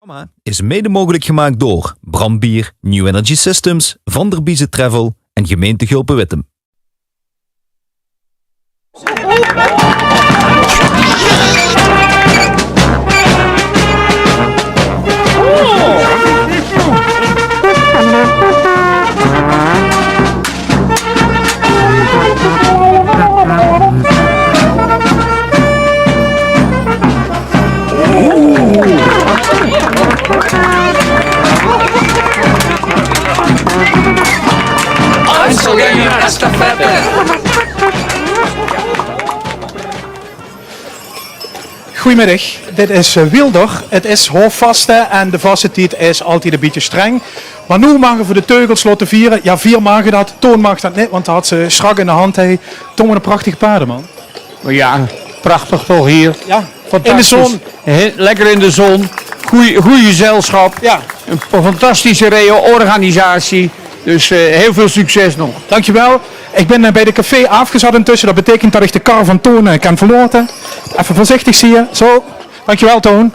programma is mede mogelijk gemaakt door Brandbier, New Energy Systems, Van der Biezen Travel en gemeente Gulpen-Wittem. Einzelgänger Estafette. Goedemiddag, dit is Wilder. Het is hoofdvaste en de vaste tijd is altijd een beetje streng. Maar nu mogen we voor de teugels laten vieren. Ja, 4 mogen dat, Toon mag dat niet, want hij had ze strak in de hand. Hey, Toon, wat een prachtige paarden, man. Ja, prachtig toch hier. Ja, In de zon. Lekker in de zon. Goeie gezelschap. Ja. Een fantastische organisatie. Dus heel veel succes nog. Dankjewel. Ik ben bij de café afgezet intussen. Dat betekent dat ik de kar van Toon kan verloten. Even voorzichtig zie je. Zo. Dankjewel, Toon.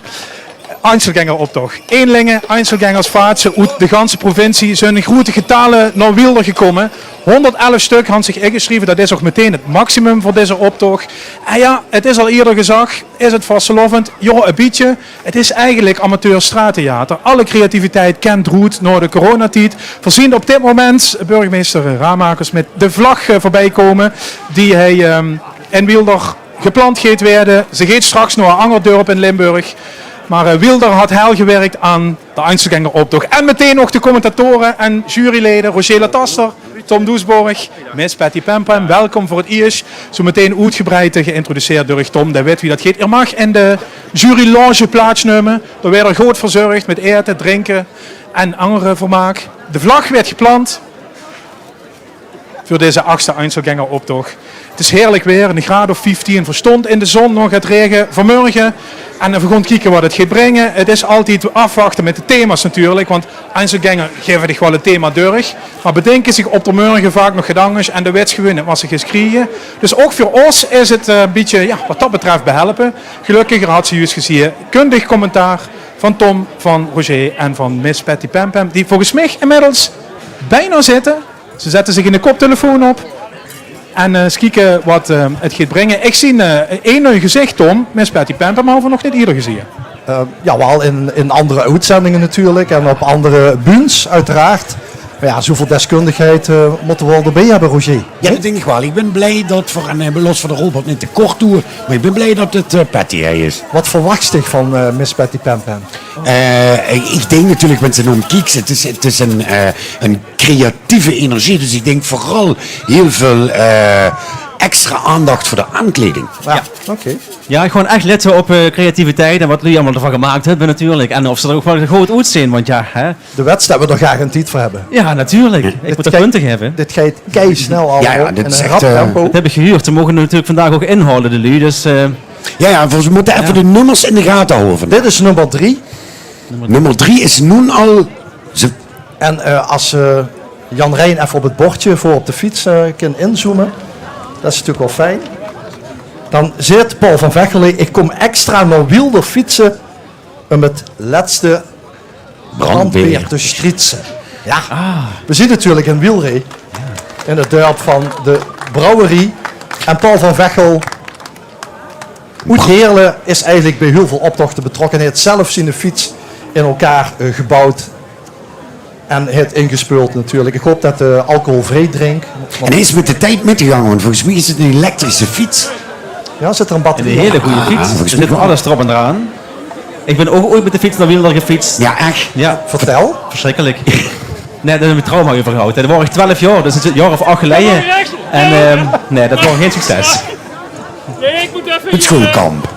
Einzelgängeroptocht. Eenlingen, Einzelgängers vaartsen uit de ganse provincie zijn grote getalen naar Wilder gekomen. 111 stuk had zich ingeschreven. Dat is ook meteen het maximum voor deze optocht. En ja, het is al eerder gezegd. Is het vastelovend? Ja, een beetje. Het is eigenlijk amateur straattheater. Alle creativiteit kent roet na de coronatijd. Voorzien op dit moment burgemeester Ramakers met de vlag voorbij komen. Die hij in Wilder gepland gaat werden. Ze gaat straks naar Angerdorp in Limburg. Maar Wilder had heel gewerkt aan de Einzelgängeroptocht. En meteen nog de commentatoren en juryleden. Roger Lataster, Tom Doesborg, Miss Patty Pempem. Welkom voor het eerst. Zo meteen uitgebreid geïntroduceerd door Tom. Dat weet wie dat gaat. Er mag in de jurylounge plaatsnemen. Er werd er goed verzorgd met eten, drinken en andere vermaak. De vlag werd geplant voor deze 8e Einzelgängeroptocht. Het is heerlijk weer, een graad of 15 verstond in de zon, nog het regen vanmorgen. En we gaan kijken wat het gaat brengen. Het is altijd afwachten met de thema's natuurlijk, want Einzelgänger geven zich wel het thema door. Maar bedenken zich op de morgen vaak nog gedachten en de wets gewinnen wat ze geschreven. Dus ook voor ons is het een beetje, ja, wat dat betreft behelpen. Gelukkig had ze juist gezien kundig commentaar van Tom, van Roger en van Miss Patty Pempem, die volgens mij inmiddels bijna zitten. Ze zetten zich in de koptelefoon op. En eens kijken wat het gaat brengen. Ik zie één nieuw gezicht, Tom. Miss Patty Pempem, maar we nog niet eerder gezien. Ja, wel in andere uitzendingen natuurlijk en op andere buns uiteraard. Maar ja, zoveel deskundigheid moeten we wel erbij hebben, Roger. Ja, dat denk ik wel. Ik ben blij dat voor een los van de robot niet te kort toe, maar ik ben blij dat het Patty is. Wat verwacht je van Miss Patty Pempem? Ik denk natuurlijk met zijn naam Kieks, het is een creatieve energie, dus ik denk vooral heel veel extra aandacht voor de aankleding. Ja, oké. Ja, gewoon echt letten op creativiteit en wat jullie allemaal ervan gemaakt hebben natuurlijk. En of ze er ook wel goed uitzien, want ja, hè. De wedstrijd hebben we er graag een tijd voor hebben. Ja, natuurlijk. Ik moet er punten geven. Dit gaat kei snel al. Ja, dit in is een echt, rap tempo. Dat heb ik gehuurd. Ze mogen natuurlijk vandaag ook inhouden, de lui. Dus Ja, we moeten even de nummers in de gaten houden. Dit is nummer 3. Nummer 3 is nu al... En als Jan Rijn even op het bordje voor op de fiets kan inzoomen. Dat is natuurlijk wel fijn. Dan zit Paul van Vechelen. Ik kom extra naar Wilder fietsen om het laatste brandweer te stritsen. Ja, we zitten natuurlijk in Wilre. In het dorp van de brouwerie. En Paul van Vechel uit Heerlen is eigenlijk bij heel veel optochten betrokken. Hij heeft zelf zijn fiets in elkaar gebouwd. En het ingespeeld natuurlijk. Ik hoop dat de alcoholvrij drink. En hij is met de tijd metgegaan, want volgens mij is het een elektrische fiets. Ja, zit er een een batterie hele goede fiets. volgens Er mij zit wel. alles erop en eraan. Ik ben ook ooit met de fiets naar Wilder gefietst. Ja, echt. Ja, Vertel. verschrikkelijk. Nee, daar heb ik trauma over gehad. Dat was ik 12 jaar, dus het is een jaar of 8 geleden. En nee, dat was geen succes. Het schoolkamp.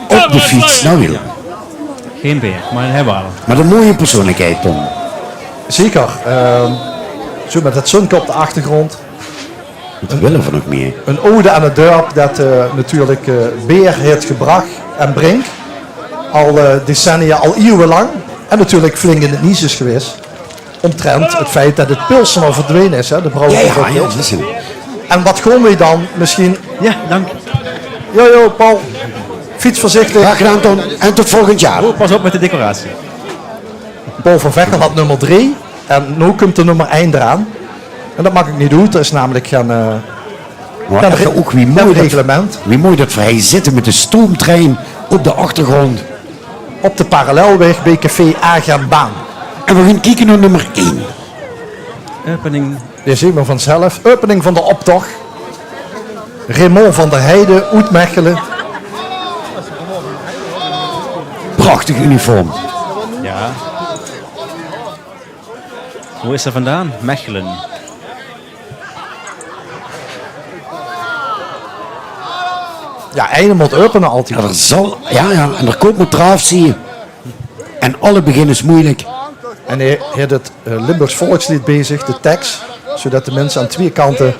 Op de fiets naar Wiel. Geen beer, maar een hebbaler. Maar een mooie persoonlijkheid, Tom. Zeker. Zo met het zonke op de achtergrond. Dat willen we nog meer. Een ode aan het dorp dat natuurlijk Beer heeft gebracht en brengt. Al decennia, al eeuwenlang. En natuurlijk flink in het nieuws is geweest. Omtrent het feit dat het Pilsen al verdwenen is. Hè, de brouwerij van Pilsen. dat is hem. En wat gaan we dan misschien... Ja, dank. Jo, Paul. Fiets voorzichtig. Graag gedaan, Tom. En tot volgend jaar. Oh, pas op met de decoratie. Paul van Vechel had nummer 3 en nu komt de nummer 1 eraan. En dat mag ik niet doen, dat is namelijk geen Maar even ook wie mooi, reglement. wie mooi dat wij zitten met de stoomtrein op de achtergrond. Op de parallelweg bij Café Agambaan. En we gaan kijken naar nummer 1. Opening. Die zien we vanzelf. Opening van de optocht. Raymond van der Heijden, uit Mechelen. Prachtig uniform. Ja. Hoe is dat vandaan? Mechelen. Ja, einde moet openen altijd. Ja, er zal, ja, en er komt een draaf, zie je. En alle begin is moeilijk. En hij heeft het Limburgs volkslied bezig, de tekst. Zodat de mensen aan twee kanten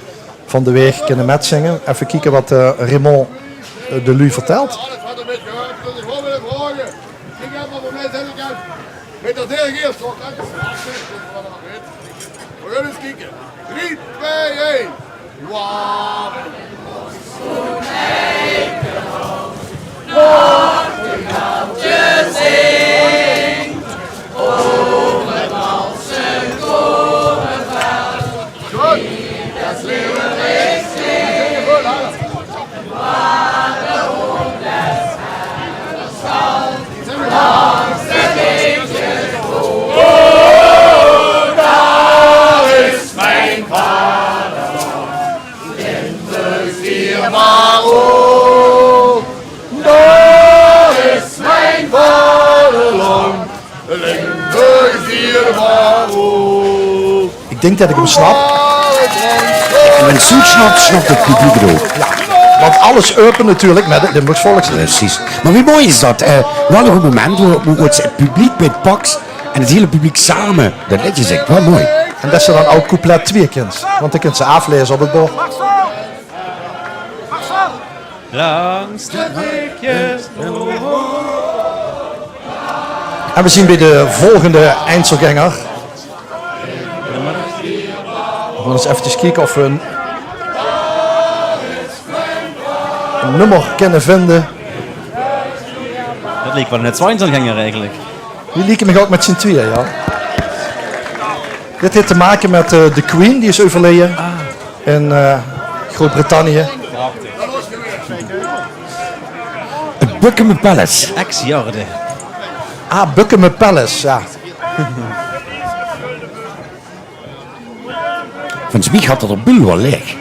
van de weg kunnen metzingen. Even kijken wat Raymond de Lu vertelt. Weet dat heel eerst ook. We gaan eens kijken. 3, 2, 1. Wauw. Ik denk dat ik hem snap. En men zoet snapt het publiek het ook. Ja, want alles open natuurlijk met het Limburgs volkslied. Precies. Maar wie mooi is dat? We hadden een moment waar het publiek bij het Pax en het hele publiek samen dat liedje zingt. Wel mooi. En dat ze dan ook couplet 2 kind. Want dan kunt ze aflezen op het bord. Langs de blikjes. En we zien bij de volgende Einzelganger. We gaan eens even kijken of we een nummer kunnen vinden. Dat leek wel net Zwijnselganger eigenlijk. Die lieken me ook met z'n tweeën, ja. Dit heeft te maken met de Queen, die is overleden in Groot-Brittannië. Het Buckingham Palace. Ex-Jarde. Ah, Buckingham Palace, ja. Van Zwieg had er de bul wel leeg.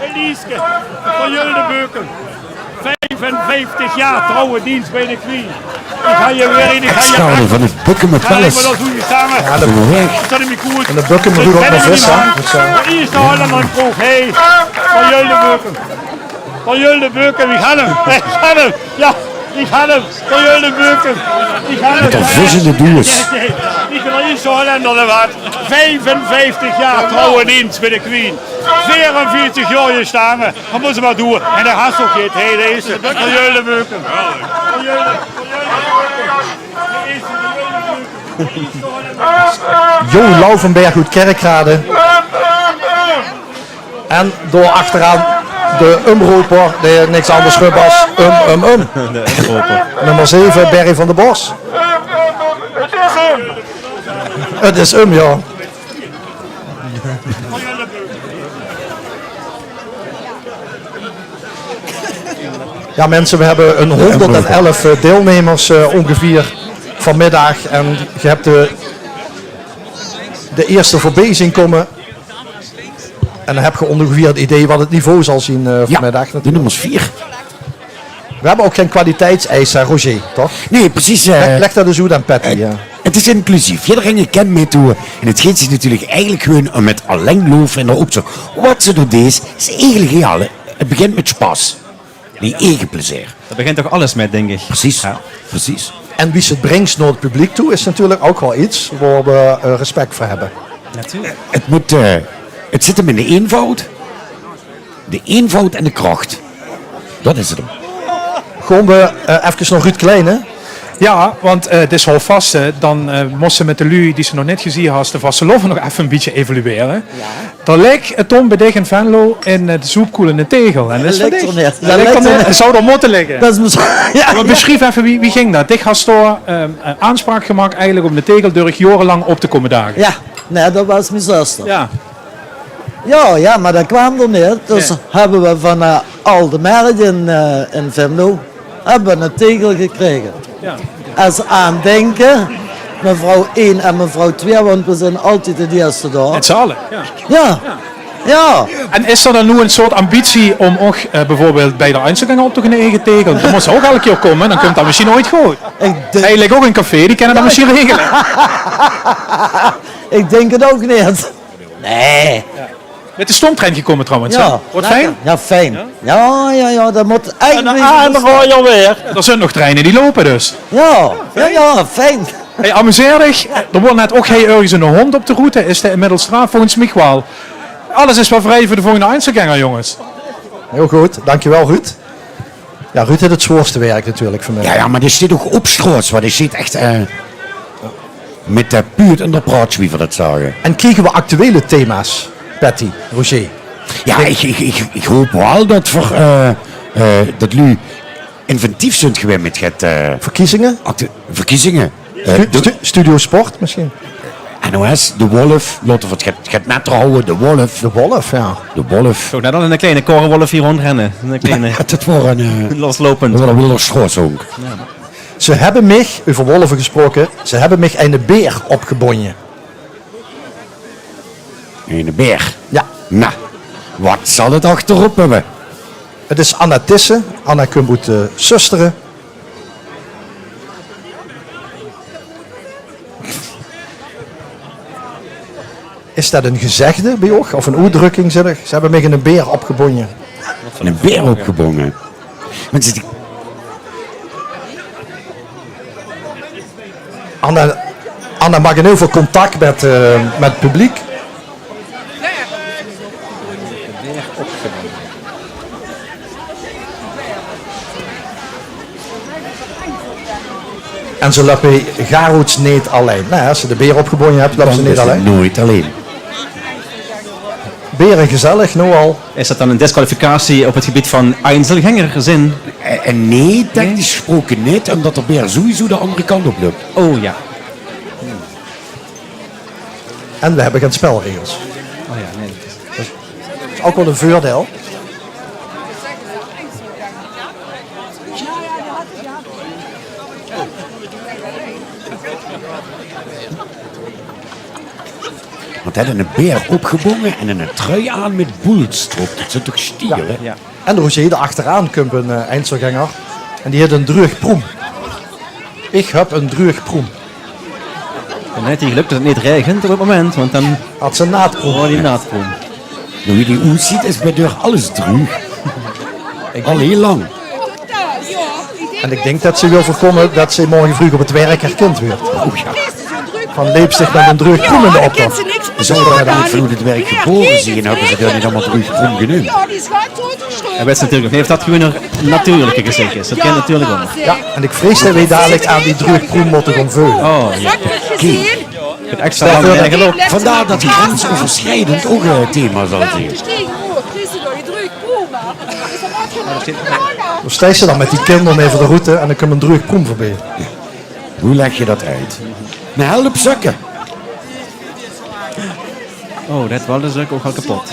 Elieske van Juldenbeuken. 55 jaar trouwe dienst bij de Queen. Ik ga je weer in, ik ga je Schouder van het Buckingham Palace. dat doen we samen. Ja, de, Dat is niet goed. en de Buckingham doet ook nog vis, hè. Dus, De eerste Hollander vroeg, hey, van Juldenbeuken. Van Juldenbeuken, wie gaat hem? Ik ga hem, ja, ik ga hem. Van Juldenbeuken. Ik ga hem. Met een vis in de doos. Ik ben de eerste Hollander dat wat. 55 jaar trouwe dienst bij de Queen. 44 jaar je staan. Dat moeten ze maar doen. En dat has ook niet. Hey, deze. Van Juldenbeuken. Van Juldenbeuken. Jo Lauvenberg uit Kerkrade. En door achteraan de omroeper, die niks anders was, Nummer 7, Berry van der Bos. Het is ja. Ja mensen, we hebben een 111 deelnemers ongeveer vanmiddag. En je hebt de eerste voorbij zien komen. En dan heb je ongeveer het idee wat het niveau zal zien vanmiddag. De nummers 4. We hebben ook geen kwaliteitseisen, Roger, toch? Nee, precies. Leg dat eens uit aan Patty. Ja. Het is inclusief. Iedereen kent mee toe. En het gaat zich natuurlijk eigenlijk gewoon met alleen loof en de opzog. Wat ze door deze is eigenlijk heel. Het begint met spas. Die eigen plezier. Dat begint toch alles met, denk ik. Precies. Ja. Precies. En wie het brengt naar het publiek toe is natuurlijk ook wel iets waar we respect voor hebben. Natuurlijk. Het moet... het zit hem in de eenvoud. De eenvoud en de kracht. Dat is het hem. Gewoon we even nog Ruud Kleine. Ja, want het is wel vast. Dan moest ze met de lui die ze nog net gezien had, de vasteloven nog even een beetje evalueren. Ja. Er lijkt Tom bij dich in Venlo in de zoepkoel in de tegel. En dat is lijkt er niet. Dat lijkt er niet. Het zou er moeten liggen. Dat is ja, Maar beschrijf even, wie ging dat? Dich had door aanspraak gemaakt eigenlijk om de tegeldurk jarenlang op te komen dagen. ja, nee, dat was mijn zuster. Ja. Ja, maar dat kwam er niet. Dus hebben we van al de merken in Venlo hebben we een tegel gekregen. Ja. Als aandenken, mevrouw 1 en mevrouw 2, want we zijn altijd de eerste daar. Het zalen. Ja. Ja, ja. En is er dan nu een soort ambitie om ook bijvoorbeeld bij de Einzelganger op te gaan eigen tegel? Dan moet ze ook elke keer komen, dan komt dat misschien ooit goed. Eigenlijk ook een café, die kennen dat misschien regelen. Ik denk het ook niet. Nee. Met de stoomtrein gekomen trouwens. Ja, Wordt lekker. fijn? Ja, fijn. Ja, dat moet eigenlijk... gooi je alweer. Er zijn nog treinen die lopen dus. Ja, fijn. Hey, amuseer dich. Er wordt net ook ergens een hond op de route. Is de inmiddels straf volgens mij wel. Alles is wel vrij voor de volgende Einzelganger, jongens. Heel goed, dankjewel Ruud. Ja, Ruud heeft het zwaarste werk natuurlijk voor mij. Ja, maar die zit ook op straat, waar die zit echt met de puur in de praatschwiever, dat zagen. En kregen we actuele thema's, Patty, Roger? Ja, ik hoop wel dat dat jullie inventief zijn geweest met het... Verkiezingen? Verkiezingen. Studio Sport misschien? NOS, de Wolf, laten we het net houden, de Wolf. De Wolf, ja. De Wolf. Zo, net al in een kleine korenwolf hier rondrennen. Een kleine Het wordt een... loslopend. Dat wil een schootsonk. Ze hebben mij, over wolven gesproken, ze hebben mij een beer opgebonden. Een beer. Ja. Nou, wat zal het achterop hebben? Het is Anna Tisse. Anna Kumboet zusteren. Is dat een gezegde bij jou? Of een uitdrukking? Ze hebben mij een beer opgebonden. Een beer opgebonden. Want Anna maakt heel veel contact met het publiek. En ze lopen garoets niet alleen. Nou, als ze de beer opgebonden hebt, lopen ze niet alleen. Nooit alleen. Beren gezellig, nou al. Is dat dan een disqualificatie op het gebied van Einzelgangerzin? En nee, technisch gesproken niet, omdat de beer sowieso de andere kant op loopt. Oh ja. En we hebben geen spelregels. Oh ja, nee. Dat is ook wel een voordeel. Want hij had een beer opgebonden en een trui aan met boelstrop. Dat zijn toch stieren? Ja. En Roger, daar achteraan komt een Einzelganger. En die heeft een droogproem. Ik heb een droogproem. Dan heeft hij geluk dat het niet regent op het moment, want dan Had ze een naadproem. hoor je naadproem. Nou, wie die oe ziet, is bij deur alles droog. Al heel lang. En ik denk dat ze wil voorkomen dat ze morgen vroeg op het werk herkend wordt. Oh ja. Van leeft zich met een droogproem in de optocht. We zouden hebben niet vanuit het werk geboren zien. En hebben ze daar niet allemaal droog genoemd. Ja, die is gaat doodgeschreven. Hij weet natuurlijk nog niet of dat gewoon een natuurlijke gezicht is. Dat kent natuurlijk wel. Ja, en ik vrees dat wij dadelijk aan die droogproem moeten gaan vullen. Oh, ja. Het extra lang Stel geloof. Vandaar dat grensoverschrijdend ook een thema zal zijn. Dan stijgt ze dan met die kinderen even de route en dan komt een droogproem voorbij. Hoe leg je dat uit? Een help zakken. Oh, dat was dus ook al kapot.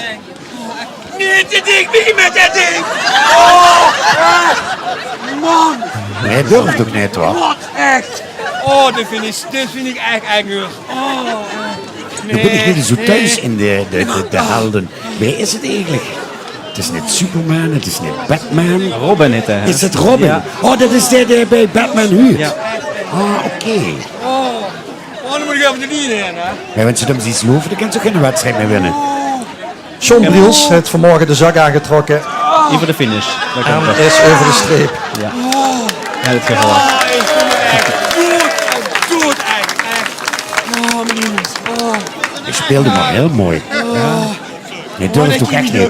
Niet te dik, niet met dat ding! Man! Nee, hij durft ook niet, hoor. Wat echt? Oh, dit vind ik echt erg. Dan ben ik niet zo thuis in de helden. Wie is het eigenlijk? Het is niet Superman, het is niet Batman. Robin heet hij. Is het Robin? Ja. Oh, dat is de bij Batman huurt. Ja. Ah, oké. Oh, dan moet ik even de lieden heen, hè? Ja, want ze hem iets geloven, dan kan ze ook geen wedstrijd meer winnen. John Briels heeft vanmorgen de zak aangetrokken Hier voor de finish. Daar en komt het. is over de streep. Ja. Ja, het geval. Ik vind het echt dood, echt. Oh, mijn jongens. Oh. Ik speelde maar heel mooi. Ja. Je durft toch echt niet.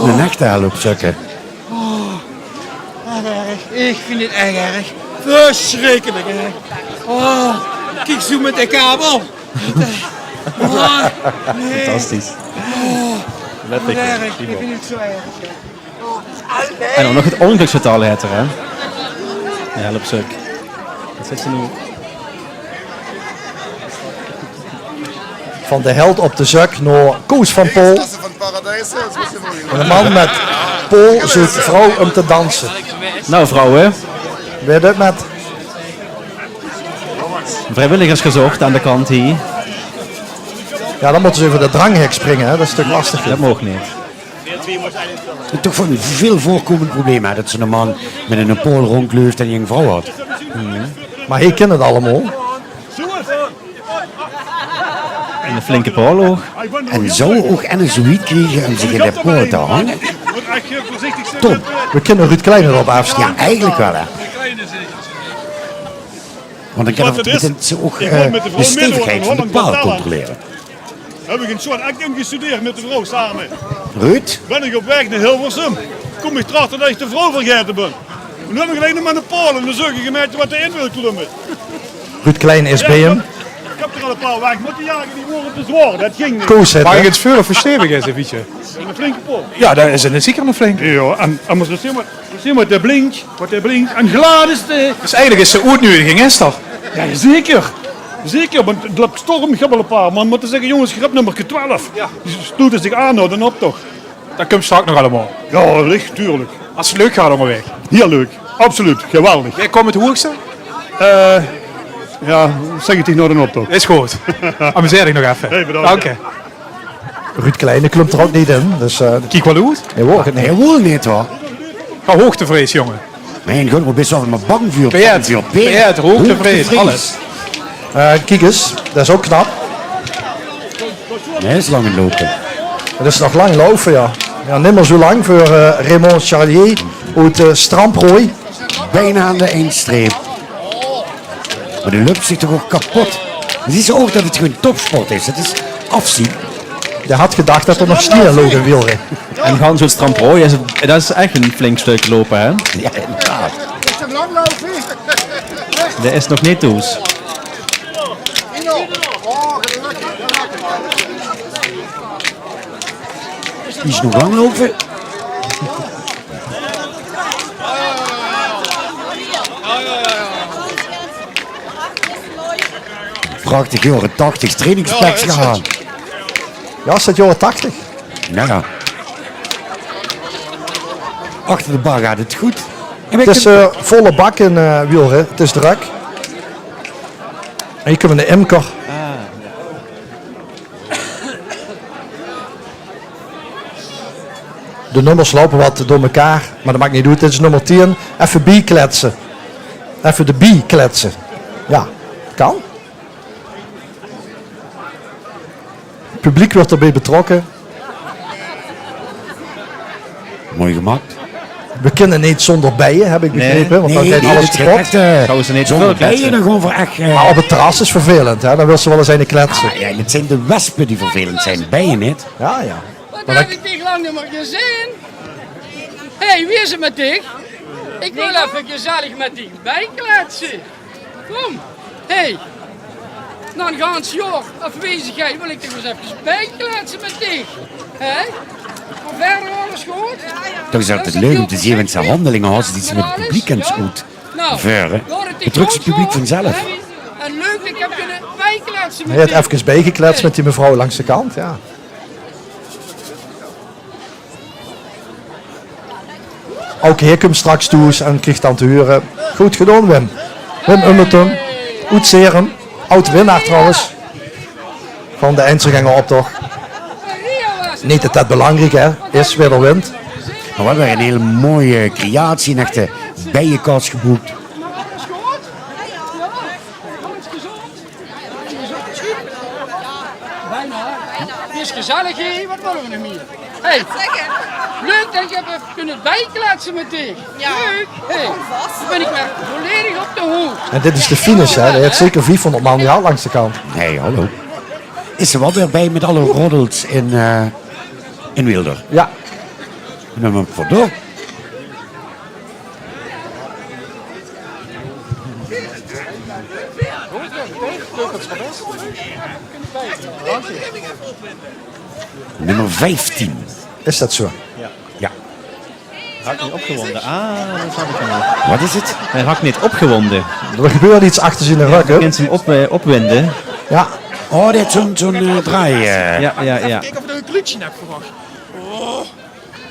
Een echte help zakken. Ik vind het echt erg. Verschrikkelijk, hè. Oh, kijk zo met de kabel. Oh, nee. Fantastisch. Wat erg, ik vind het zo erg. En dan nog het ongeluksgetal het er, hè? Ja, help suk. Wat zit ze nu? Van de held op de zak naar Koos van Pool. Klasse van het paradijs, dat moet je mooi. En een man met Pool zoekt vrouw om te dansen. Nou, vrouwen. Weet het met? Vrijwilligers gezocht aan de kant hier. Ja, dan moeten ze over de dranghek springen, hè. Dat is natuurlijk lastig. Dat mag niet. Het is toch een veel voorkomend probleem, hè, dat zo'n man met een Pool rondloopt en een vrouw had. Maar hij kent het allemaal. En een flinke Pool. En zou ook en een zoiets krijgen om zich in de Pool te hangen? Top. We kunnen Ruud Klein erop afstaan. Ja, eigenlijk wel, hè. Want dan kan ze ook de stevigheid van de paal controleren. Heb ik een soort acting gestudeerd met de vrouw samen. Ruud? Ben ik op weg naar Hilversum. Kom ik erachter dat ik de vrouw vergeten ben. En nu heb ik alleen nog maar een Pool en dan zoek ik gemerkt wat erin wil klimmen. Ruud Klein is bij hem. Ik heb er al een paar weg moeten jagen, die worden te zwaar. Dat ging niet. Koos het, Mag ik hè. het vullen of stevig is, Wietje? Een flinke Pool. Ja, dat is een zeker een flink. Ja, en maar zie maar de blink, wat hij blinkt. En glad is de... Dus eigenlijk is ze uitnodiging, is toch? Ja, zeker. Zeker, want het loopt storm, ik heb al een paar man moeten zeggen, jongens, grip nummer 12. Ja. Die stoten zich aanhouden op toch. Dat komt straks nog allemaal. Ja, licht, tuurlijk. Als het leuk gaat, allemaal weg. Heel leuk, absoluut, geweldig. Jij komt het hoogste? Ja, zeg het tegen naar een optocht. Is goed. Amuseer ik nog even. Hey, bedankt. Dank je. Ruud Klein klimt er ook niet in. Dus Kijk wel uit. hij wordt het niet. Hij wil niet, hoor. Ga hoogtevrees, jongen. Mijn god, ik ben best wel maar bang voor. Peert, hoogtevrees, alles. Kijk eens, dat is ook knap. Nee, is lang in lopen. Dat is nog lang lopen, ja. Ja, niet meer zo lang voor Raymond Charlier uit Stramprooi. Bijna aan de eindstreep. Maar de lukt zich toch ook kapot. Het is ook dat het gewoon topsport is. Het is afzien. Je had gedacht dat er nog sneeuw loog in wielrennen. En gaan zo'n Stramprooi, dat is echt een flink stuk lopen, hè? Ja, inderdaad. Is het langlopen? Dat is nog niet toes. Is nog lang lopen? Prachtig, jaren 80 trainingsplek gehaald. Ja, is dat jaren 80? Nou ja. Achter de bar gaat het goed. En Het is volle bak in wielrennen. Het is druk. En hier kunnen we de imker. De nummers lopen wat door elkaar, maar dat maakt niet uit. Dit is nummer 10. Even B-kletsen. Even de B kletsen. Ja, kan. Het publiek wordt erbij betrokken. Mooi gemaakt. We kunnen niet zonder bijen, heb ik begrepen. Want dan Nee, gaat nee, alles het kapot. echt, Gaan ze niet zonder zoveel bijen kletsen? dan gewoon voor echt... Maar op het terras is vervelend, hè? Dan wil ze wel eens een kletsen. ja, het zijn de wespen die vervelend zijn, bijen niet. Ja, ja. Wat heb ik dich lang niet meer gezien? Hé, hey, wie is het met dich? Ik wil even gezellig met dich bijkletsen. Kom, hé. Hey. Na een gans jaar afwezigheid wil ik toch eens even bijkletsen met dich. Hé? Maar verder alles goed? Toch is het altijd leuk om te zien met zijn handelingen als iets met het publiek en goed verre. Het drukt het publiek vanzelf. En leuk, ik heb kunnen bijkletsen met Hij dich. heeft even bijgekletst met die mevrouw langs de kant, ja. Ook hier komt straks toe en krijgt dan te huren. Goed gedaan, Wim. Wim Ummelton, uit Serum, oud winnaar trouwens. Van de Eindselganger optocht. Niet dat dat belangrijk hè, is, weer de wind. Maar we hebben een hele mooie creatie, een echte bijenkast geboekt. Het is gezellig hier, wat willen we nog meer? Hey, leuk dat je hebt kunnen bijkletsen met dich. Ja. Leuk. Hey, dan ben ik weer volledig op de hoogte. En dit is de finish hè, hij heeft zeker 400 man die langs de kant. Hé, hey, hallo. Is er wel weer bij met alle roddels in Wilder? Ja. En dan voor door. Nummer 15. Is dat zo? Ja. Hak niet opgewonden. Dat snap ik wel. Wat is het? Hij hak niet opgewonden. Er gebeurt iets achter zijn rug, hè? Je kunt hem opwinden. Ja. Oh, dit is zo'n draai. Ja. Kijk of ik een klutje heb verwacht. Oh,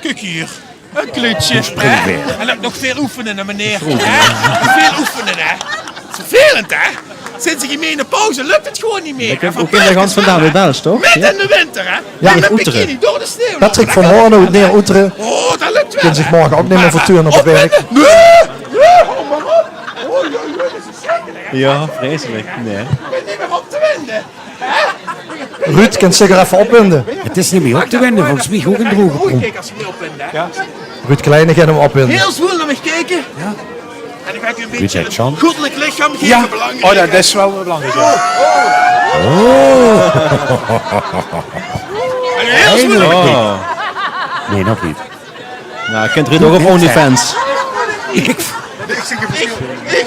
kijk hier. Een klutje. springveer. En dan heb ik nog veel oefenen, hè, meneer. Veel oefenen, hè. Het is vervelend, hè. Sinds de gemene pauze lukt het gewoon niet meer. Je kunt ook in de gans vandaan bij Belgisch, toch? Midden in de winter, hè. Ja, En met Oeteren. bikini door de sneeuw. Patrick van Hoorn uit Neer Oeteren. Oh, dat lukt wel. Kan zich morgen ook niet meer verturen op het werk. Nee, hou maar op. Oh, dat is verschrikkelijk. Ja, vreselijk. Nee. Ik ben niet meer op te winden. Ruud kan zich er even opwinden. Het is niet meer op te wenden, volgens mij ook een droge Goed kom. kijken als je me opwindt, hè. Ruud Kleine gaat hem opwinden. Heel zwoel naar me kijken. Ja. En ik ga je een beetje zegt Sean? een goddelijk lichaam geven. Ja. Belangrijk. Oh, dat is wel belangrijk. Ja. En heel zwoel. Oh. Nee, nog niet. Nou, je kunt Ruud ook op OnlyFans. Ik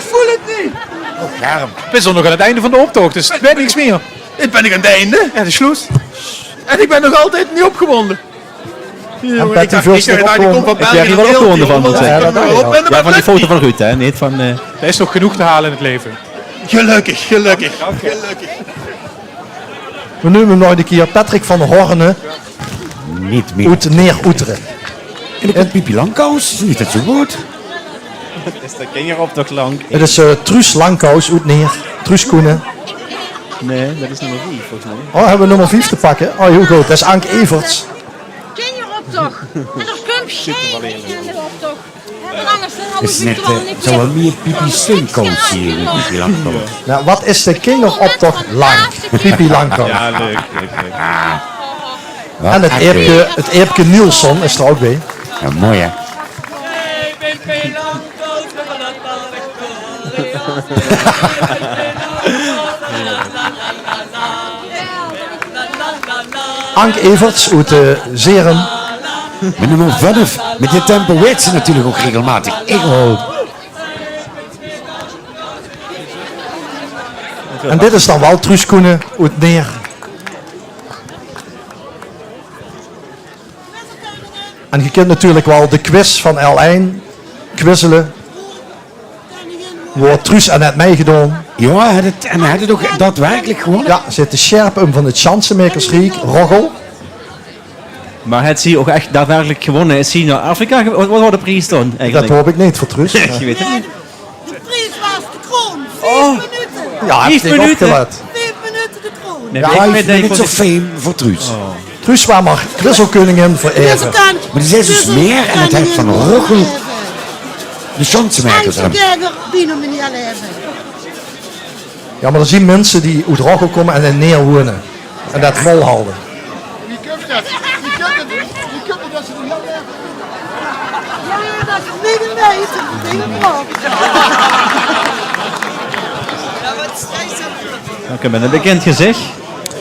voel het niet. We zijn nog aan het einde van de optocht, dus het weet niks meer. Ik ben ik aan het einde. Ja, de sloes. En ik ben nog altijd niet opgewonden. En Patty Vuls nog opgewonden. Heb jij hier wel opgewonden van, moet ik zeggen? Ja, dat ook wel. Ja, van die foto van Ruud, hè? Niet van... Er is nog genoeg te halen in het leven. Gelukkig. We noemen hem nog een keer Patrick van Horne Niet meer. uit Neer Oeteren. En ik heb Pipi Langkous. Niet dat zo goed. Is de kinderoptocht lang? Het is Truus Langkous uit Neer. Truus Koenen. Nee, dat is nummer 4 volgens mij. Oh, hebben we nummer 5 te pakken? Oh, heel goed. Dat is Ank Everts. Kinderoptocht. En er komt geen kinderoptocht. En anders dan Het is hadden net we wel niet zo wel meer Pipi Steenkous hier in Pipi Langkous. Nou, wat is de kinderoptocht lang? Pipi Langkous. Ja, leuk. En het Eepke Nielsen is er ook bij. Ja, mooi hè. Ank Everts uit Zeren. Met nummer 5. Met dit tempo weet ze natuurlijk ook regelmatig. En dit is dan wel Truus Koenen uit Neer. En je kent natuurlijk wel de quiz van L1. Quizzelen. Wordt Truus en het meegedaan. Ja, en hij had het ook daadwerkelijk gewonnen. Ja, zit de scherp van het Chancenmakersriek, Roggel. Maar het zie je ook echt daadwerkelijk gewonnen. Is hij naar Afrika? Wat wordt de prijs dan Dat eigenlijk? hoop ik niet voor Truus. Je weet het niet. De prijs was de kroon. 5 minuten. Ja, Vijf heeft minuten. opgelet. 5 minuten de kroon. Nee, Ja, ik ik weet ben niet niet zo fame voor Truus. Truus was maar quizzelkoningin voor even. Maar die is dus meer en het heeft van Roggel de chancemakers hebben. Ja, maar er zijn mensen die uit Roggel komen en in Neer wonen. En dat volhouden. Wie kunt dat? Wie kunt het? Wie kunt het dat ze niet hebben? Ja, dat is niet een meter. Oké, met een bekend gezicht.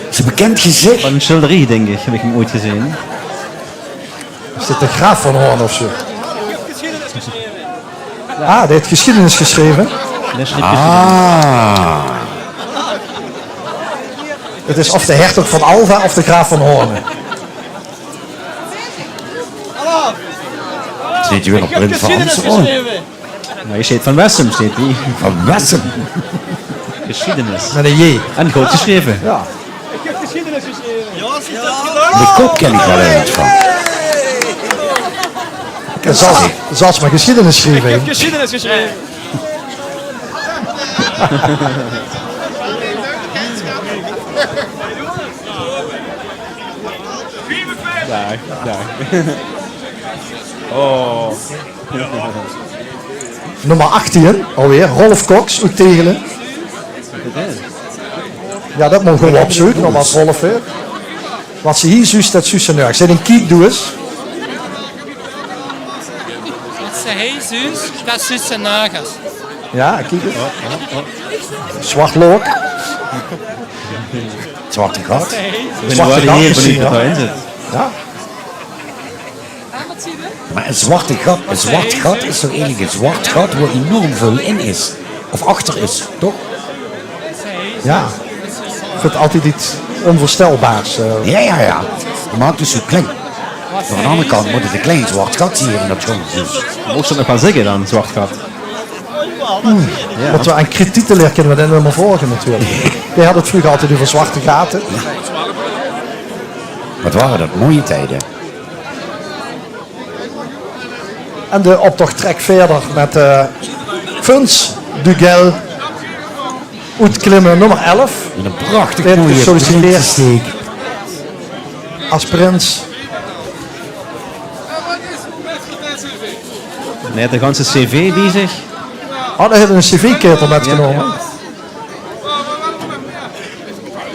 Is een bekend gezicht. Van een schilderij, denk ik. Heb ik hem ooit gezien. Is dit de Graaf van Hoorn of zo? Ah, die heeft geschiedenis geschreven. Ah. Het is of de hertog van Alva of de Graaf van Hoorn. Zit je weer op Prins Frans? Oh, Maar je zit van Wessem, zit hij. van Wessem. Geschiedenis. Met een J. En goed geschreven. Ja. De kop ken ik wel uit van. Zal ze maar geschiedenis schrijven. Geschiedenis geschreven. Daar. Oh. Nummer 18 alweer, Rolf Cox uit Tegelen. Ja, dat mogen we opzoeken, nog wat Rolf heeft. Wat ze hier zuist, dat zuust ze nu. Zit een kiek doe eens. Wat ze hij zus, dat zus zijn nagels. Ja, kijk eens. Zwart look. Zwarte gat. Zwarte gat gezien, ja. Ja. Maar een zwart gat is toch eigenlijk een zwart gat waar enorm veel in is. Of achter is, toch? Ja. Ik vind het altijd iets onvoorstelbaars. Ja. Dat maakt dus zo klein. Maar aan de andere kant moet het een klein zwart gat zien in dat grond. Dus. Mocht je nog wel zeggen dan, zwart gat? Wat we aan kritieken leren kunnen we dan helemaal volgen natuurlijk. Wij hadden het vroeger altijd over zwarte gaten. Wat waren dat mooie tijden. En de optocht trekt verder met Funs, Dugel, Oetklimmen nummer 11. Met een prachtig Werd mooie gesolliciteerd steek. als prins. Nee, de ganse cv bezig. Oh, daar heeft een cv-ketel metgenomen.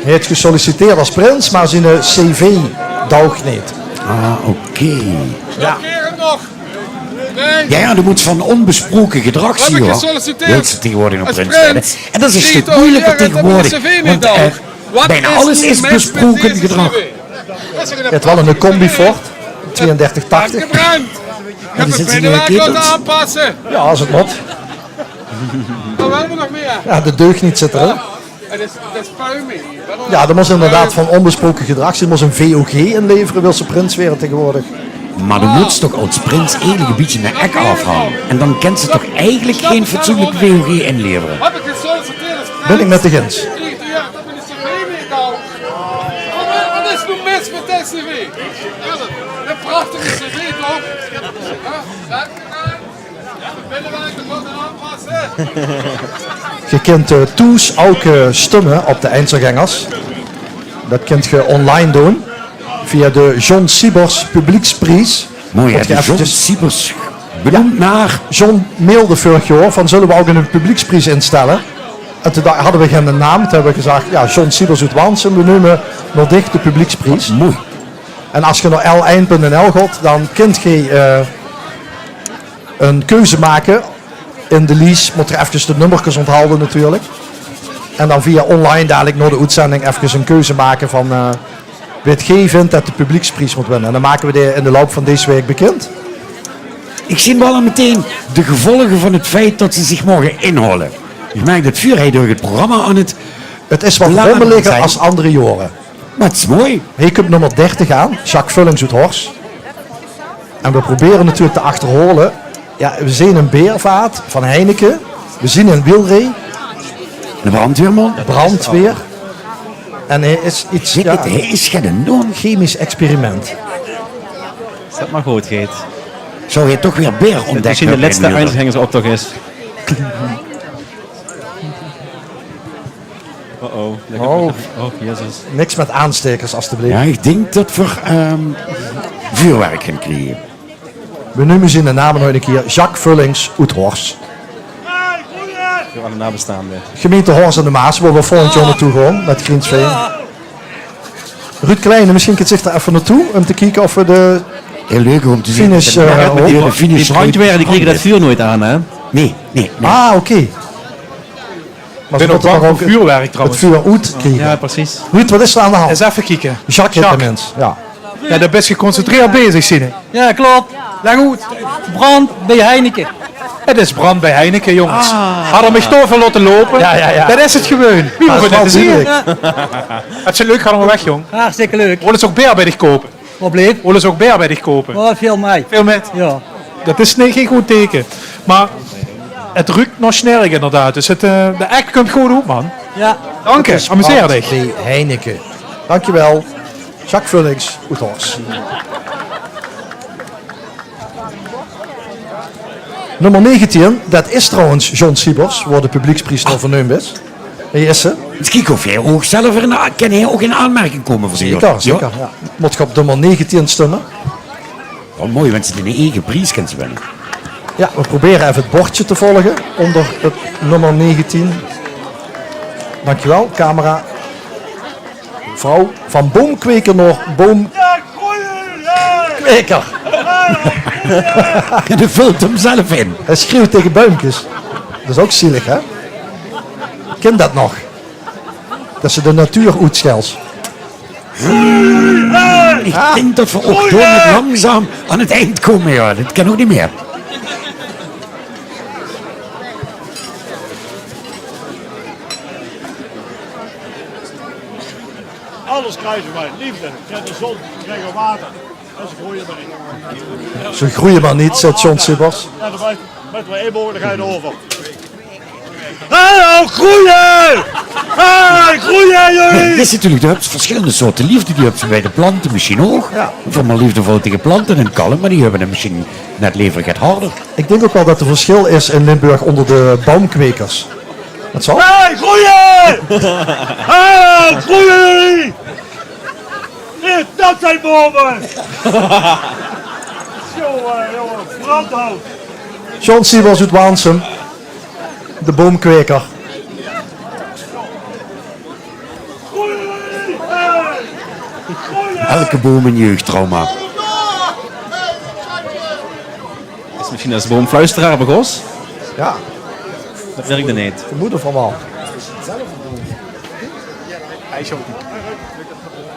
Hij heeft gesolliciteerd als prins, maar zijn cv deugt niet. Ah, oké. Ja. Ja, er moet van onbesproken gedrag zien, hoor. Wilt ze tegenwoordig nog prins werden. En dat is een stuk moeilijker tegenwoordig. Want bijna alles is besproken gedrag. Je hebt wel een combi Ford, 3280. En er zitten nieuwe ketels. aanpassen. Ja, als het moet. Dan willen we nog meer. Ja, de deugd niet zit erin. Dat is puiming. Ja, er moest inderdaad van onbesproken gedrag. Ze moest een VOG inleveren, wil ze prins worden tegenwoordig. Maar dan moet ze toch als prins eigenlijk een beetje een ek afhalen. En dan kent ze toch eigenlijk geen fatsoenlijk VOG inleveren. Heb ik gesolliciteerd als prins? Ben ik met de gens. Ja, dat ben ik cv meegekomen. Wat is nu mis met deze cv? Een prachtige cv toch? Ja, willen wij de wat aanpassen? Je kunt toes ook stemmen op de Einzelgangers. Dat kunt je online doen. Via de John Siebers Publieksprijs. Mooi, hè? Word je De John eventjes- Siebers benoemd naar... John mailde vorig jaar van zullen we ook een publieksprijs instellen. En toen hadden we geen naam. Toen hebben we gezegd, ja, John Siebers uit Wansen, we noemen nog dicht de publieksprijs. Mooi. En als je naar l1.nl gaat, dan kunt je een keuze maken. In de lease moet er even de nummertjes onthouden natuurlijk. En dan via online dadelijk naar de uitzending even een keuze maken van... weet jij vindt dat de publieksprijs moet winnen. En dan maken we die in de loop van deze week bekend. Ik zie wel al meteen de gevolgen van het feit dat ze zich mogen inhouden. Je merkt dat vuur door het programma aan het... Het is wat Laat rommeliger zijn. als andere jaren. Maar het is mooi. Hij komt nummer 30 aan, Jacques Vullings uit Horst. En we proberen natuurlijk te achterhalen. Ja, we zien een beervaart van Heineken. We zien een wielree, De brandweerman. brandweer. En hij is iets, ja, Hij is geen enorm. chemisch experiment. Is dat maar goed, Geet. Zou hij toch weer beer Dat ontdekken? misschien de laatste Einzelgangersoptocht is. Oh, jezus. Niks met aanstekers alstublieft. Ja, ik denk dat we vuurwerk gaan krijgen. We noemen ze in de namen nog een keer Jacques Vullings uit Horst. Voor alle nabestaanden. Gemeente Horst en de Maas, waar we volgend jaar naartoe gaan met Griensveen. Ruud Kleine, misschien kunt zich daar even naartoe om te kijken of we de Heel leuk om te zien. finish... Die brandweer die kregen dat vuur nooit aan, hè? Nee. Ah, oké. Maar ze ben ook moeten bang toch voor ook vuurwerk het trouwens. vuur uit krijgen. Ja, precies. Ruud, wat is er aan de hand? Eens even kijken. Jacques heeft de mens. Ja. Ja, daar best geconcentreerd bezig, zie ik. Ja, klopt. Leg goed. Brand bij Heineken. Het is brand bij Heineken, jongens. Hadden me toch veel laten lopen. Ja. Dat is het gewoon. Wie Dat hoeft is het te wel zien? duidelijk. Het is leuk, gaan we weg, jong. Hartstikke leuk. Willen ze ook beer bij dich kopen? Wat bleef? Willen ze ook beer bij dich kopen? Oh, veel mij. Veel met. Ja. Dat is geen goed teken. Maar het ruikt nog sneller inderdaad. Dus de act komt goed op, man. Ja. Dank je, amuseer Brand dich. bij Heineken. Dankjewel. Jacques Vullings uit Horst. Nummer 19, dat is trouwens John Siebers, waar de publieksprijs nog vernoemd is. Hij is ze. Kijk of hij ook zelf kan hij ook in aanmerking komen voor die Zeker. Ja. Moet je op nummer 19 stemmen. Wel mooi, want ze in een eigen prijs kunnen ze winnen. Ja, we proberen even het bordje te volgen onder het nummer 19. Dankjewel, camera. Vrouw, van boomkweker naar boomkweker. En hij vult hem zelf in. Hij schreeuwt tegen buimpjes. Dat is ook zielig, hè? Ken dat nog? Dat ze de natuur uitschels. Ik denk dat we ook door met langzaam aan het eind komen. Ja, dit kan ook niet meer. kruisen wij. Liefde, krijg de zon, krijg je water. En ze groeien maar niet. Ze groeien maar niet, zegt John Siebers. Ja, dan met maar één mogelijkheid over. Hallo, groeien! Hey, groeien jullie! Dit is natuurlijk, je hebt verschillende soorten liefde. Die heb je bij de planten misschien ook. Ja. Voor mijn liefdevol tegen planten en kalm, maar die hebben het misschien net liever gaat harder. Ik denk ook wel dat er verschil is in Limburg onder de boomkwekers. Wat zal? Hey, groeien! Hallo, groeien jullie! Hier, dat zijn bomen! Jongen, brandhout! John Siebers uit Waansum, de boomkweker. Elke boom een jeugdtrauma. Is misschien als boomfluisteraar begos? Ja. Dat werkte niet. De moeder van wel.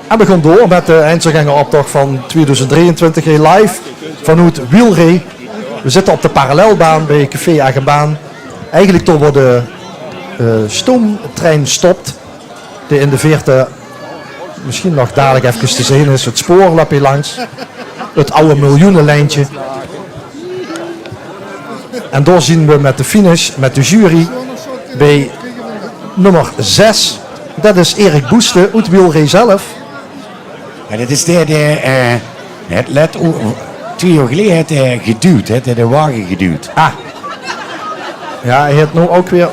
En we gaan door met de Einzelgangeroptocht van 2023 live vanuit Wielree. We zitten op de parallelbaan bij Café Agenbaan. Eigenlijk toch waar de stoomtrein stopt. Die in de veerte misschien nog dadelijk even te zien is. Het spoor loopt hier langs. Het oude miljoenenlijntje. En daar zien we met de finish, met de jury, bij nummer 6. Dat is Erik Boeste uit Wielree zelf. Ja, dat is het let 2 jaar geleden heeft hij geduwd, heeft hij de wagen geduwd. Ah. Ja, hij heeft nu ook weer...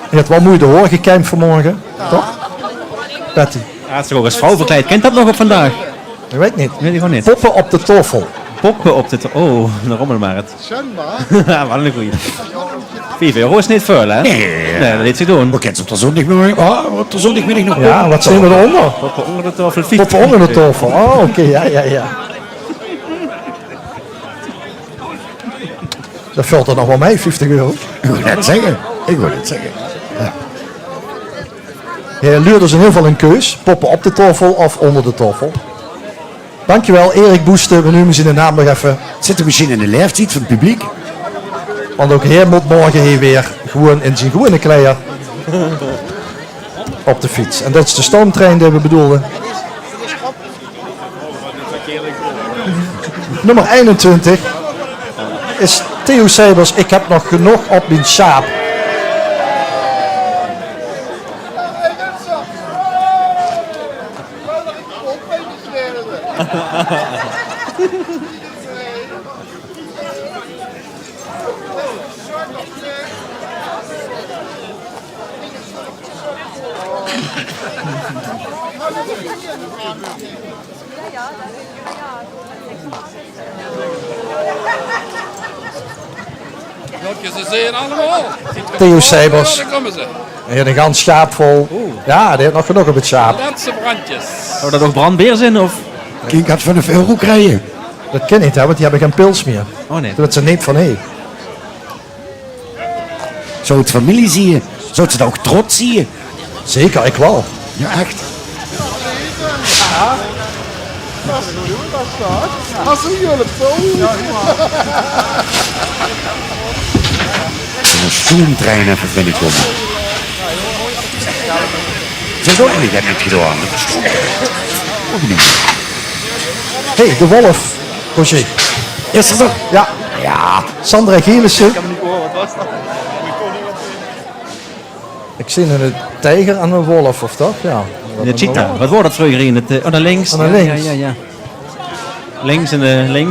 Hij heeft wel moeite hoor, gekend vanmorgen. Toch? Betty. Ja, het is toch ook als vrouw verkleed. Kent dat nog op vandaag? Ik weet niet. Weet je gewoon niet. Poppen op de toffel. Poppen op de oh, de rommelmarkt. Schijnbaar. Ja, wat een goeie. 4 euro is niet veel, hè? Nee, dat liet zich doen. We kennen ze op de zondagmiddag. Op de zondagmiddag nog. Ja, wat zijn we eronder? Poppen onder de toffel. Poppen onder de toffel. Oh, oké, ja. Dat valt er nog wel mee, 50 euro. Ik wil net zeggen. Ja. Hij leurde dus in heel veel een keus. Poppen op de toffel of onder de toffel. Dankjewel Erik Boeste. We noemen ze de naam nog even. Zit er misschien in de leeftijd van het publiek? Want ook hij moet morgen hier weer gewoon in zijn gewone kleren op de fiets. En dat is de stoomtrein die we bedoelden. Nummer 21 is Theo Seibers. Ik heb nog genoeg op mijn sjaap. Ze zijn allemaal. Theo Seibers. Daar komen ze. Hij heeft een gans schaap vol. Ja, die heeft nog genoeg op het schaap. Laatste brandjes. Zou dat ook brandbeers in, of? Kijk, gaat van een euro krijgen. Dat kan niet, hè, want die hebben geen pils meer. Oh nee. Dat ze niet van hé. Zou het familie zien je? Zou het ze ook trots zien je? Zeker, ik wel. Ja, echt. Als een jullie zo. Een stoomtrein even binnenkomen. Ze is ook niet net gedaan. Ook niet. Hé, de wolf. Roger. Is er toch? Ja. Ja. Sandra Gelissen. Ik zie een tijger en een wolf, of toch? Ja. De cheetah. Wat wordt dat vroeger in het? Oh, naar links. Naar links. Ja. Links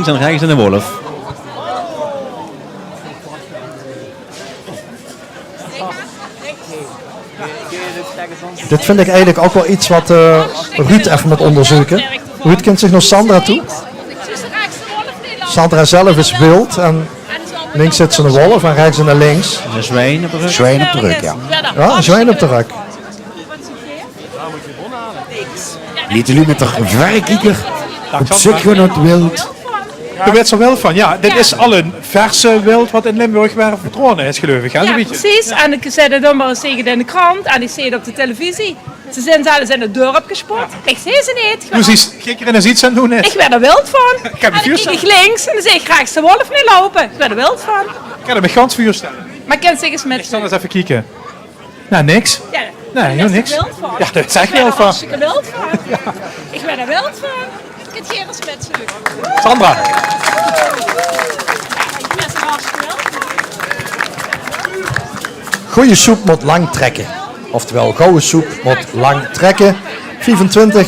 en rechts en de wolf. Dit vind ik eigenlijk ook wel iets wat Ruud even moet onderzoeken. Ruud kent zich nog Sandra toe. Sandra zelf is wild en links zit ze een wolf en rechts naar links. Een zwijn op de rug. Zwijn op de rug, ja. Ja, een zwijn op de rug. Niet jullie met de verrekijker op zoek gewoon het wild. Je weet er wel van, ja. Dit is al een verse wild wat in Limburg weer verdrongen is, geloof ik. Hè, Ja, zo'n beetje. precies. En ik zei dat dan maar eens tegen in de krant en ik zie het op de televisie. Ze zijn zelfs in het dorp gespot. Ik zie ze niet. Hoe ziet Gikker in iets aan het doen is? Ik werd er wild van. Ik heb een en dan vuur kijk ik links en dan zie ik graag de wolf niet lopen. Ik werd er wild van. Ik ga er met gans vuur staan. Maar ik kan zich eens met... Ik zal eens even kijken. Nou, niks. Ja, Nee, daar heel is niks. er wild van. Ja, daar is echt Ik ben wild er van. hartstikke wild van. Ik ben er wild van. Ik heb geen respect voor. Sandra. Ik ben er hartstikke wild van. Goeie soep moet lang trekken. Oftewel, gouden soep moet lang trekken. 25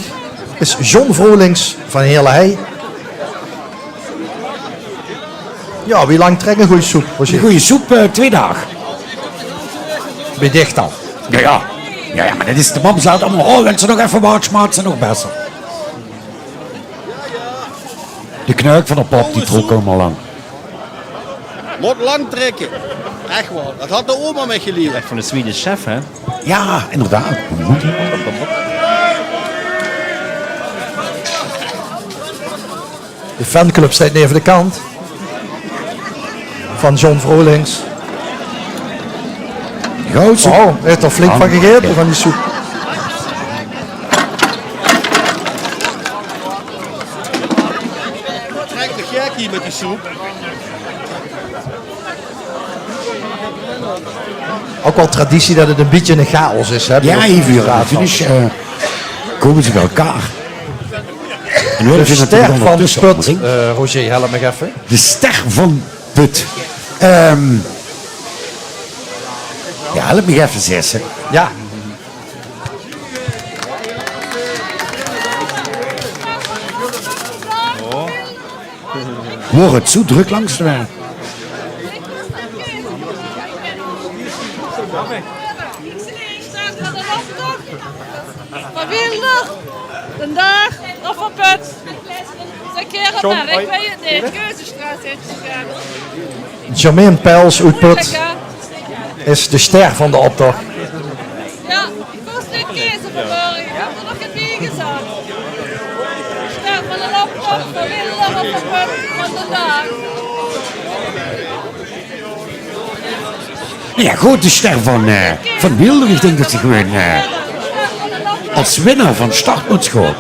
is John Vrolings van Heerlehei. Ja, wie lang trekken goede soep? Een goede soep, 2 dagen. Bij dicht al. Ja, maar dat is de mam zaten allemaal. Oh, wenn ze nog even wat smaakt, ze nog beter. De knuik van de pop, die trok allemaal lang. Moet lang trekken. Echt waar. Dat had de oma met geleerd. Echt van de Swedish chef, hè? Ja, inderdaad. Hoe moet die? De fanclub staat even de kant. Van John Vrolings. Goudsoep. Oh, hij heeft er flink van gegeten, van die soep. Trek de gek hier met die soep. Ook wel traditie dat het een beetje een chaos is. Hè, Ja, even hier. Finish komen ze bij elkaar. En nu De hebben ze ster natuurlijk van ondertussen Put. omringd. Roger, help me even. De ster van Put. Ja, help me even zessen. Ja. Hoor het zo druk langs de weg. Van Wilder, vandaag of van Put. Ze keren John, maar, hoi. ik weet het niet. Keuzestraat heeft gegaan. Jermaine Pijls uit Put is de ster van de optocht. Ja, ik kost een keuze vanmorgen. Ik heb er nog geen bij gezet. Ster van de optocht, van Wilder of van Put, van vandaag. Ja, goed, de ster van Wilder. Ik denk dat ze gewoon als winnaar van start moet schoon.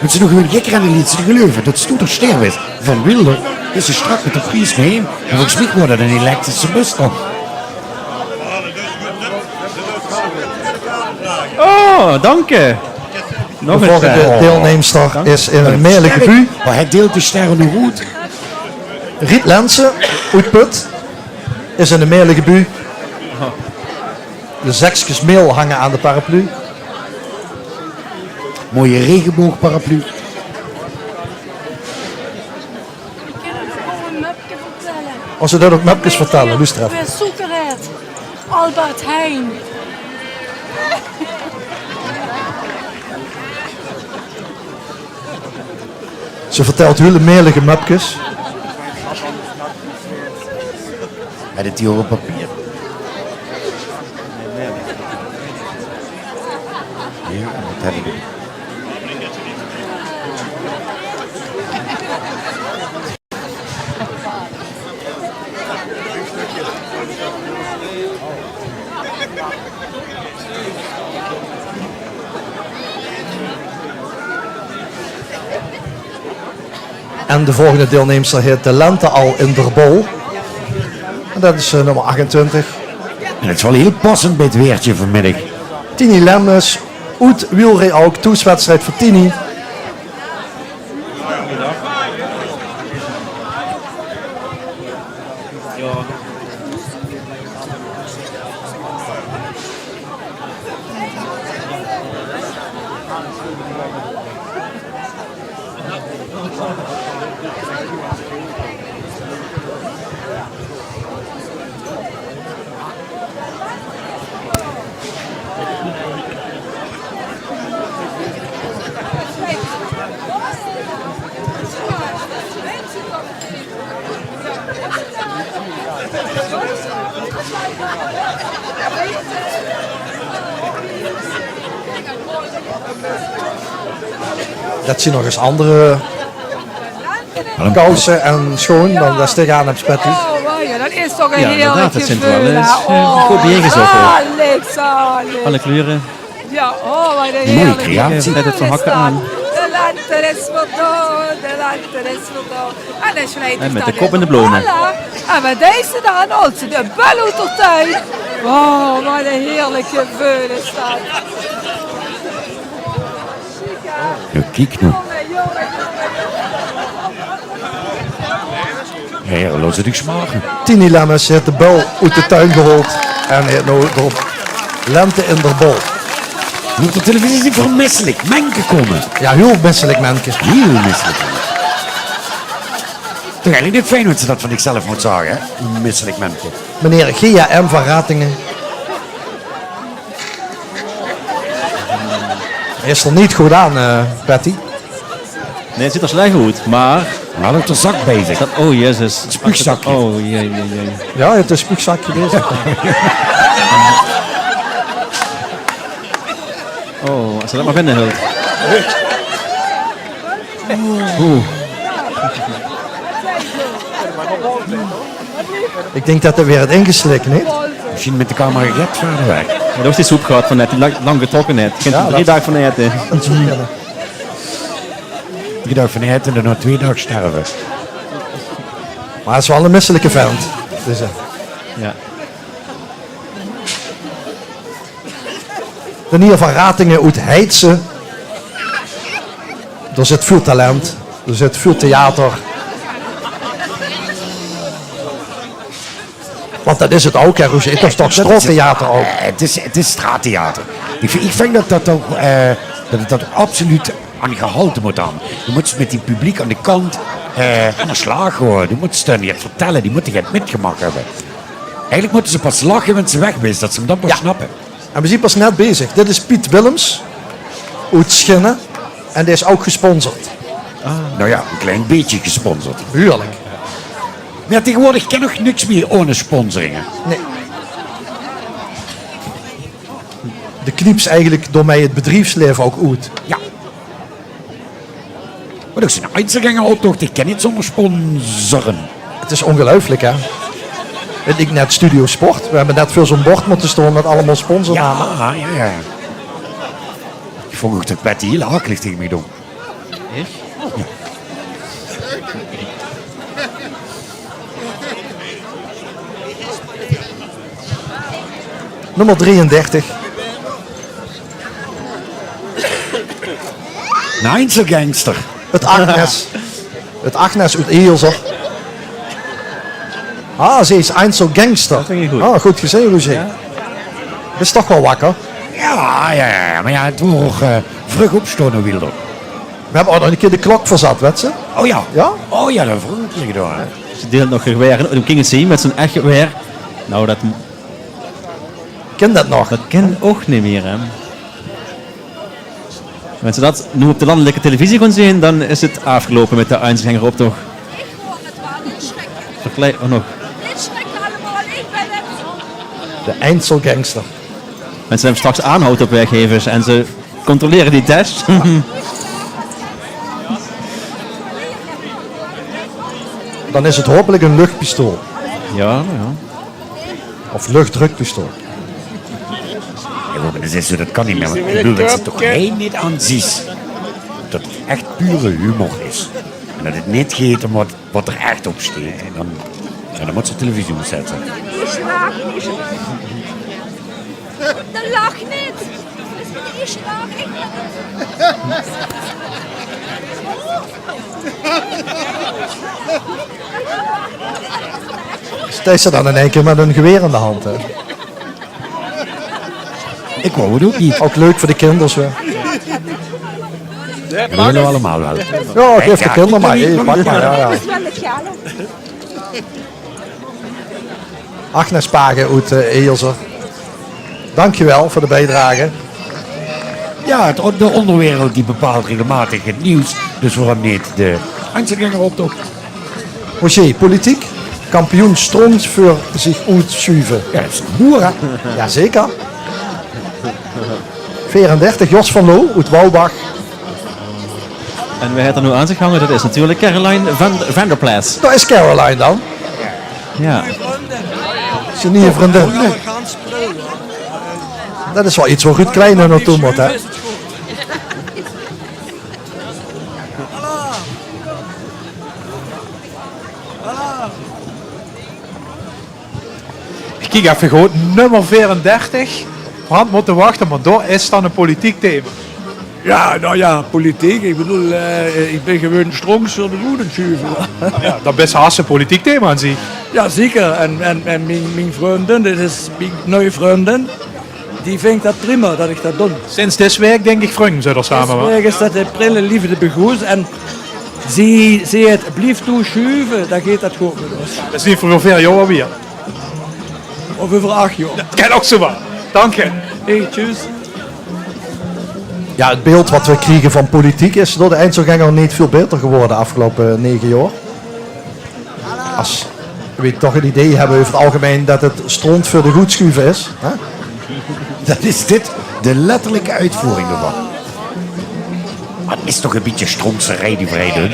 Dat ze nog gewoon gek rennen liet ze geloven. Dat Stoeter ster is van Wilder. Dus ze strak met de prijs mee heen. En volgens mij wordt dat een elektrische bus dan. Oh, dank je. Nog De een volgende ster. deelnemster is in een meerlijke bu. Maar hij deelt de sterren nog goed. Riet Lensen uit Put is in een meerlijke bu. De zekjes meel hangen aan de paraplu. Mooie regenboogparaplu. Ik kan het gewoon een mapje vertellen. Als ze dat ook mapjes vertellen, luister even. Weer zoekeret. Albert Heijn. Ze vertelt hele meerlijke mapjes. Met het hier op papier. Ja, wat hebben we? En de volgende deelnemster heet de Lente al in der Bol. En dat is nummer 28. En het is wel heel passend bij het weertje vanmiddag. Tini Lemnes, uit wielree ook, toetswedstrijd voor Tini. Dat zien nog eens andere kousen en schoon dan dat tegenaan heb spetty. Oh, ja, dat is toch een Ja, heerlijk inderdaad, het zijn gevoel. wel eens, Oh, goed bijeengezocht ook. zalig, zalig. Alle kleuren. Ja, oh, wat een Mooie heerlijk creatie. gevoel Net het van is hakken dat. aan. De lente is verdood, de lente is verdood. En dan schrijft En met hij de kop in de bloemen. Voilà. En met deze dan, als de bel uit de tuin. Oh, wat een heerlijke veulen staat. Nou, kijk nou. Ja, laat ze dich smaken. Tini Lemmens heeft de bal uit de tuin gehaald en heeft nou erop lente in de bal. Moet de televisie niet voor misselijk menken komen? Ja, heel misselijk menken. Heel misselijk. Toch eigenlijk niet fijn dat ze dat van zichzelf moet zeggen, hè? Misselijk menken. Meneer GAM van Ratingen. Is er niet goed aan, Patty? Nee, het ziet er slecht uit, maar... We hadden de zak bezig. Oh, jezus. Spuugzakje. Oh, jee. Ja, het is een spuugzakje bezig. Oh, als je dat maar binnen hult. Ik denk dat er weer het ingeslikt, niet? Misschien met de camera red verder weg. Ja, dat was die soep gehad van net, die lang getrokken net. Je kunt er 3 dagen van eten. 3 dagen van eten en dan 2 dagen sterven. Maar het is wel een misselijke vent. Dus, ja. De Nier van Ratingen uit Heidse. Er zit veel talent. Er zit veel theater. Want dat is het ook, hè, Roes. Het is toch straattheater ook. Het is straattheater. Ik vind dat het absoluut aan gehalte moet aan. Je moet met die publiek aan de kant aan de slag gooien. Je moet ze niet vertellen, die moeten het metgemaakt hebben. Eigenlijk moeten ze pas lachen wanneer ze weg zijn, dat ze hem dan pas snappen. En we zijn pas net bezig. Dit is Piet Willems uit Schinnen. En die is ook gesponsord. Nou ja, een klein beetje gesponsord. Heerlijk. Maar ja, tegenwoordig kan nog niks meer ohne sponsoringen. Nee. De knieps eigenlijk door mij het bedrijfsleven ook uit. Ja. Maar dat is een Einzelgängeroptocht, ik ken niet zonder sponsoren. Het is ongelooflijk, hè? En ik net Studio Sport. We hebben net veel zo'n bord moeten staan met allemaal sponsornamen. Ja. Ik vond ook dat Patty heel hakelig tegen me doen. Echt? Ja. Nummer 33. Een Einzelgangster. Het Agnes. Het Agnes uit Eelser. Ah, ze is Einzelgangster. Dat vind je goed. Ah, goed gezien, Roger. Ja. Is toch wel wakker. Ja. Maar ja, het wordt vroeg opstaan wilde. We hebben ook nog een keer de klok verzat, weet ze? Oh ja. Ja? Oh ja, dat vroeg een keer gedaan. Ze deelt nog geweer. Hoe ging het zien met zo'n echt geweer? Nou, dat... Ken dat nog? Dat ken ook niet meer, hè. Als ze dat nu op de landelijke televisie gaan zien, dan is het afgelopen met de Einzelgängeroptocht. Vergelijk ook nog. De Einzelgangster. Mensen hebben straks aanhouden op werkgevers en ze controleren die test. Dan is het hopelijk een luchtpistool. Ja. Of luchtdrukpistool. Ja, dat kan niet meer. Ik bedoel dat ze toch niet aan ziet dat het echt pure humor is. En dat het niet gaat om wat er echt op staat. En dan moet ze televisie zetten. Dat lach niet. Dat is de eerste dag. Steeds ze dan in één keer met een geweer in de hand. Hè. Ik wou het ook niet. Ook leuk voor de kinderen. Hè. Dat willen we allemaal wel. Ja, geef de kinderen maar. Hey, pak maar. Ja. Agnes Pagen uit Eelser. Dankjewel voor de bijdrage. Ja, de onderwereld die bepaalt regelmatig het nieuws. Dus waarom niet de Einzelgängeroptocht? Roger, politiek. Kampioen stroomt voor zich uitschuiven. Ja, dat is een boer, hè? Jazeker. 34, Jos van Loo uit Wouwbach. En wie heeft er nu aan zich hangen? Dat is natuurlijk Caroline van der Plas. Dat is Caroline dan. Ja. Is je nieuwe vriendin? Dat is wel iets waar Ruud Kleine naartoe moet, hè? kijk even goed, nummer 34. Hand moeten wachten, maar daar is dan een politiek thema. Ja, nou ja, politiek. Ik bedoel, ik ben gewoon strongs voor de goede schuiven. Ja, dat is haast een politiek thema aan zich. Ja, zeker. En mijn vriendin, dit is mijn nieuwe vriendin, die vindt dat prima dat ik dat doe. Sinds dit week denk ik vrienden zullen samen. Deswegen is dat de prille liefde begoed en ze het blijft toeschuiven, dan gaat dat goed met ons. Dat is niet voor hoeveel jaar weer. Of over 8 jaar. Dat kan ook zo wel. Dank je. Hey, tjus. Ja, het beeld wat we krijgen van politiek is door de eindselganger niet veel beter geworden de afgelopen 9 jaar. Als we toch een idee hebben over het algemeen dat het stront voor de goedschuiven is. Hè? Dat is dit de letterlijke uitvoering ervan. Maar het is toch een beetje strontserij die vrij doen.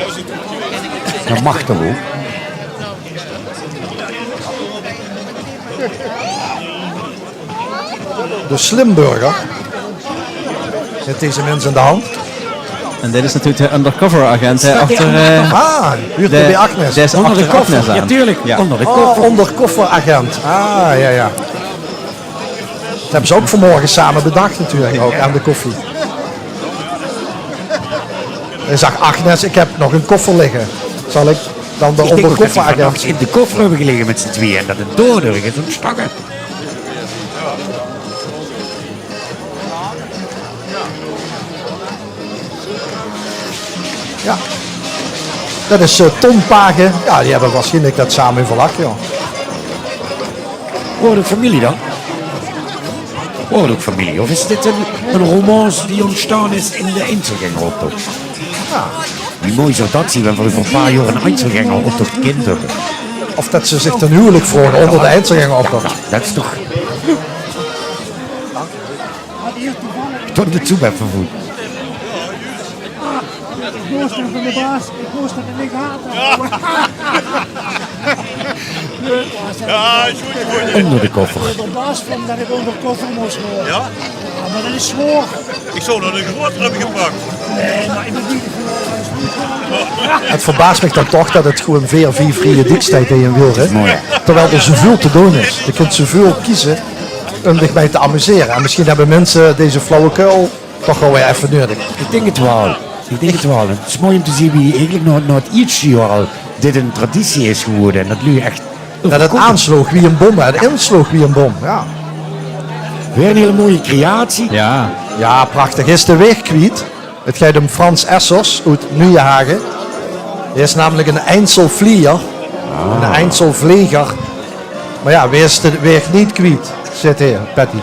Dat mag toch ook? De slimburger. Met deze mensen in de hand. En dit is natuurlijk de undercover agent achter... huurt bij Agnes. Deze Onder achter de koffer. Agnes aan. Ja, tuurlijk. Ja. Onder de koffer. Ondercover agent. Ja. Dat hebben ze ook vanmorgen samen bedacht natuurlijk, ook aan de koffie. Hij zag Agnes, ik heb nog een koffer liggen. Zal ik dan de ondercover agent in de koffer hebben gelegen met z'n tweeën en dat het doordeur is ontstangen. Ja. Dat is Tom Pagen. Ja, die hebben waarschijnlijk dat samen verlacht, ja. Hoor de familie dan? Hoor ook familie? Of is dit een romance die ontstaan is in de Einzelgängeroptocht? Ja. Wie mooi zou dat zien, wanneer we voor een paar jaar een Einzelgängeroptocht kind hebben. Of dat ze zich ten huwelijk vroegen onder de Einzelgängeroptocht. Dat is toch... Tot de toe ben vervoerd. Ik moest van de baas, ik moest het in de gaten. Ja, is goed. Onder de koffer. De baas vond dat ik onder de koffer moest horen. Ja? Ja, maar dat is zwaar. Ik zou nog een groter hebben gepakt. Nee, maar ik ben niet Het verbaast me dan toch dat het gewoon weer 4 vrije dikstijd in je wil. Hè? Mooi. Terwijl er zoveel te doen is. Je kunt zoveel kiezen om zich bij te amuseren. En misschien hebben mensen deze flauwekul toch wel weer even nodig. Ik denk het wel. Het is mooi om te zien wie eigenlijk nog het ietsje jaar al dit een traditie is geworden. En dat nu echt... Dat het aansloeg wie een bom, het insloeg wie een bom. Ja. Weer een hele mooie creatie. Ja. Ja, prachtig. Is de weg kwijt. Het gaat om Frans Essers uit Nieuwenhagen. Hij is namelijk een Einzelvlieger. Een Einzelvleger. Maar ja, wie is de weg niet kwijt? Zit hier, Patty.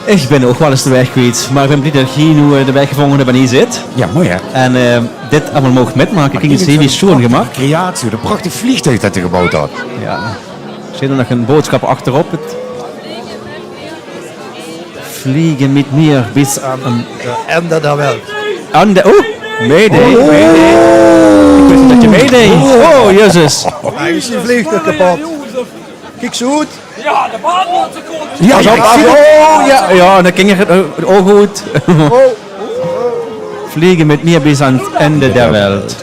Ik ben ook wel eens de weg kwijt, maar ik ben blij dat ik hier nu de weg gevonden heb en hier zit. Ja, mooi hè. En dit allemaal mogen metmaken. Ik ging het heel schoon gemaakt. Creatie, een prachtig vliegtuig dat hij gebouwd had. Ja. Zit er nog een boodschap achterop? Het vliegen met meer bis aan een... Ende der Welt. Aan de... Oh! Mayday! Mayday! Ik wist niet dat je meedeed. Oh, jezus! Hij is die vliegtuig kapot. Kijk zo goed. Ja, de baan wordt te kort. Ja, ja, dan ging het ook goed. Vliegen met meer bis aan het einde der wereld.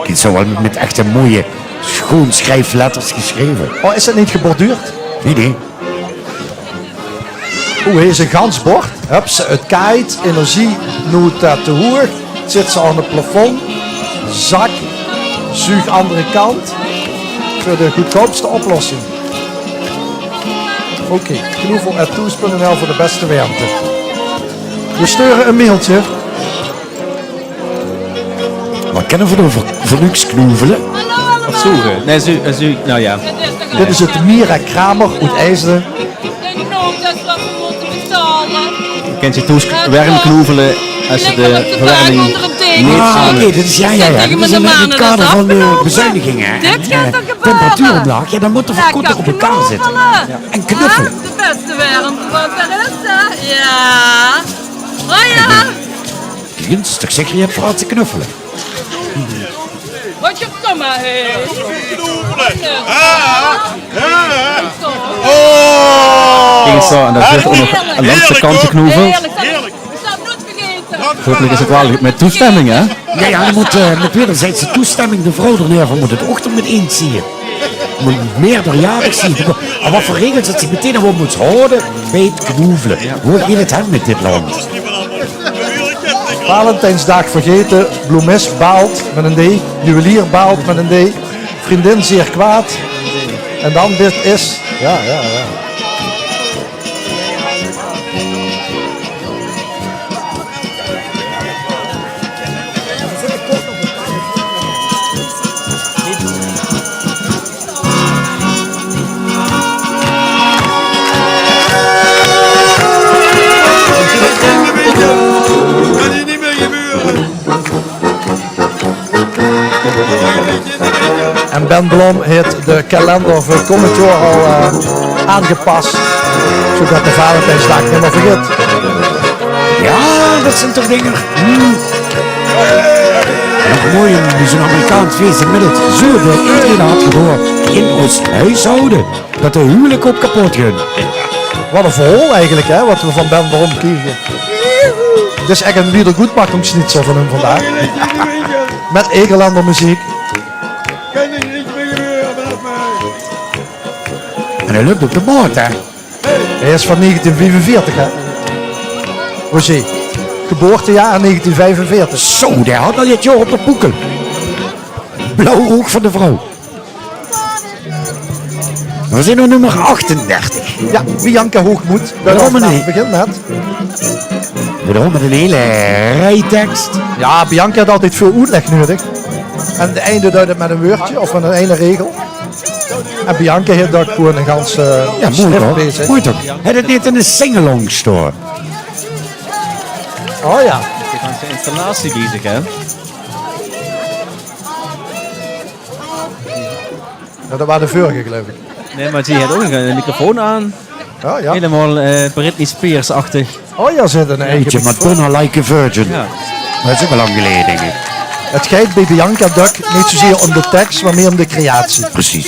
Ik heb zo wel met echt een mooie schoon schrijfletters geschreven. Oh, is dat niet geborduurd? Nee. Hoe is een gans bord? Hup, ze het kaait, energie, noot te hoog. Zit ze aan het plafond. Zak, zuig andere kant. Voor de goedkoopste oplossing. Oké, knoevel@toes.nl voor de beste warmte. We sturen een mailtje. Wat kennen we over vernuks-knoevelen? Of zoeken? Nee, nou ja. Dit is het Mira Kramer uit IJsden. Ik denk nog dat we moeten betalen. Je kent je toes warm knoevelen als je de verwarming niet aan... Oké, dat is ja. Dat is in het kader van de bezuinigingen. Dit gaat er gebeuren. Temperatuuromlaag, ja, dan moeten we goed op elkaar zitten. En knuffelen. De beste warmte wat er is, hè? Ja. Oh ja. Gunstig zeg je hebt vooral te knuffelen. Wat je kom maar heen. Ging zo en daar zit ook nog een langs de kant geknoeveld. Heerlijk. Ik zou het nooit vergeten. Hopelijk is het wel met toestemming, hè? Ja, je moet met wederzijdse toestemming de vrouw er neer van moet het ochtend met eens zien. meerderjarig zien. En wat voor regels dat zich meteen aan moet houden bij het knoevelen. Hoe gaat het hem met dit land? Valentijnsdag vergeten, bloemist baalt met een D, juwelier baalt met een D, vriendin zeer kwaad. En dan dit is, ja. En Ben Blom heeft de kalender voor komend jaar al aangepast, zodat de Valentijnsdag niet meer vergeet. Ja, dat zijn toch dingen. Nog mooi in zo'n Amerikaans feest inmiddels zo door iedereen had gehoord in ons huishouden dat de huwelijk op kapot ging. Wat een verhaal eigenlijk, hè, wat we van Ben Blom kregen. Het is echt een wiedergoedmachungsschnitzel van hem vandaag. Met Egerlander muziek. En hij lukt op de maat, hè? Hij is van 1945, hè. Roger. Geboortejaar 1945. Zo, die had al dit jaar op de boeken. Blauw oog van de vrouw. We zijn nu nummer 38. Ja, Bianca Hoogmoed. Waarom Het begint met. Wederom met een hele rijtekst. Ja, Bianca had altijd veel uitleg nodig. En de einde duidt het met een woordje of met een ene regel. En Bianca heeft daar gewoon een gans Ja, mooi schrift toch? bezig. Mooi toch? Hij had het niet in een singalong store. Oh ja. Ik ben zijn installatie bezig, hè? Ja, dat waren de vorige, geloof ik. Nee, maar die had ook een microfoon aan. Oh ja. Helemaal Britney Spears-achtig. Oh ja, zit een eigen Eentje Madonna like a virgin. Ja. Dat is ook al lang geleden, denk ik. Het gaat bij Bianca Duck niet zozeer om de tekst, maar meer om de creatie. Precies.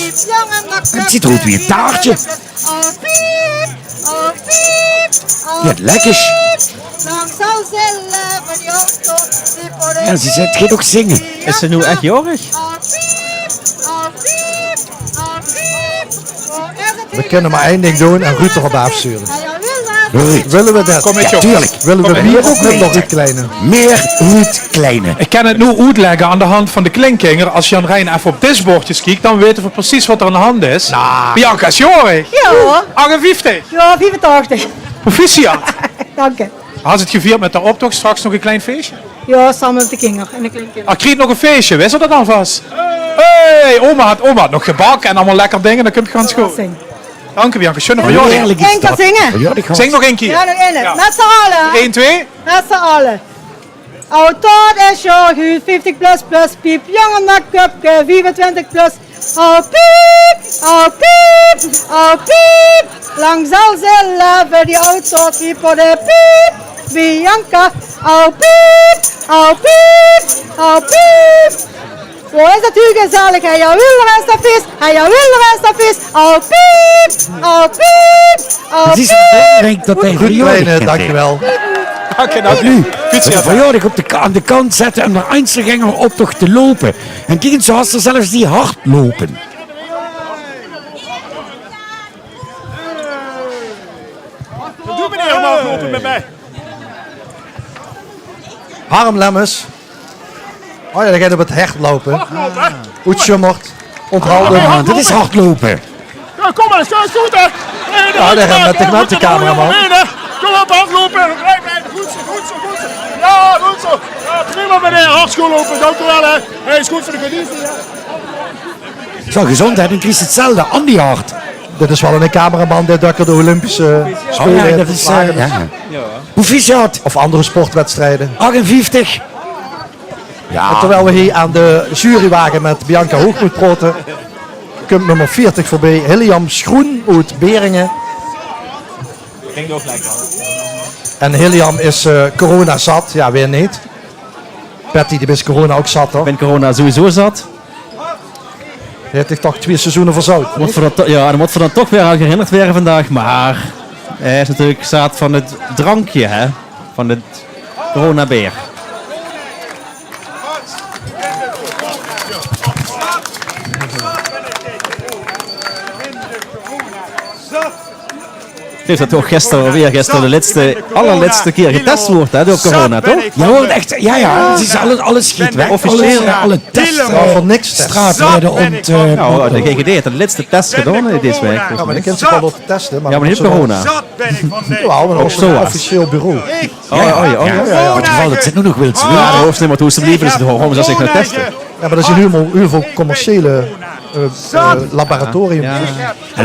Het ziet eruit wie een taartje. Ja, lekkers. Ja, ze zegt, gaat ook zingen. Is ze nu echt jorig? We kunnen maar één ding doen en Ruud erop afsturen. Ruud. Willen we dat? Kom met Ja, je. tuurlijk. Willen we Kom meer met. of minder Ruud Kleine? Meer Ruud Kleine. Ik kan het nu uitleggen aan de hand van de klinkinger. Als Jan Rijn even op disbordjes kijkt, dan weten we precies wat er aan de hand is. Bianca is jorig. Ja hoor. 58. Ja, 85. Proficiat. Dank je. Had ze het gevierd met de optocht, straks nog een klein feestje? Ja, samen met de kinder en de kleinkinderen. Ah, kreeg nog een feestje, wist je dat alvast? Hey, oma had nog gebakken en allemaal lekker dingen, dan komt het gewoon goed. Dank je Bianca, schöne verjaardag. Heerlijk is Eén keer dat. zingen. Verjaardag Zing nog één keer. Ja, nog één. Ja. Met z'n allen. 1, 2. Met z'n allen. Oud is jorg, 50 plus plus piep. Jongen met cupke, 25 plus. Oh piep, oh piep, oh piep. Lang zal ze leven, die auto piep voor de piep. Bianca, oh piep, oh piep, oh piep. Waar is dat u gezellig? Hij jou wielrenstafis, hij jou wielrenstafis. Oh piep, oh piep, oh Het is piep. belangrijk dat hij Ruud verjaardag Kleine, kent. dankjewel. Dank je, dank Nu, je. de verjaardag aan de kant zetten en de Einzelganger optocht te lopen. En kijk eens, zoals er zelfs die hard lopen. Doe meneer omhoog lopen met mij. Harm Lemmens. Oh ja, dan gaat op het hecht lopen. Oetsjummert. Onthouden. Ah, dit is hardlopen. Ja, kom maar, ga eens goed hè. Ja, daar gaan we met de cameraman. Kom op, hardlopen. Blijf, goed zo, goed zo, goed zo. Ja, goed zo. Ja, prima meneer, hard lopen, dank u wel hè. Hij is goed voor de conditie. Zo, gezondheid en Chris hetzelfde. Andy Hart. Dit is wel een cameraman die dat de Olympische Spelen ja, heeft dat is, verslagen. ja. Proficiat. Of andere sportwedstrijden. 58. Ja. En terwijl we hier aan de jurywagen met Bianca Hoogmoed praten, komt nummer 40 voorbij. Heliam Schroen uit Beringen. Klinkt ook lekker. En Heliam is corona zat. Ja, weer niet. Patty, die is corona ook zat hoor. Ik ben corona sowieso zat. Die heeft zich toch 2 seizoenen verzout. Dan moet we dan toch weer aan herinnerd worden vandaag. Maar hij is natuurlijk zaad van het drankje, hè? Van het coronabeer. Heeft dat toch gisteren de allerlaatste keer getest wordt, hè, door corona, toch? Ja hoor, echt, ja, het is alles schiet weg. Officieel. Alle tests voor niks testen. straat werden Nou, de GGD heeft de laatste test gedaan deze week. Ja, maar dan kent ze wel door te testen. Ja, maar niet corona. Ja, maar Of zo. een officieel bureau. In het geval, het zit nu nog wel te Ja, de hoofdstuk moet hoe ze blijven, is het waarom ze zich nou testen. Ja, maar er zijn heel veel commerciële laboratorium. En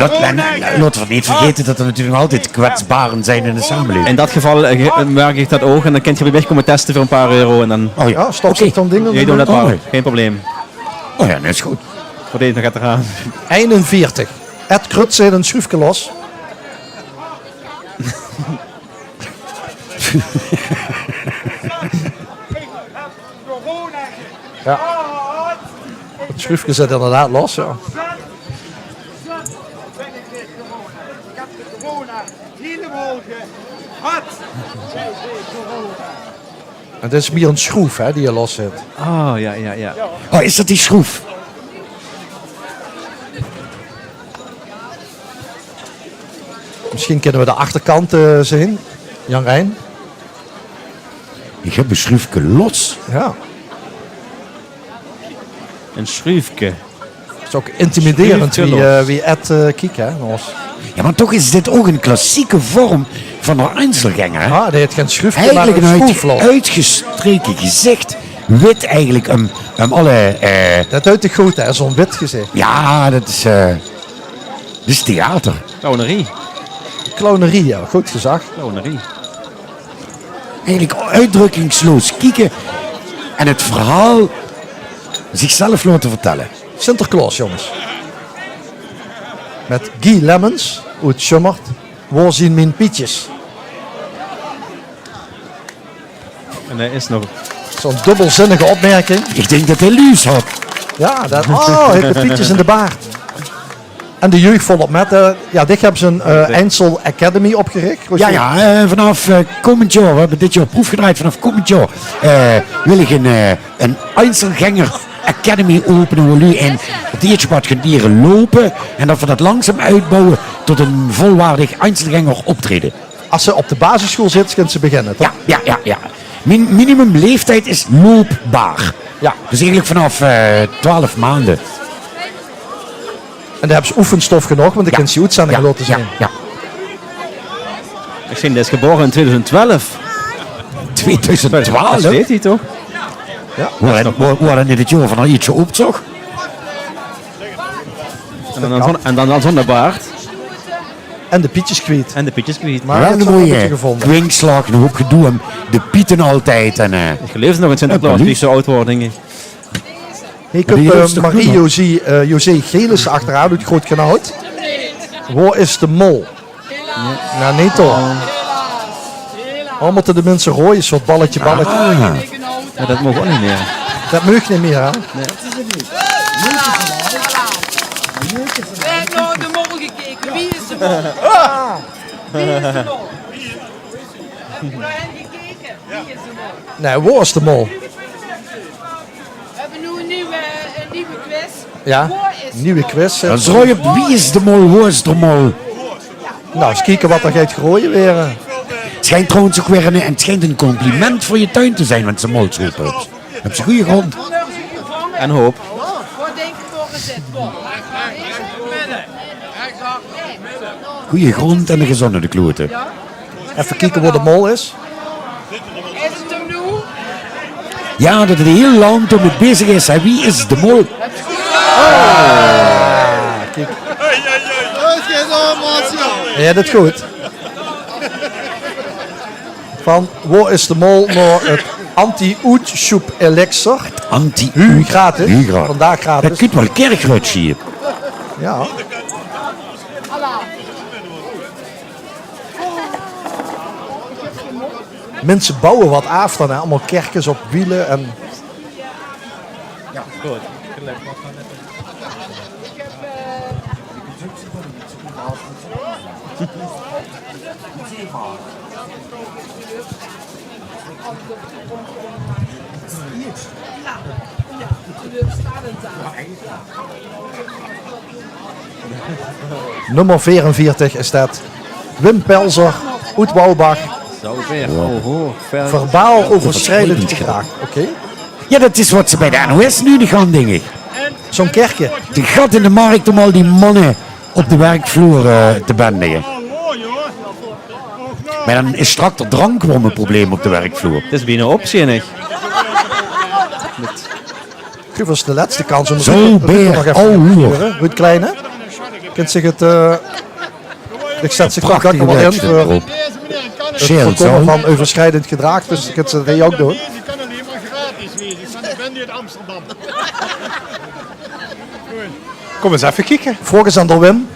laten we niet vergeten dat er natuurlijk nog altijd kwetsbaren zijn in de samenleving. In dat geval merk ik dat ook en dan kun je weer weg komen testen voor een paar euro en dan... Oh ja, stop zich dan dingen. Je doet dat maar, geen probleem. Oh ja, dat is goed. Voor deze nog gaat eraan. 41. Ed Krut zet een schroefje los. Ja. Het schroefje zit inderdaad los, ja. En dit is meer een schroef hè, die je los zit. Oh, ja. Oh, is dat die schroef? Misschien kunnen we de achterkant zien. Jan Rijn. Ik heb een schroefje los. Ja. Een schroefje. Dat is ook intimiderend wie Ed kijkt, hè. Ja, maar toch is dit ook een klassieke vorm van een Einzelgänger. Ah, die heeft geen schroefje, eigenlijk maar een een schroeflos. uitgestreken gezicht. Wit eigenlijk, alle... Dat uit de goed, hè, zo'n wit gezicht. Ja, dat is theater. Clownerie. Clownerie, ja, goed gezegd. Clownerie. Eigenlijk uitdrukkingsloos kijken en het verhaal zichzelf laten vertellen. Sinterklaas, jongens. Met Guy Lemmens, uit Schummert. Waar zien mijn pietjes? En er is nog... Zo'n dubbelzinnige opmerking. Ik denk dat hij Luus had. Ja, dat... Oh, hij heeft de pietjes in de baard. En de jeugd volop met. Ja, dit hebben ze een Einsel Academy opgericht. Ja, vanaf komend jaar, we hebben dit jaar proef gedraaid, vanaf komend jaar wil ik een Einzelgänger Academy openen waar jullie in op de eerste plaats gaan leren lopen en dat we dat langzaam uitbouwen tot een volwaardig Einzelgänger optreden. Als ze op de basisschool zit, kunnen ze beginnen, toch? Ja. Minimum leeftijd is loopbaar. Ja. Dus eigenlijk vanaf 12 maanden. En daar hebben ze oefenstof genoeg, want dan kunnen ze uitzendingen laten zijn. Ja. Ik zie, dat is geboren in 2012. 2012? Dat weet hij toch? Ja. We hadden dit het jaar van al ietsje op, toch? En dan zonder baard. En de pietjes kwijt. Maar wel een mooie kwinkslag, nog op gedoe hem. De pieten altijd. En, ik geloof nog in Sinterklaas, die zo oud wordt, denk ik. Je kunt Marie-José Gelis achteraan uit Groot Kanaal. Waar is de mol? Nou, niet toch. Al moeten de mensen rooien, soort balletje. Ja, dat mag ook niet meer. Dat mag niet meer, hè? Nee. We hebben naar de mol gekeken. Wie is de mol? Wie is de mol? Heb je naar hen gekeken? Wie is de mol? Nee, waar is de mol? We hebben nu een nieuwe quiz. Ja, nieuwe quiz. Dan zou je op wie is de mol, waar is de mol? Nou, eens kijken wat er gaat gooien weer. Het schijnt trouwens ook weer het schijnt een compliment voor je tuin te zijn, want ze mol roepen. Heb ze goede grond. En hoop. Wat denk je voor gezet? Goede grond en een gezonde kloten. Even kijken waar de mol is. Is het hem nu? Ja, dat het heel land om het bezig is. En wie is de mol? Kijk. Ja, dat is goed. Van waar is de mol naar het anti-oetsoep elixir? Anti-oet. Gratis. Vandaag gratis. Dat kunt wel kerkruid zien. Ja. Mensen bouwen wat af dan, hè? Allemaal kerkens op wielen en... Ja, goed. Nummer 44 is dat. Wim Pelzer, Oet Woubach. Zo weer. Oh, Verbaal overschrijdend gedrag. Oké. Ja, dat is wat ze bij de NOS nu niet gaan, denk ik. Zo'n kerkje. De gat in de markt om al die mannen op de werkvloer te benden. Maar dan is straks de drank wel een probleem op de werkvloer. Het is bijna opzinnig. Geef ons de laatste kans om Zo, Beer. nog even te sturen. Ruud Kleine. Kunt zich het... ik zet zich toch wel in voor het voorkomen van overschrijdend gedrag. Dus je kunt ze dat ook doen. Die kan alleen maar gratis wezen. Ik ben uit Amsterdam. Kom eens even kijken. Volgens aan door Wim.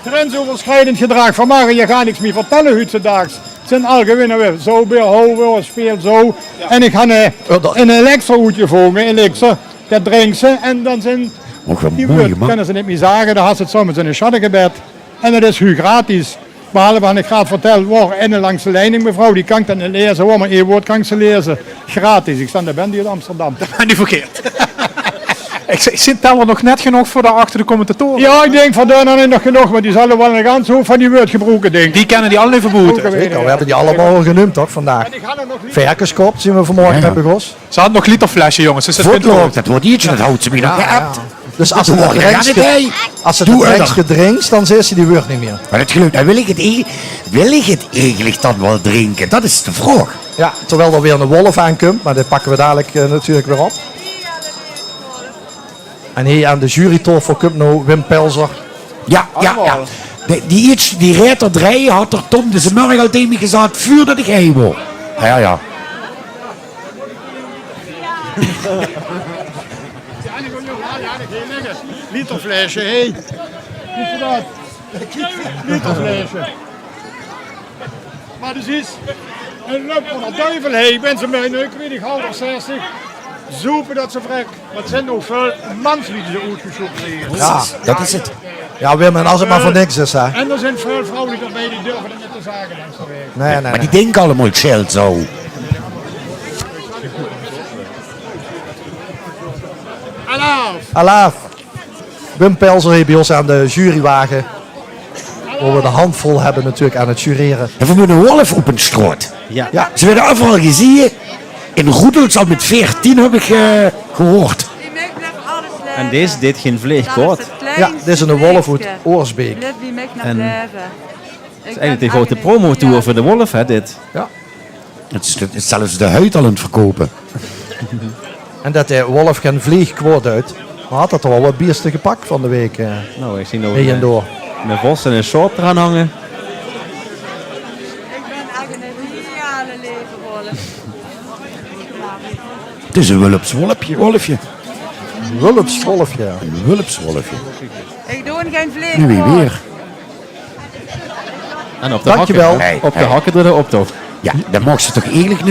Grensoverschrijdend gedrag van Marie, je gaat niks meer vertellen heutzutage. Het zijn algemene weer zo bij houden, speel zo. En ik ga een elektrohoedje volgen, elixir. Dat drinkt ze en dan zijn die woord kunnen ze niet meer zagen. Dan had ze het zo met zijn schattengebed. En dat is hu gratis. Behalve wat ik ga vertellen, waar en langs de leiding mevrouw, die kan ik dan niet lezen. Waar maar één woord kan ik ze lezen. Gratis, ik sta de band hier in Amsterdam. Dat ben niet verkeerd. Ik zit daar nog net genoeg voor achter de commentatoren. Ja, ik denk van daar nog niet nog genoeg, maar die zullen wel een ganz hoop van die woord gebruiken, denk ik. Die kennen die alle verboeten. Zeker, we hebben die allemaal al genoemd toch vandaag. Verkerskop zien we vanmorgen hebben Gos. Ze had nog literflesje jongens. Ze Voetloop, dat wordt ietsje, dat houdt ze me nog geappt. Dus als het drinkt gedrinkt, dan zegt ze die woord niet meer. Maar het gelukt, dan wil ik het eigenlijk dan wel drinken? Dat is de vraag. Ja, terwijl er weer een wolf aankomt, maar dat pakken we dadelijk natuurlijk weer op. En hier aan de jurytafel komt nou Wim Pelzer. Ja. Die rechter draaien had er Tom de morgen al tegen me gezegd, vuur dat ik heen wil. Ja. Literflesje, hé. Weet je dat? Literflesje. Maar dus is een loop van de duivel, hé. Ik ben ze mij nu, ik weet niet, half 60. Zoeken dat ze vrek. Maar het zijn nog veel manslieden die uitgezocht liggen. Ja, dat is het. Ja, Wim, en als het maar voor niks is, hè. En er zijn veel vrouwen die erbij die durven het niet te zeggen langs de weg. Nee. Maar die denken allemaal hetzelfde zo. Alaaf. Wim Pelzer heeft bij ons aan de jurywagen. Waar we de handvol hebben natuurlijk aan het jureren. En we moeten een wolf op een stroot. Ja. Ze werden overal gezien. In Roedels al met 14 heb ik gehoord. En deze dit geen vleeg kort. Ja, dit is een wolf uit Oorsbeek. En het is eigenlijk de grote promotour voor de wolf, hè, dit. Ja. Het is zelfs de huid al aan het verkopen. En dat de wolf geen vlieg kwaad uit. Maar had dat toch wel wat bierste gepakt van de week. Nou, ik zie nog heen en door. Een vos en een soort eraan hangen. Het is een wulpswolfje. Wulpswolfje. Een wulpswolfje. Ik doe geen vlees. Nu weer. En op de Dankjewel. hakken, op de hakken door de optocht. Ja, dan mag ze toch eigenlijk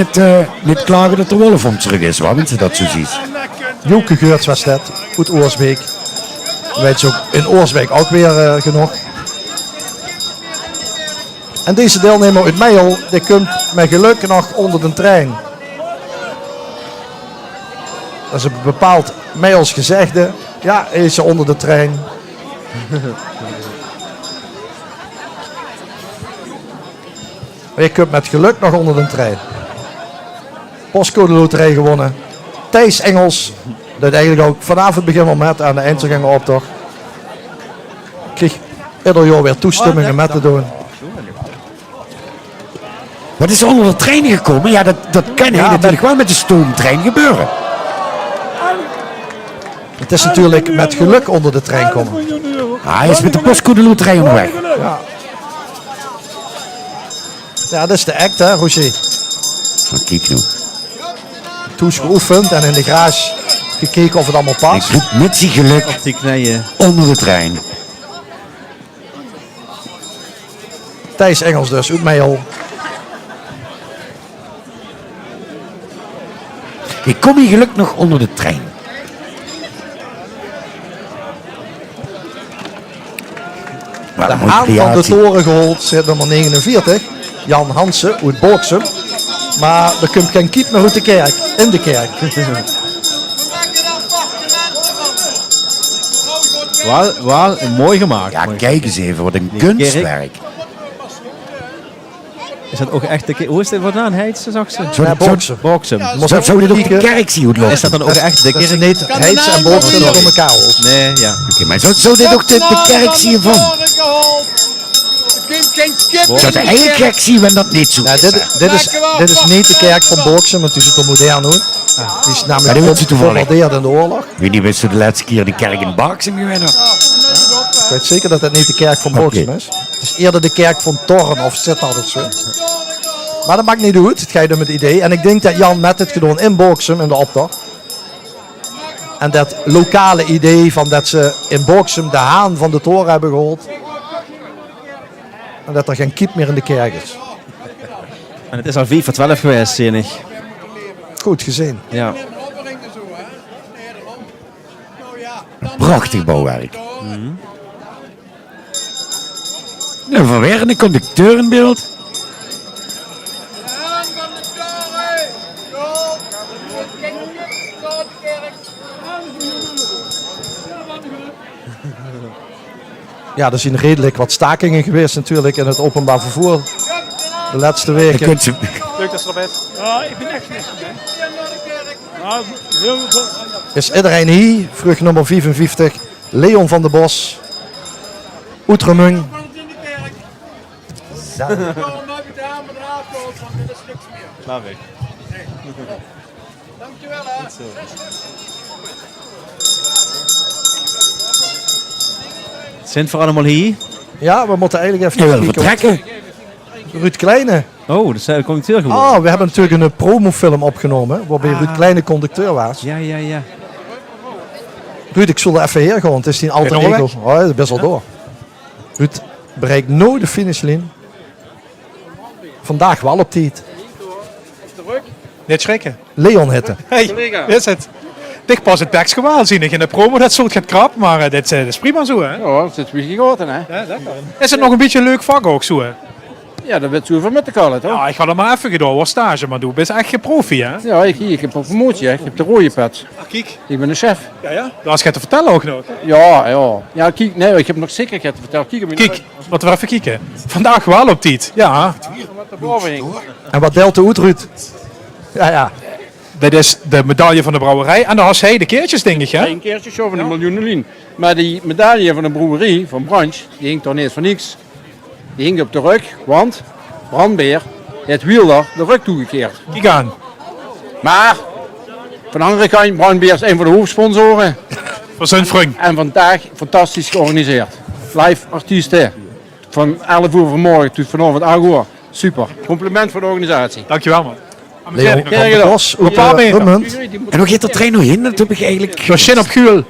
niet klagen dat de wolf om terug is, want ze dat zo ziet. Joke Geurts was dat, uit Oorsbeek. Weet je ook in Oorsbeek ook weer genoeg. En deze deelnemer uit Meijel, die komt met geluk nog onder de trein. Dat is een bepaald Meijels gezegde. Ja, hij is onder de trein. Je kunt met geluk nog onder de trein. Postcode loterij gewonnen. Thijs Engels, dat eigenlijk ook vanavond beginnen we met aan de eindselgangeroptocht. Kreeg ieder jaar weer toestemmingen met te doen. Wat is er onder de trein gekomen? Ja, dat kan natuurlijk wel met de stoomtrein gebeuren. Het is natuurlijk met geluk onder de trein komen. Hij is met de postcode loterij onderweg. Ja, dat is de act, hè, Roger. Kijk nu. Toes geoefend en in de garage gekeken of het allemaal past. Ik roep met zijn geluk Op die knieën. onder de trein. Thijs Engels dus, uit Meijel. Ik kom hier geluk nog onder de trein. De haan van de toren gehold zit nummer 49. Jan Hansen uit Boksem. Maar er komt geen kiep meer uit de kerk. In de kerk. Wel mooi gemaakt. Ja, kijk eens even, wat een kunstwerk. Is dat ook echt hoe is dit wat aan? Heidse, zag ze? Boksem. Zou je dit ook de kerk zien goed lopen? Is dat dan ook echt de Dat is kerk? niet Heids en Boksem door elkaar. Nee, ja. Oké, maar zou dit ook de kerk zien van? Zou de eigen kerk zien wenn dat niet zo Nou, is? dit is niet de kerk van Boksem, want die is het modern hoor. Die is Maar die namelijk weet ze toevallig. gebombardeerd in de oorlog. Weet niet, wist je de laatste keer de kerk in Baksem geweest? Ik weet zeker dat het niet de kerk van Boksem is. Het is eerder de kerk van Torren of Sittard of zo. Maar dat maakt niet uit, het gaat om het idee. En ik denk dat Jan met het gedaan in Boksem in de optocht. En dat lokale idee van dat ze in Boksem de haan van de toren hebben gehaald. En dat er geen kiep meer in de kerk is. En het is al 4 voor 12 geweest, zie ik. Goed gezien. Ja. Prachtig bouwwerk. Een verwerende conducteur in beeld. Ja, er zijn redelijk wat stakingen geweest natuurlijk in het openbaar vervoer de laatste weken. Leuk dat ze er bent. Ja, ik ben echt slecht. Nou, heel goed. Is iedereen hier? Vrucht nummer 55. Leon van der Bos. Oetremung. Snap ik. Dankjewel hè. Zijn het voor allemaal hier? Ja, we moeten eigenlijk even... Je wil vertrekken. Ruud Kleine. Oh, dat is de conducteur geworden. Oh, we hebben natuurlijk een promofilm opgenomen, waarbij Ruud Kleine conducteur was. Ja, ja, ja. Ruud, ik zal er even heen gaan, het is die alter Ben je ego. nog Oh, dat is best wel door. Ruud bereikt nooit de finishlijn. Vandaag wel op tijd. Niet schrikken. Leon hitte. Hey, dit is het. Dicht pas het tekst gewoon zien in de promo, dat soort gaat krap, maar dit is prima zo hè. Ja, het is weer gegoten hè. Ja, dat kan. Is het nog een beetje een leuk vak ook zo hè? Ja, dat werd zo van met de kallen toch? Ja, ik ga er maar even gedaan wat stage, maar doe best echt geen profi hè. Ja, ik heb een promotie hè. Ik heb de rode pet. Kijk. Ik ben de chef. Ja, ja. Dat is het te vertellen ook nog. Ja. Ja, kijk, nee, ik heb nog zeker te vertellen. Kijk, laten we even kijken. Vandaag wel op tijd. Ja. En wat deelt de Oet, Ruud? Ja. Dit is de medaille van de brouwerij en daar has hij de keertjes denk ik hè. Een keertje zo van de miljoenenlien. Maar die medaille van de brouwerie, van Branch, die hing toch niet voor niks. Die hing op de rug, want Brandbeer heeft Wielder de rug toegekeerd. Kijk aan. Maar, van de andere kant, Brandbeer is een van de hoofdsponsoren. Voor zijn vriend. En vandaag fantastisch georganiseerd. Live artiesten. Van 11 uur vanmorgen tot vanavond 8 uur. Super. Compliment voor de organisatie. Dankjewel man. Leon van der Bos, Rummunt. En hoe gaat de trein nog in? Dat heb ik eigenlijk... Door Shin op Guul.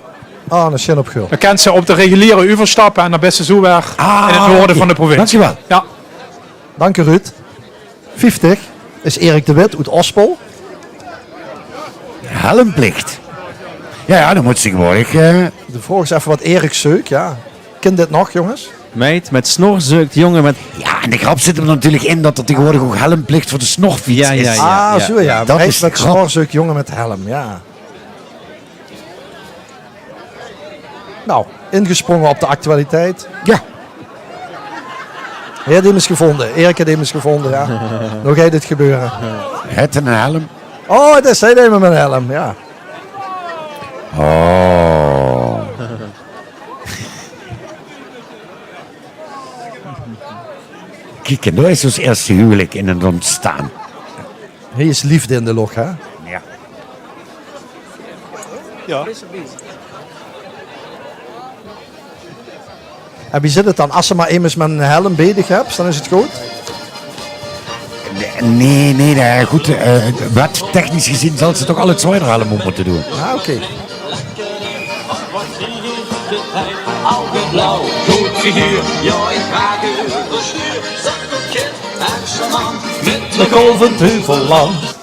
Ah, een Shin op Guul. Dan kent ze op de reguliere uur stappen en naar beste zo weer in het noorden van de provincie. Dankjewel. Ja. Dank u Ruud. 50 is Erik de Wit uit Ospel. Helmplicht. Ja, dan moet ze tegenwoordig... De vraag is even wat Erik zeuk, ja. Kent dit nog jongens? Meid met snor zeukt jongen met... Ja, en de grap zit er natuurlijk in dat er tegenwoordig ook helmplicht voor de snorfiets Ja, is. ja, ja. Zo ja. Dat Meid is met de grap. snorzeuk, jongen met helm, ja. Nou, ingesprongen op de actualiteit. Ja. Heer die is gevonden. Erik heeft hem is gevonden, ja. Nog gaat dit gebeuren. Het en een helm. Oh, het is hij nemen met een helm, ja. Oh. Kijk, en daar is ons eerste huwelijk in het ontstaan. Hij is liefde in de log, hè? Ja. Ja. En wie zit het dan? Als ze maar immers met een helm bezig hebt, dan is het goed. Nee, goed. Wat technisch gezien zal ze toch al het zwaarder helm op moeten doen. Ah, oké. Blauw, goed figuur, ja ik raak overstuur. Zakdoekje en charmant met De Golvend Heuvelland.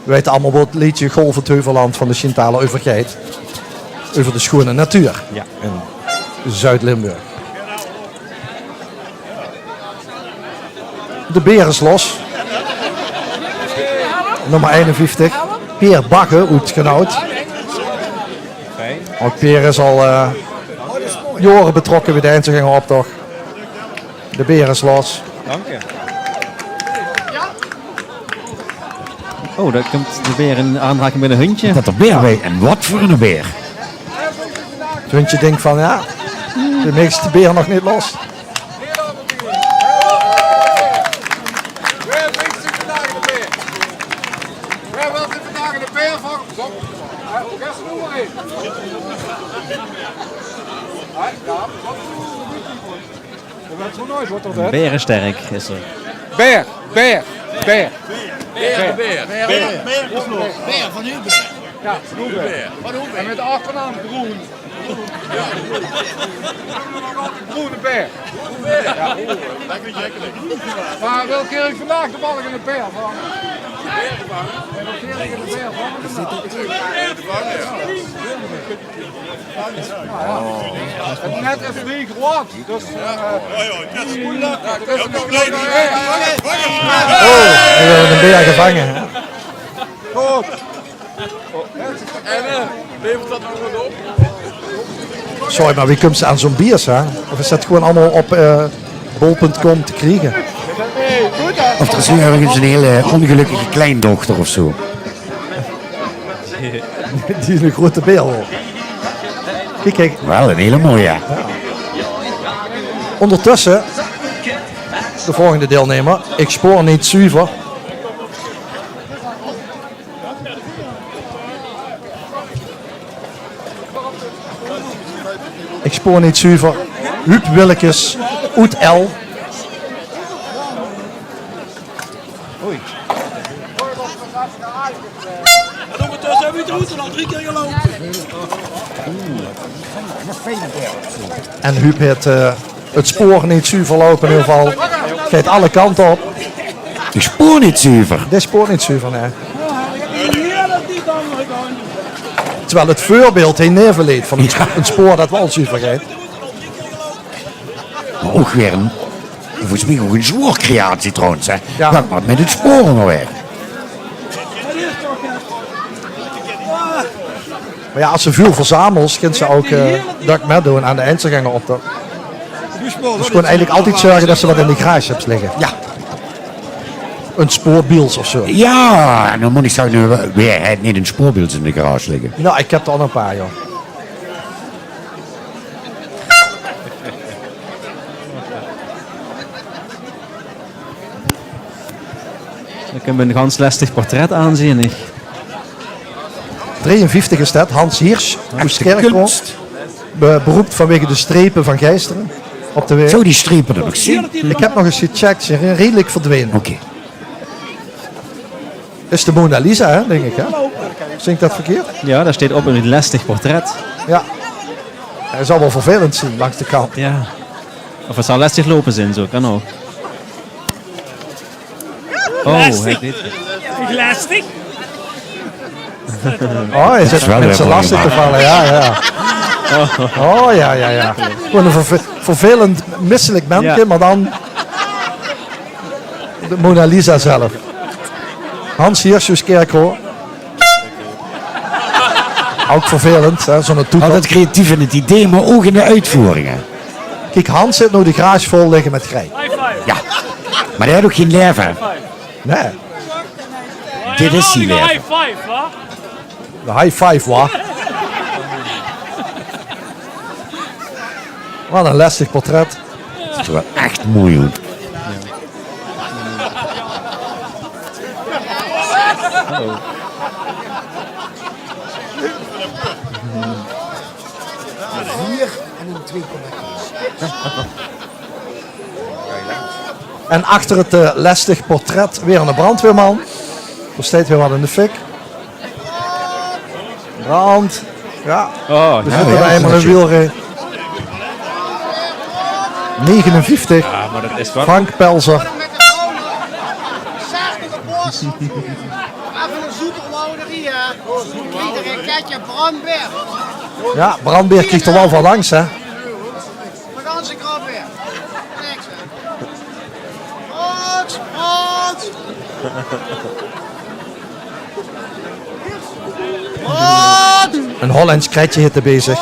We weten allemaal wat het liedje Golvend Heuvelland van de Chintale Overgeit. Over de schone natuur. Ja. In Zuid-Limburg. De Berenslos. Nummer 51. Peer Bakke, uit Genoud. Ook Peer is al jaren betrokken bij de Einziger optocht. De Berenslos. Dank je. Oh, daar komt de beer in aanraking met een hondje. Dat er beer bij. En wat voor een beer. Het hondje denkt van, ja, de meeste beer nog niet los. Waar brengt zich vandaag de beer? Waar wil zich vandaag de beer van? Zo. Gast nummer 1. Je weet zo nooit wat er is. Berensterk is er. Beer. Beer van uw beer. Ja, van uw beer. En met de achternaam Groen. Ja. Groene beer. Ja. Maar welke keer ik vandaag toevallig in de beer van? Welke keer ik in de beer van? Het net is weer groot. Dus dat is moeilijk. We hebben een beer gevangen. Hè? Goed. En levert dat nog wat op? Sorry, maar wie komt ze aan zo'n bier, hè? Of is dat gewoon allemaal op bol.com te krijgen? Of er is nu ergens een hele ongelukkige kleindochter of zo. Die een grote beer hoor. Kijk. Wel een hele mooie. Ja. Ondertussen, de volgende deelnemer. Ik spoor niet zuiver. Ik spoor niet zuiver. Huub Willekes, Oet L. Oei. En ondertussen hebben we de route al 3 keer gelopen. En Huub heeft het spoor niet zuiver lopen in ieder geval. Gaat alle kanten op. Die spoor niet zuiver. De spoor niet zuiver, nee. Terwijl het voorbeeld heen neerverleed van een spoor dat wel zuiver gaat. Maar ook weer een, volgens mij ook een spoorcreatie trouwens. Hè. Ja. Wat maar met het sporen nog weer. Maar ja, als ze veel verzamelt, kunt ze ook dat meedoen aan de eindselganger op. Dus gewoon eigenlijk altijd zorgen dat ze wat in de garage hebt liggen. Ja. Een spoorbiels of zo. Ja, en dan moet ik zeggen, nu weer niet een spoorbeeld in de garage liggen. Nou, ik heb er al een paar, joh. Dan kunnen we een ganz lastig portret aanzien. Ik. 53 is dat, Hans Hirsch, Oostkerkhoorn. Beroept vanwege de strepen van Geisteren op de weg. Zou die strepen er nog zien? Ik heb nog eens gecheckt, ze zijn redelijk verdwenen. Oké. Is de Mona Lisa, hè, denk ik, hè? Zeg ik dat verkeerd? Ja, daar staat op een lastig portret. Ja. Hij zal wel vervelend zien langs de kant. Ja. Of het zal lastig lopen zijn, zo kan ook. Oh, hij deed het. Lastig? Oh, hij zit mensen lastig te vallen, ja. Oh, ja. Gewoon een vervelend, misselijk mannetje, maar dan de Mona Lisa zelf. Hans Hirsch, Kerkhoorn. Ook vervelend, hè, zo'n toeter. Altijd creatief in het idee, maar ook in de uitvoeringen. Kijk, Hans zit nou de garage vol liggen met grij. Ja, maar hij had ook geen leven. Nee, Dit is die leven. High five, wa? de high five, wa. Wat een lastig portret. Dat is wel echt mooi, hoor. En achter het lastig portret weer een brandweerman. Er staat weer wat in de fik. Brand. Ja, Oh, we zitten bij eenmaal een wielren. 59. Ja, maar dat is wel... Frank Pelzer. Even een zoeterloderie, hè? Iedereen kijkt je brandbeer. Ja, Brandbeer krijgt er wel van langs, hè. Vakantie krab weer. Niks, hè? Rood! Een Hollands krijtje hitte bezig.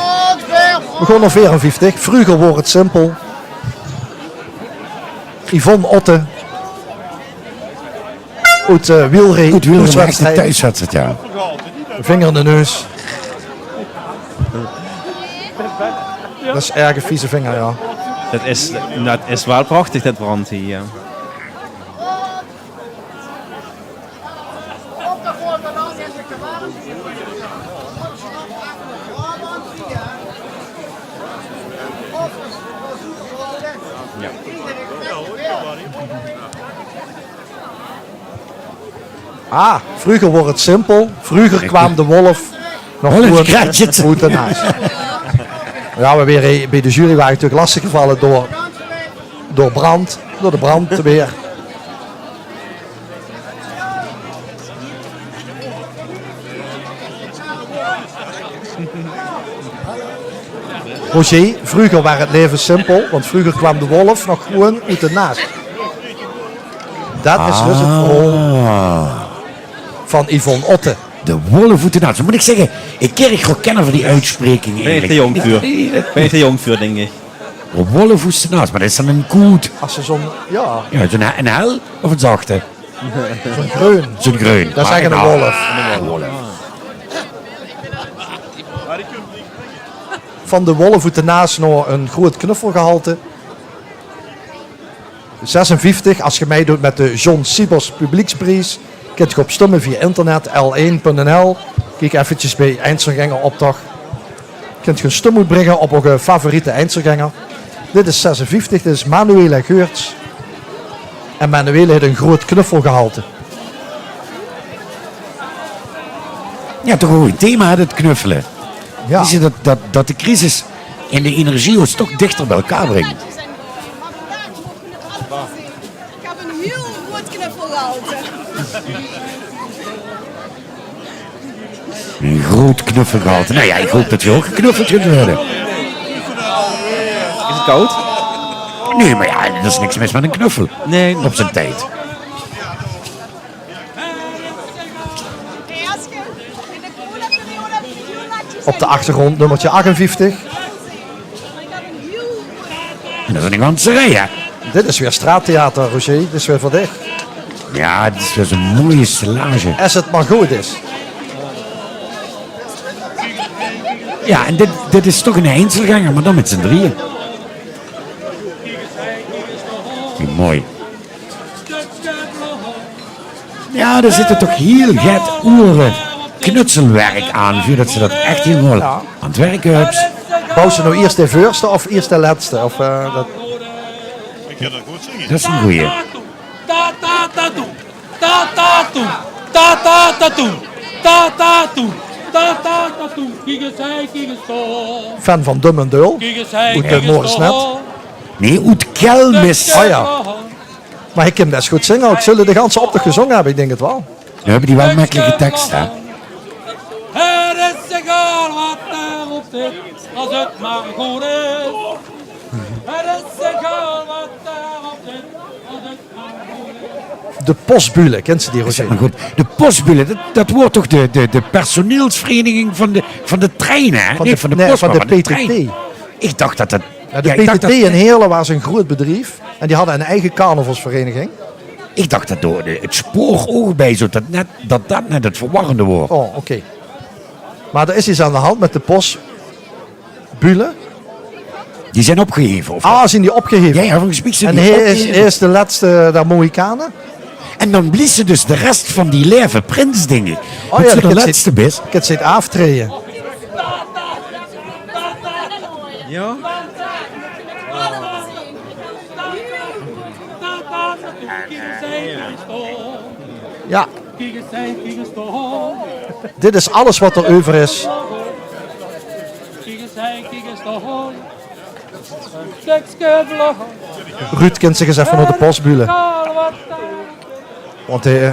We gaan naar 54. Vroeger wordt het simpel. Yvonne Otte. uit wielrennen. Goed wielrennen, echt een thuiswedstrijd, ja. Vinger in de neus. Dat is erg een vieze vinger, ja. Dat is wel prachtig, dit brand hier. Ah, vroeger wordt het simpel. Vroeger kwam de wolf nog goed uit ernaast. Ja, we weer bij de jury waren natuurlijk lastiggevallen door brand. Door de brand weer. Roger, vroeger was het leven simpel, want vroeger kwam de wolf nog gewoon uit ernaast. Dat is dus het verhaal van Yvonne Otte. De wolf uit ernaast. Moet ik zeggen, ik kreeg gewoon kennen van die uitspreking. Ben je te jong voor? Ben je te jong voor, denk ik. De wolf uit ernaast, maar dat is dan een koet. Als ze zo'n, ja. Ja, een hel of een zachte? Zo'n greun. Zo'n greun. Dat is eigenlijk een wolf. Van de wolf uit ernaast nog een groot knuffelgehalte. 56, als je mij doet met de John Siebers Publieksprijs, kunt je op stemmen via internet, l1.nl. Kijk eventjes bij Eindselganger optocht. Kunt je een stem uitbrengen op een favoriete Eindselganger. Dit is 56, dit is Manuela Geurts. En Manuela heeft een groot knuffelgehalte. Ja, toch ook een thema, hè, het knuffelen. Ja. Zie je dat de crisis en de energie ons toch dichter bij elkaar brengt. Ik heb een heel groot knuffelgehalte. Een groot knuffelgehalte. Nou ja, ik hoop dat je ook geknuffeld kunt worden. Is het koud? Nee, maar ja, er is niks mis met een knuffel. Nee. Op zijn tijd. Op de achtergrond nummertje 58. En dat is een ganse rij, hè? Dit is weer straattheater, Roger. Dit is weer voor dich. Ja, dit is weer zo'n mooie stellage. Als het maar goed is. Ja, en dit is toch een Eindselganger, maar dan met z'n drieën. Mooi. Ja, er zit er toch heel get oren knutselwerk aan, voordat ze dat echt helemaal aan het werken hebben. Bouw ze nou eerst de voorste of eerst de laatste? Of, dat... Ik kan dat goed zingen. Dat is een goeie. Ta ta ta toe, ta ta toe, ta ta ta toe, ta ta toe, ta ta ta toe. Kijk eens hij, kijk eens zo. Fan van Dum en Dul. Uit de Morrisnet. Nee, uit Kelmis. Oh ja. Maar ik kan best goed zingen. Ik zullen de ganse optocht gezongen hebben, ik denk het wel. Nu hebben die wel makkelijke tekst, hè? Het is egal wat daarop zit, als het maar goed is. Het is egal wat daarop zit, als het maar goed is. De Postbule, kent ze die, Roger? Maar goed, de Postbule, dat wordt toch de personeelsvereniging van de treinen, hè? Van Nee, de, van de nee, post, van maar de trein. PTT. Ik dacht dat dat... Ja, de ja, ik dacht PTT in Heerlen was een groot bedrijf. En die hadden een eigen carnavalsvereniging. Ik dacht dat door het spoor bij zo, dat net het verwarrende wordt. Oh, oké. Maar er is iets aan de hand met de Postbule. Die zijn opgeheven, of Ah, zijn die opgeheven? Ja, volgens mij zijn En die hij opgeheven. is de laatste daar Mohikanen. En dan bliezen dus de rest van die leve prinsdingen. Oh Dat ja, ze de dat laatste best. Ik heb ze het aftreden. Ja. Ja. Kijk eens hij, kijk eens zo. Dit is alles wat er over is. Kijk eens hij, kijk eens zo. Een stukje vlog. Ruud kent zich eens even naar de Postbule. Want we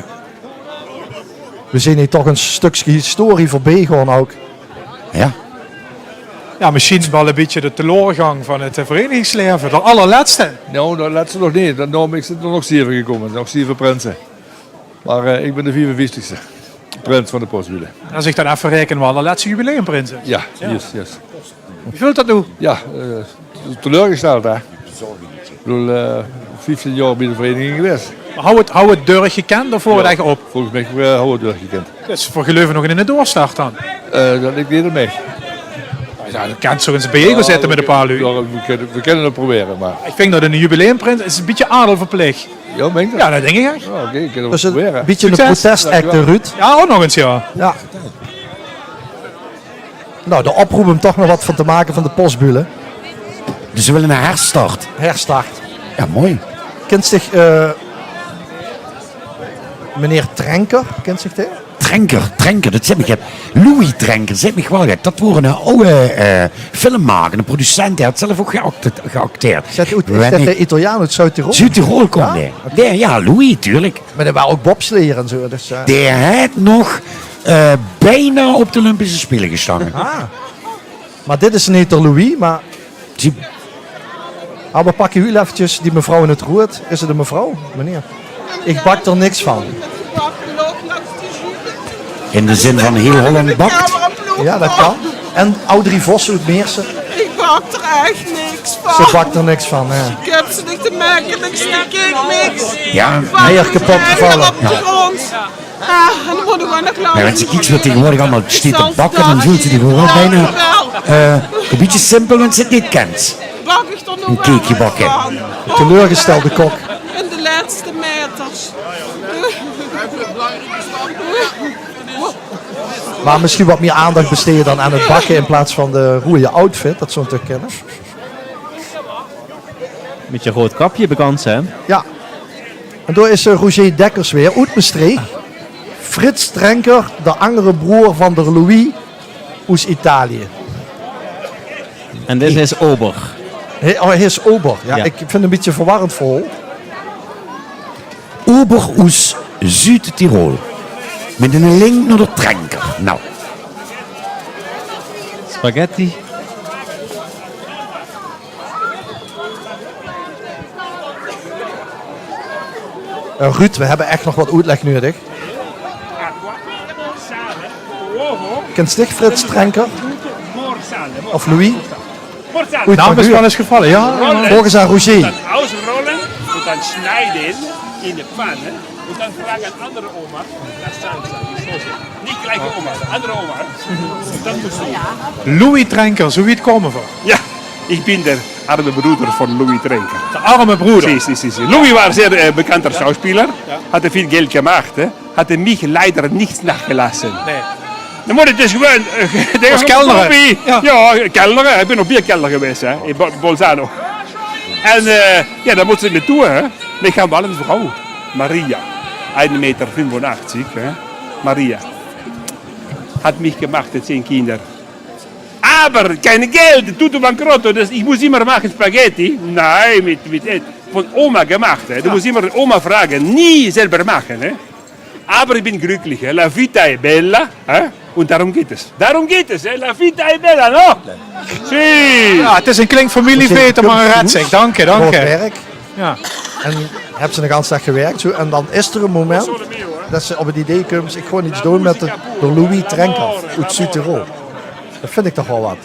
zien hier toch een stukje historie voorbij gewoon ook. Ja. Ja, misschien wel een beetje de teleurgang van het verenigingsleven. De allerlaatste. Nou, de laatste nog niet. Daarom is er nog 7 gekomen. Nog 7 prinsen. Maar ik ben de 54ste. Prins van de Postbule. Als ik dan even reken, wel de laatste jubileumprinsen. Ja, yes. Wie vult dat nu? Ja, teleurgesteld hè. Ik bedoel, 15 jaar bij de vereniging geweest. Hou het deurtje gekend of voor het echt op? Volgens mij hou het gekend. Dus voor Geleuven nog in de doorstart dan? Dat ik niet mee. Ja, dat kan zo in zijn bijeen zetten met een paar lui. We kunnen het proberen, maar... Ik vind dat in een jubileumprint is een beetje adelverplicht. Ja, denk ik dat? Ja, dat denk ik echt. Ja, oké, ik kan het Dus proberen. een beetje een Succes. protestact, Ruud. Ja, ook nog eens, ja. Ja. Nou, de oproep om toch nog wat van te maken van de postbulen. Dus ze willen een herstart. Herstart. Ja, mooi. Kent zich meneer Trenker, kent zich die? Trenker, dat zit me gek. Louis Trenker, zit me wel gek. Dat wordt een oude filmmaker, een producent, die had zelf ook geacteerd. Is dat de Italiaan uit Zuid-Tirol? Zuid-Tirol komt hij. Ja, Louis, tuurlijk. Maar er waren ook bobsleer en zo. Dus, Die heeft nog bijna op de Olympische Spelen gestaan. Maar dit is niet de Louis, maar... We pakken u eventjes die mevrouw in het roert. Is het een mevrouw, meneer? Ik bak er niks van. In de zin van heel Holland bakt. Ja, dat kan. En Audrey Vos uit Meersen. Ik bak er echt niks van. Ze bakt er niks van, hè. Ik heb ze niet te maken, ik stik niks. Ja. Meier kapot gevallen. Op de grond. En dan moeten we nog laten. Maar als je kijkt wat tegenwoordig allemaal steeds te bakken, dan voelt ze die gewoon bijna een beetje simpel, want ze het niet kent. Bak ik er nog een cakeje bakken. Een teleurgestelde kok. In de laatste meters. Maar misschien wat meer aandacht besteden dan aan het bakken in plaats van de roeie outfit. Dat zou ik kennen. Met je rood kapje bekend, hè? Ja. En door is Roger Dekkers weer uit Maastricht. Frits Trenker, de andere broer van de Louis, uit Italië. En dit is Ober. Hij is Ober. Ja, ik vind het een beetje verwarrend vol. Ober uit Zuid-Tirol. Met een link naar de Trenker. Nou. Spaghetti. Ruud, we hebben echt nog wat uitleg nodig. Kent je Frits Trenker? Of Louis? De naam is wel eens gevallen, ja. Volgens aan Roger. Dan ausrollen und dan snijden in de pan. En dan vragen een andere oma. Daar staan ze, die soos. Niet gelijke oma, de andere oma. Dat moet zo. Louis Trenker, zo wie het komen voor? Ja, ik ben de arme broeder van Louis Trenker. De arme broeder? Sí. Louis was een zeer bekender Schauspieler. Had veel geld gemaakt. Had mij leider niets nachgelassen. Nee. Dan moet het dus gewoon... Als kelner? Ja, kelner. Ik ben op bierkelner geweest, hè, in Bolzano. En dan moet ze me toe, hè. Ik ga wel een vrouw. Maria. 1,85 meter, hè. Maria. Hat mich gemacht, het zijn kinderen. Aber kein Geld, tutto bankrotto, dus ik moest immer machen Spaghetti. Nee, mit von Oma gemacht. Hè. Du musst immer Oma vragen, nie selber machen. Hè. Aber ich bin glücklich. Hè. La vita è bella. Hè. Und darum geht es. Darum geht es. Hè. La vita è bella, no? Sì. Ja, het is een klink familieveter, maar een red zich. Dank je. Groot werk. Ja. En hebben ze de hele dag gewerkt. Zo. En dan is er een moment dat ze op het idee komen, ik gewoon iets doen met de Louis Trenker uit Zuid-Tirol. Dat vind ik toch wel wat.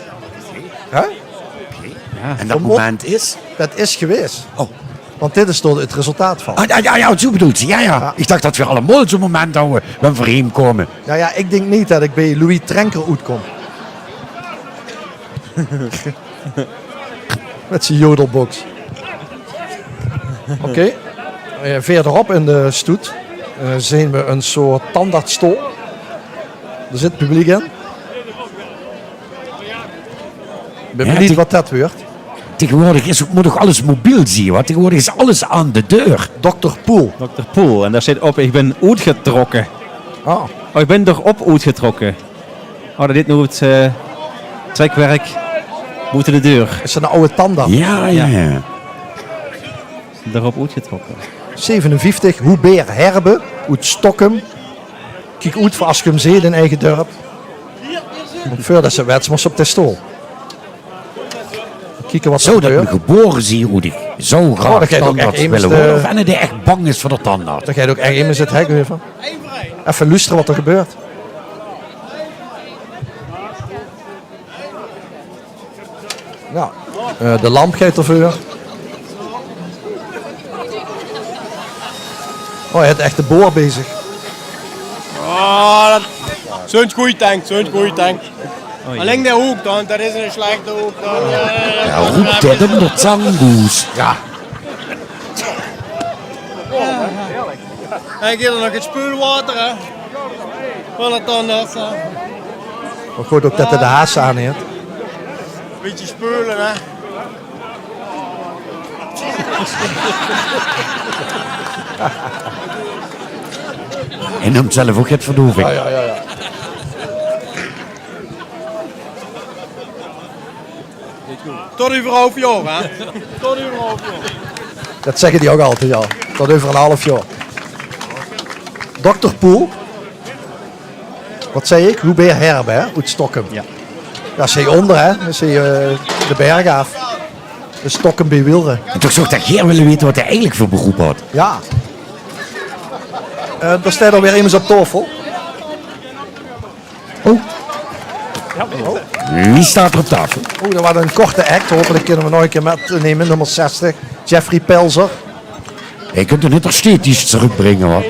Hè? Ja, en dat moment is? Dat is geweest. Oh. Want dit is er het resultaat van. Ja, zo bedoelt ze. Ja. Ik dacht dat we allemaal zo'n moment houden, we voor hem komen. Ja, ik denk niet dat ik bij Louis Trenker uitkom. Met zijn jodelbox. Oké. Verderop in de stoet zien we een soort tandartsstoel. Er zit publiek in. Ik ben benieuwd wat dat wordt. Tegenwoordig moet toch alles mobiel zien, want tegenwoordig is alles aan de deur. Dr. Poel. Dr. Poel. En daar zit op, ik ben uitgetrokken. Oh, ik ben erop uitgetrokken. Oh, dat dit nu het trekwerk moet de deur. Is dat een oude tandarts? Ja. Erop uitgetrokken. 57, Hubert Herbe, uit Stockholm. Kijk uit voor als je hem ziet in eigen dorp. Voordat ze werd, moest op de stoel. Kijken wat zo dat we geboren zien, Oedik. Zo graag tandarts willen worden. Of en die echt bang is voor de tandarts. Dat jij ook echt in zit hek even. Even luisteren wat er gebeurt. Nou, de lamp gaat ervoor. Oh, hij heeft echt de boor bezig. Oh, zo'n goeie tank. Alleen de hoek dan, dat is een slechte hoek dan. Ja, roept hij hem door Zangoes. Ja. En ik heb er nog het spoelwater, hè. Wil het dan dat? Maar goed ook dat hij de haas aan heeft. Beetje speulen, hè. En hem zelf ook het verdoving. Ja. Tot over een half jaar, hè. Tot over een half jaar. Dat zeggen die ook altijd, ja. Tot over een half jaar. Dr. Poel. Wat zei ik? Hoe ben je herbe, hè? Uit Stockholm. Ja. Ja, zie je onder, hè? Dan zie je de berg af. De Stockholm bij Wilre. En toch zou ik dat Geer willen weten wat hij eigenlijk voor beroep had. Ja. Daar staat alweer iemand op tafel. Oh. Wie staat er op tafel? Oh, dat was een korte act. Hopelijk kunnen we nog een keer metnemen. Nummer 60. Jeffrey Pelzer. Je kunt er niet nog steeds terugbrengen, hoor.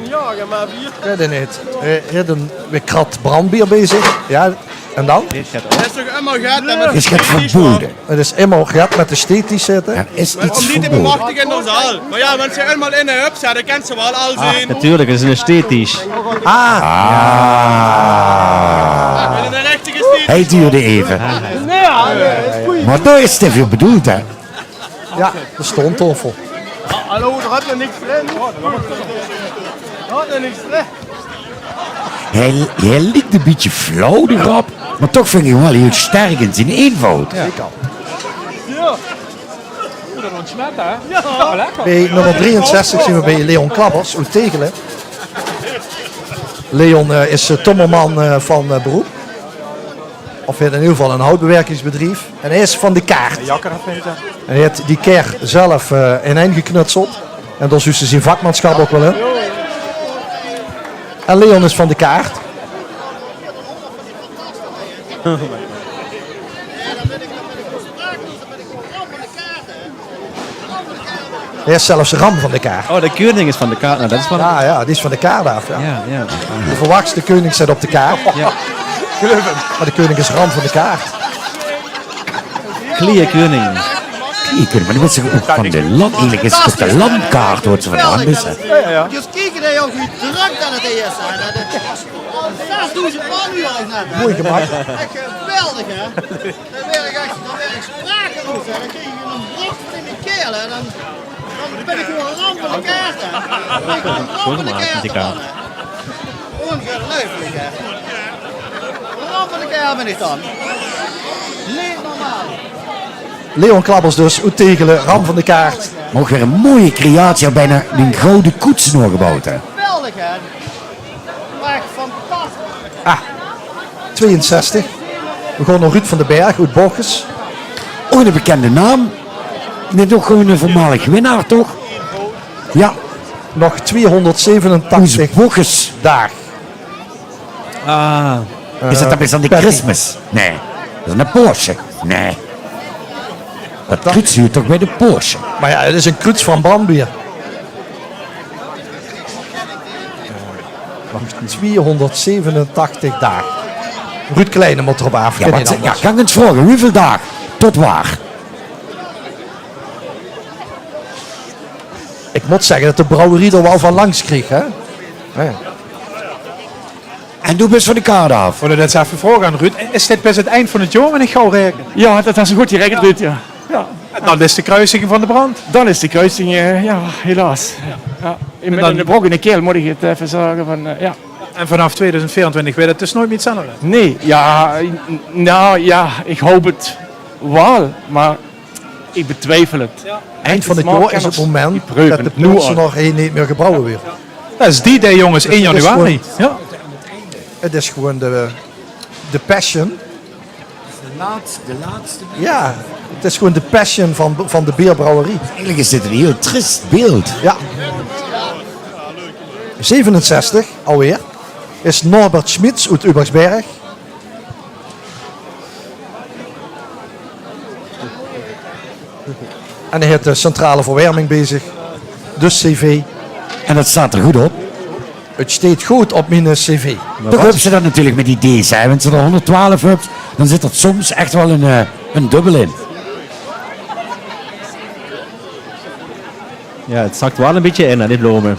Ja, dat niet. Hij heeft een krat brandbier bezig. Ja, en dan? Dat is toch immer gehad? Is het verboden? Het is immer gehad met de steeds zitten. Er is Om iets niet te verboden. bemachtigen in de zaal. Maar ja, wenn ze eenmaal in de hub zijn, dan kent ze wel al zien. Natuurlijk, het is een esthetisch. Ah. Met een rechtige stief. Hij duurde even. Maar daar is het voor bedoeld, hè? Ja, de stoontafel. Hallo, er had er niks drin. Er had er niks drin. Hij liet een beetje flauw, de grap. Maar toch vind ik hem wel heel sterk in zijn eenvoud. Ja. Dat ontsmet, hè? Ja, lekker. Bij nummer 63 zien we bij Leon Klabbers uit Tegelen. Leon is timmerman van beroep. Of heeft in ieder geval een houtbewerkingsbedrijf. En hij is van de kaart. En hij heeft die keer zelf ineengeknutseld. En daar is zijn vakmanschap ook wel in. En Leon is van de kaart. Hij is zelfs ram van de kaart. Oh, de koning is van de kaart. Nou, dat is van... Ja, die is van de kaart af. Ja. Ja. De verwachtste koning zit op de kaart. Ja. Maar de koning is ram van de kaart. Clear koning. Maar die mensen ook van de land. Eigenlijk is het op de landkaart wordt ze vandaan missen. Dus kijken dat je ook hoe druk dat het is. Dat is 6000 man nu al net. Mooi gemaakt. Echt geweldig, hè? Dan werk ik sprakeloos, hè? Dan krijg je een brok in de keel, hè? Dan ben ik gewoon een ramp van de kaart, hè? Dan ben ik gewoon een ramp van de kaart, hè? Ongelooflijk, hè? Een ramp van de kaart ben ik dan. Niet normaal. Leon Klabbers dus, uit Tegelen, ram van de kaart. Maar ook weer een mooie creatie, bijna een gouden koets nog gebouwd, hè? Geweldig, hè? Echt fantastisch. Ah, 62. We gaan naar Ruud van den Berg uit Bochjes. Oh, een bekende naam. Net ook gewoon een voormalig winnaar, toch? Ja. Nog 287 Bochjes dagen. Ah. Is dat best aan de Christmas? Nee. Dat is een Porsche? Nee. Dat kruts je toch bij de Porsche? Maar ja, het is een kruts van brandbier. 287 dagen. Ruud Kleine moet erop af. Ja, kan ik eens vragen, hoeveel dagen? Tot waar? Ik moet zeggen dat de brouwerie er wel van langs kreeg, hè? Ja. En doe best van de kaart af. Voordat dat even vragen aan Ruud. Is dit best het eind van het jaar en ik gauw rekenen? Ja, dat is een goed direct, Ruud, ja. En dan is de kruising van de brand. Dan is de kruising, ja, helaas. Ja. In de brok in de keel moet ik het even zeggen. Van, ja. En vanaf 2024 weet het dus nooit meer iets anders. Nee, ja, nou ja, ik hoop het wel, maar ik betwijfel het. Ja. Eind van het jaar is het moment dat de Poolse nog niet meer gebrouwen weer. Dat is die day, jongens, 1 januari. Ja. Het is gewoon de passion. De laatste. Ja, het is gewoon de passion van de bierbrouwerie. Eigenlijk is dit een heel trist beeld. Ja. 67 alweer is Norbert Schmitz uit Ubersberg. En hij heeft de centrale verwarming bezig. Dus CV. En dat staat er goed op. Het staat goed op mijn cv. Toch heb ze dat natuurlijk met die D's. Hè. Als je er 112 hebt, dan zit er soms echt wel een dubbel in. Ja, het zakt wel een beetje in, hè, die bloemen.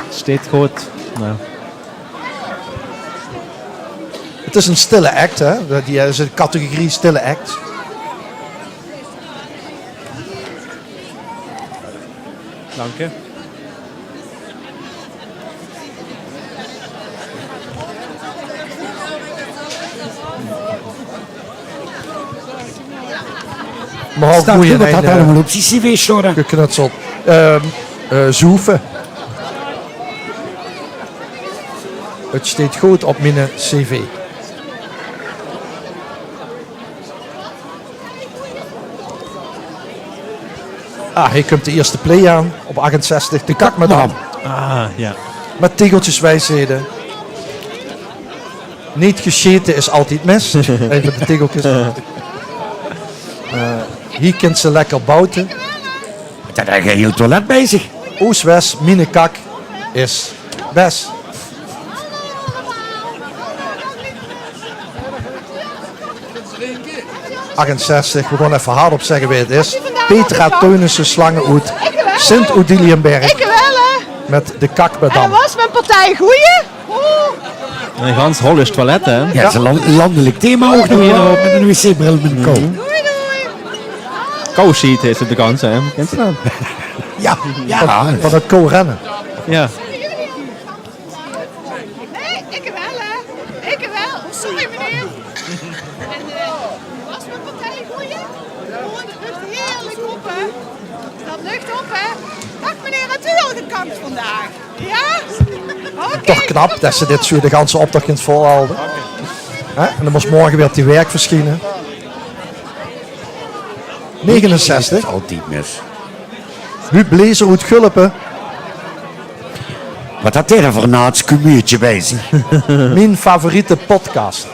Steekt goed. Nou. Het is een stille act, hè. Die is een categorie stille act. Dank je. Maar ook Staat goeie goed, wat had lijn, allemaal op zijn cv staan? geknutseld. Zoeven. Het staat goed op mijn cv. Hier komt de eerste play aan op 68. De kakmadam. Ah, ja. Met tegeltjes wijsheden. Niet gescheten is altijd mis. Even de tegeltjes. Hier kunt ze lekker bouten. Dat heb je een heel toilet bij zich. Oes-wes, mine kak is best. We gaan even hardop zeggen wie het is. Petra Teunissen Slangenhoed, Sint-Odiliënberg. Ik wel, hè. Met de En kakmadam. was mijn partij goeie? Een gans Hollands toilet, hè? Ja, het is een landelijk thema ook nog hier op met een wc-bril met een kou. Kousheet is het de kans, hè? Kent je dat? Ja, Van het co-rennen. Ja. Nee, ik wel, hè. Ik wel. Sorry, meneer. En was mijn partij goeie? Oh, dat lucht heerlijk op, hè. Dat lucht op, hè. Dag, meneer, had u al gekant vandaag? Ja? Oké. Toch knap dat ze dit zo de ganse opdracht kunt volhouden. En dan moest morgen weer die werk verschijnen. 69. Altijd mis. Huub Blazer uit Gulpen. Wat had hij dan voor een naatskumeertje bij zich? Mijn favoriete podcast.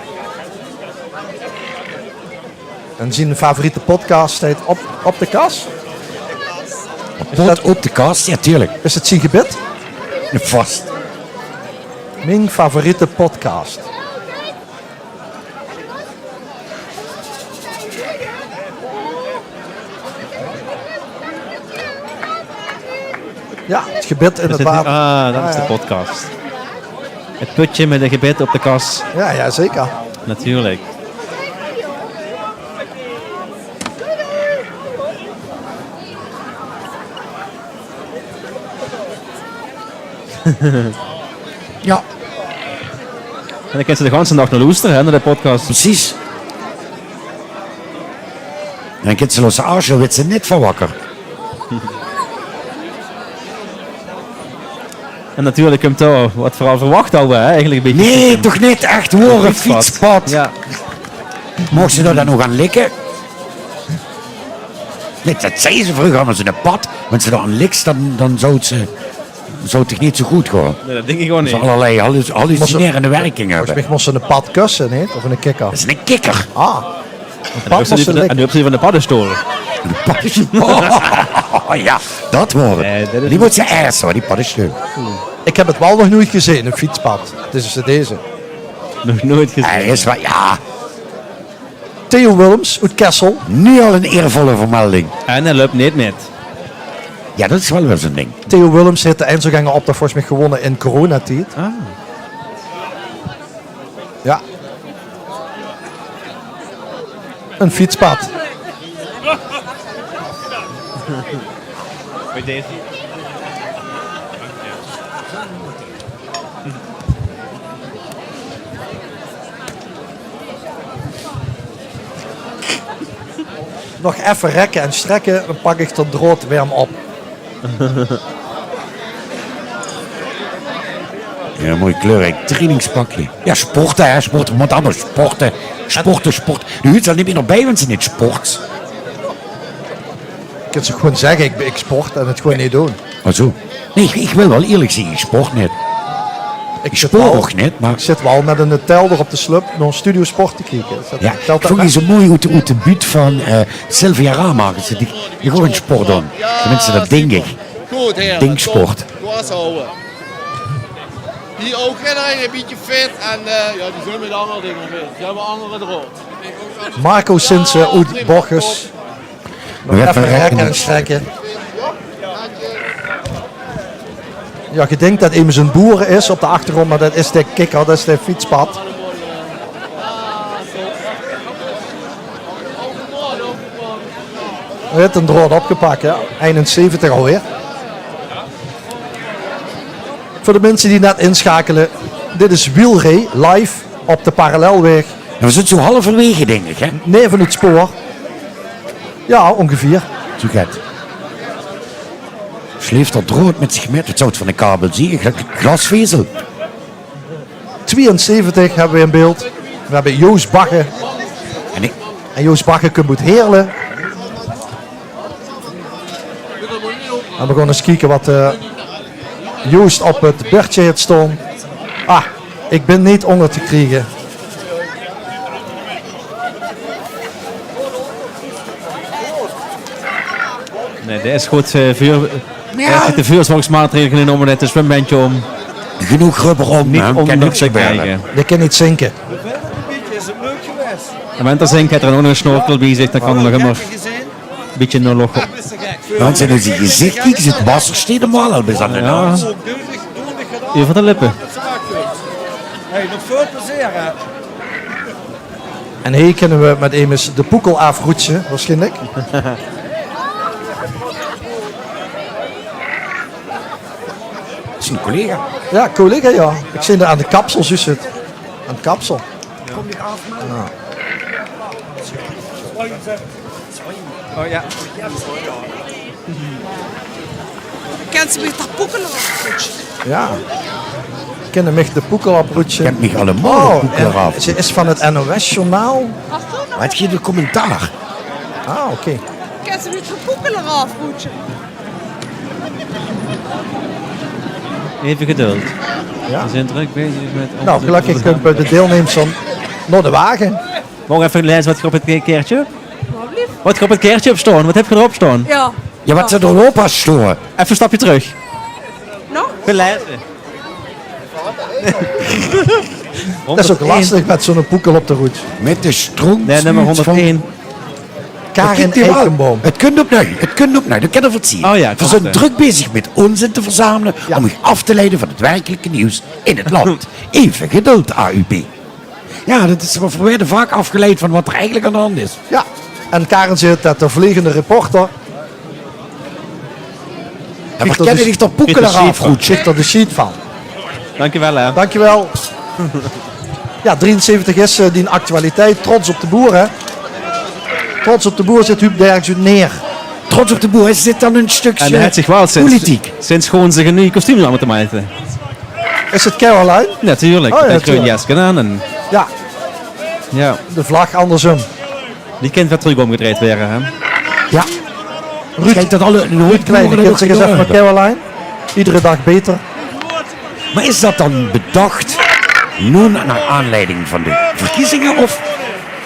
En zijn favoriete podcast staat op de kas? Op de kast, ja tuurlijk. Is het zijn gebed? Vast. Mijn favoriete podcast. Ja, het gebed in het water. Dat is de podcast. Het putje met een gebed op de kas. Ja, zeker. Natuurlijk. Ja. En dan kent ze de ganse nacht naar luisteren, hè, naar de podcast. Precies. En dan kent ze los Arschel, werd ze net van wakker. En natuurlijk komt daar wat vooral verwacht hadden, hè? Eigenlijk een beetje. Nee, toch niet echt horen, fietspad. fietspad. Ja. Mocht ze daar dan nog aan likken? Nee, dat zei ze vroeger, als ze een pad, want ze daar aan likt, dan zou het toch niet zo goed gaan. Nee, dat denk ik gewoon niet. Ze allerlei hallucinerende werking hebben. Volgens mij moest ze een pad kussen, niet? Of een kikker. Dat is een kikker. Ah. En nu heb ze van de paddenstoel. Oh, ja, dat wordt het. Die moet ze eerst hoor, die paddenstoel. Ik heb het wel nog nooit gezien, een fietspad. Het is deze. Nog nooit gezien. Hij is wel, ja. Theo Willems uit Kessel. Nu al een eervolle vermelding. En hij loopt niet met. Ja, dat is wel weer zo'n ding. Theo Willems heeft de Einzelganger opdracht volgens mij gewonnen in coronatijd. Ah. Ja. Een fietspad. Bij deze. Nog even rekken en strekken, dan pak ik de drood weer op. Ja, een mooi kleurrijk trainingspakje. Ja, sporten, hè, sporten. Moet allemaal sporten. Sporten. Nu is er niet meer nog bij, want ze niet sport. Ik kan ze gewoon zeggen, ik sport en het gewoon niet doen. Maar zo. Nee, ik wil wel eerlijk zeggen, ik sport niet. Ik sport ook niet, maar... Ik zit wel met een telder op de slup naar een studio sport te kijken. Ja, ik vond je zo mooi uit de buurt van Sylvia Rama. Die gewoon sport doen. Tenminste, dat denk ik. Goed, heerlijk. Dingsport. Vasthouden. Die ook iedereen een beetje fit en ja, die zullen met andere dingen fit. Die hebben andere erop. Marco Sinsen uit Borges. Nog even rekken en strekken. Ja, je denkt dat immers een boer is op de achtergrond, maar dat is de kikker, dat is de fietspad. Het een drood opgepakt, ja. 71 alweer. Voor de mensen die net inschakelen, dit is Wielree live op de parallelweg. En we zitten zo halverwege, denk ik, hè? Nee, van het spoor. Ja, ongeveer. Zo gaat. Sleeft dat drood met zich met. Het zou het van de kabel zien, glasvezel. 72 hebben we in beeld. We hebben Joost Bagge. En Joost Bagge komt Heerlen. En we gaan eens kijken wat Joost op het bordje heeft staan. Ah, ik ben niet onder te krijgen. Nee, dat is goed. Vuur. Er zitten vuurzorgsmaatregelen in om net een zwembandje om. Genoeg rubber om, niet hè? onder Kan te niks krijgen. gebeuren. Je kan niet zinken. En met dat zink heeft er ook nog een snorkel bij zich, dan kan er nog een beetje nog op. Want ze in zijn gezicht kijken, zit Basser helemaal al bij aan de naam. Hier van de lippen. Hey, nog veel plezier, hè? En hier kunnen we met Emus de poekel afroetsen, waarschijnlijk. Dat is een collega. Ja, collega, ja. Ik zie er aan de kapsel, zus het. Aan het kapsel. Ja. Oh ja. Kent ze met dat poekelen af? Ja. Ik ken hem de poekel oproetsen. Kent mij allemaal de poekel eraf. Ze is van het NOS-journaal. Wat je de commentaar? Ah, oké. Kent ze met dat poekelen af, Roetje? Even geduld. Ja. We zijn druk bezig met... Nou, gelukkig kunt bij de deelnemers naar de wagen. Mogen even lezen wat je op het keertje? Wat je op het keertje op staan? Wat heb je erop staan? Ja. Ja, wat ze erop had staan. Even een stapje terug. Nou? Lezen. Dat is ook lastig met zo'n poekel op de route. Met de stroom. Nee, nummer 101. Karin Eikenboom. Het kunt opnieuw, het kunt opnieuw, dat kan er wat zien. Oh ja, we zijn druk bezig met onzin te verzamelen om u af te leiden van het werkelijke nieuws in het land. Even geduld, AUB. Ja, dat is, we werden vaak afgeleid van wat er eigenlijk aan de hand is. Ja, en Karen zit dat de vliegende reporter. En wat kennen zich toch poeken eraf? Goed, zit er de sheet van. Dankjewel, hè. Dankjewel. Ja, 73 is die een actualiteit. Trots op de boer, hè. Trots op de boer zit Huub Derks uit Neer. Trots op de boer zit dan een stukje En hij heeft zich wel politiek. sinds gewoon zich een nieuw kostuum aan moeten maken. Is het Caroline? Natuurlijk, Oh, ja, met groen tuurlijk. jasje aan en... Ja, Ja, de vlag andersom. die kind werd terug omgedraaid werden, hè. Ja. Ruud, Kijk dat alle Ruud Kleine, kind zich eens even met Caroline. Iedere dag beter. Maar is dat dan bedacht nu naar aanleiding van de verkiezingen of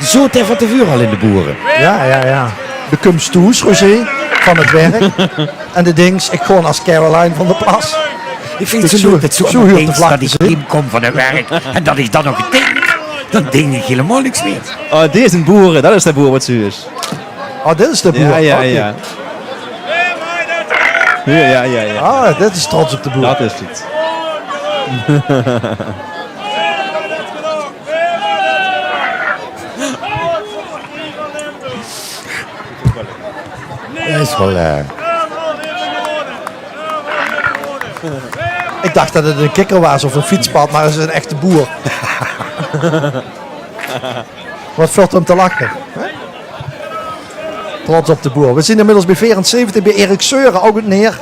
zo ter van tevoren al in de boeren? Ja. De Kumstoes, Rosé, van het werk. En de dings, ik gewoon als Caroline van der Plas. Ik vind Ik het zo zo- leuk dat zo zo huurt de eens vlag dat ik te zien. team kom van het werk en dat ik dan nog denk, dan denk ik helemaal niks meer. Oh, dit is een boeren, dat is de boer wat zuur is. Oh, dit is de boer. Ja, ja, Oké. ja. Ja. Ah, dit is trots op de boer. Dat is het. Dat is wel... Ik dacht dat het een kikker was of een fietspad, maar het is een echte boer. Wat valt hem te lachen? Hè? Trots op de boer. We zien inmiddels bij 74 bij Erik Seuren, ook het Neer.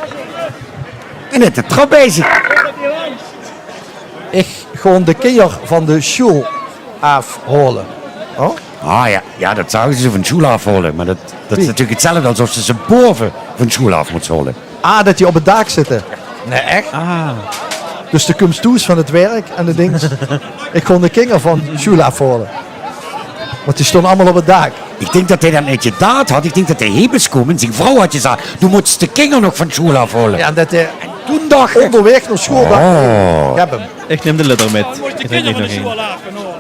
En net de trap bezig. Ik gewoon de keer van de school afholen. Oh? Ah ja, ja, dat zouden ze van school afholen. Maar dat is natuurlijk hetzelfde alsof ze boven van school af moeten holen. Ah, dat die op het dak zitten. Nee, echt? Ah. Dus de kumstoes van het werk en de dings. Ik gewoon de kinger van school afholen. Want die stonden allemaal op het dak. Ik denk dat hij dan niet gedaan had. Ik denk dat hij heen is gekomen en zijn vrouw had gezegd, du moet de kinderen nog van school afhalen. Ja, en dat hij toen dacht ik... onderweg naar school dacht, Oh. ik heb hem. Ik neem de letter met. Dan moet de Ik drink kinderen niet van nog de één. school afgenomen.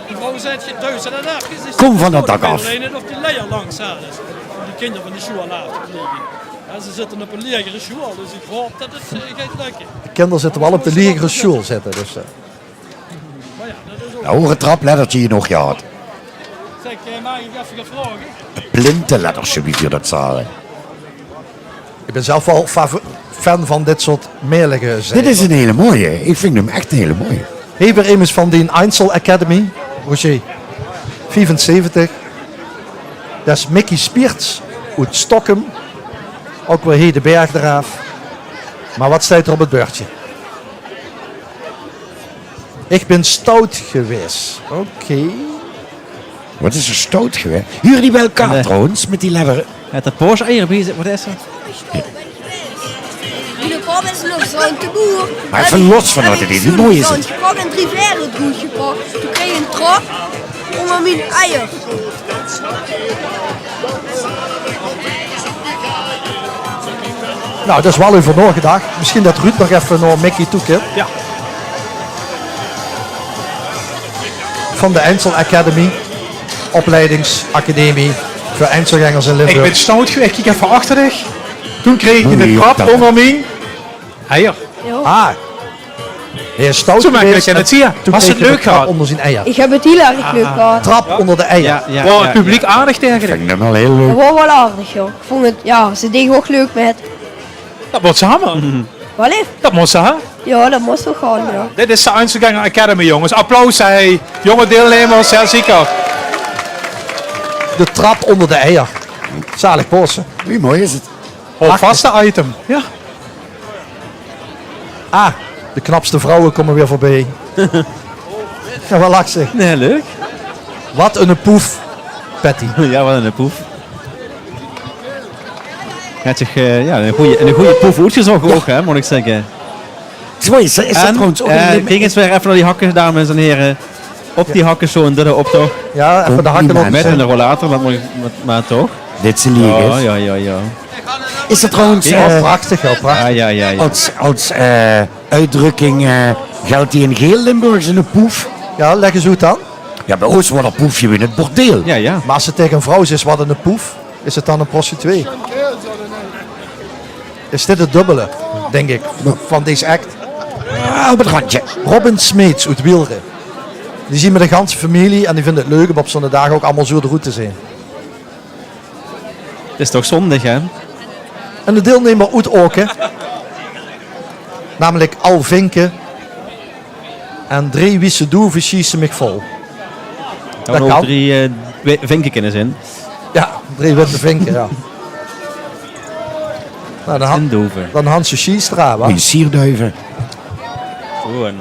Die vrouw zet je thuis en dan af. Kom van dat dak af. Alleen of die leier langs hadden. Om die kinderen van de school af te vliegen. Ja, ze zitten op een lagere school, dus ik hoop dat het gaat lukken. De kinderen zitten wel op de lagere school zitten. Dus, Een hoge traplettertje hier nog gehad. Zeg, mag ik even gaan vragen? Een plintenlettertje, wie je dat zagen. ik ben zelf wel fan van dit soort meerlijke Dit is een hele mooie. Ik vind hem echt een hele mooie. Heber immers van die Einzel Academy. Roger. 75. Dat is Mickey Spierts uit Stockholm. Ook weer Hede Berg eraf. Maar wat staat er op het beurtje? Ik ben stout geweest. Oké. Wat is er stout geweest? Huren die bij elkaar trouwens, met die letter? Het de Porsche eieren, wat is er? De pap is nog zo'n te boer. Maar even los van wat het is, hoe mooi is het? Ik heb een 3 verre goed gepakt. Toen kreeg je een trap onder mijn eier. Nou, dat is wel over nagedacht. Misschien dat Ruud nog even naar Mickey toe kan. Ja. Van de Einzel Academy. Opleidingsacademie voor Einzelgangers in Limburg. Ik ben stout geweest, kijk even achter dich. Toen kreeg ik Oei, de trap dat- onder mijn eier. Ah. Hij is stout Zo makkelijk geweest kan het zien. toen Was kreeg het hij de leuk trap gehad? onder zijn eier. Ik heb het heel erg leuk gehad. Trap onder de eier. Wow, het publiek aardig tegen Ik dich. vind hem wel heel Dat leuk. was wel aardig, joh. Ik vond het, ja, ze deden ook leuk met. Dat moet samen. Wat lief? Dat moet ze, hè? Ja, dat moest toch gaan, ja. Dit is de Einzelganger Academy, jongens. Applaus, hey. Jonge deelnemers, heel zeker. De trap onder de eier. Zalig posten. Wie mooi is het? Vaste item. Ja. Ah, de knapste vrouwen komen weer voorbij. Ja, wat lacht ze. Nee, leuk. Wat een poef, Patty. Ja, wat een poef. Hij had zich een goede poef uitgezocht ook, hè, moet ik zeggen. Is dat trouwens ook een kijk eens weer even naar die hakken, dames en heren. Op die hakken zo een derde optocht. Ja, even de hakken op. Met een rollator, maar toch? Dit is lief. Ja. Is dat trouwens... Ja, prachtig, heel prachtig. Ja. Als uitdrukking geldt die in geel Limburgs in een poef? Ja, leg eens uit dan. Ja, bij ons wordt een poefje in het bordeel. Ja. Maar als het tegen een vrouw is, wat een poef, is het dan een prostituee? Is dit het dubbele, denk ik, van deze act? Ja, op het randje. Robin Smeets uit Wielren. Die zien met de ganse familie en die vinden het leuk om op zo'n dag ook allemaal zo de route te zijn. Het is toch zondig, hè? En de deelnemer uit Oken, namelijk Al Vinken en 3 wiese doeven schiessen mij vol. Daar Dat ook kan. 3 vinken in zijn. Ja, 3 witte vinken, ja. Nou, dan Hansje Schiestra, wa? Die sierduiven. Gewoon.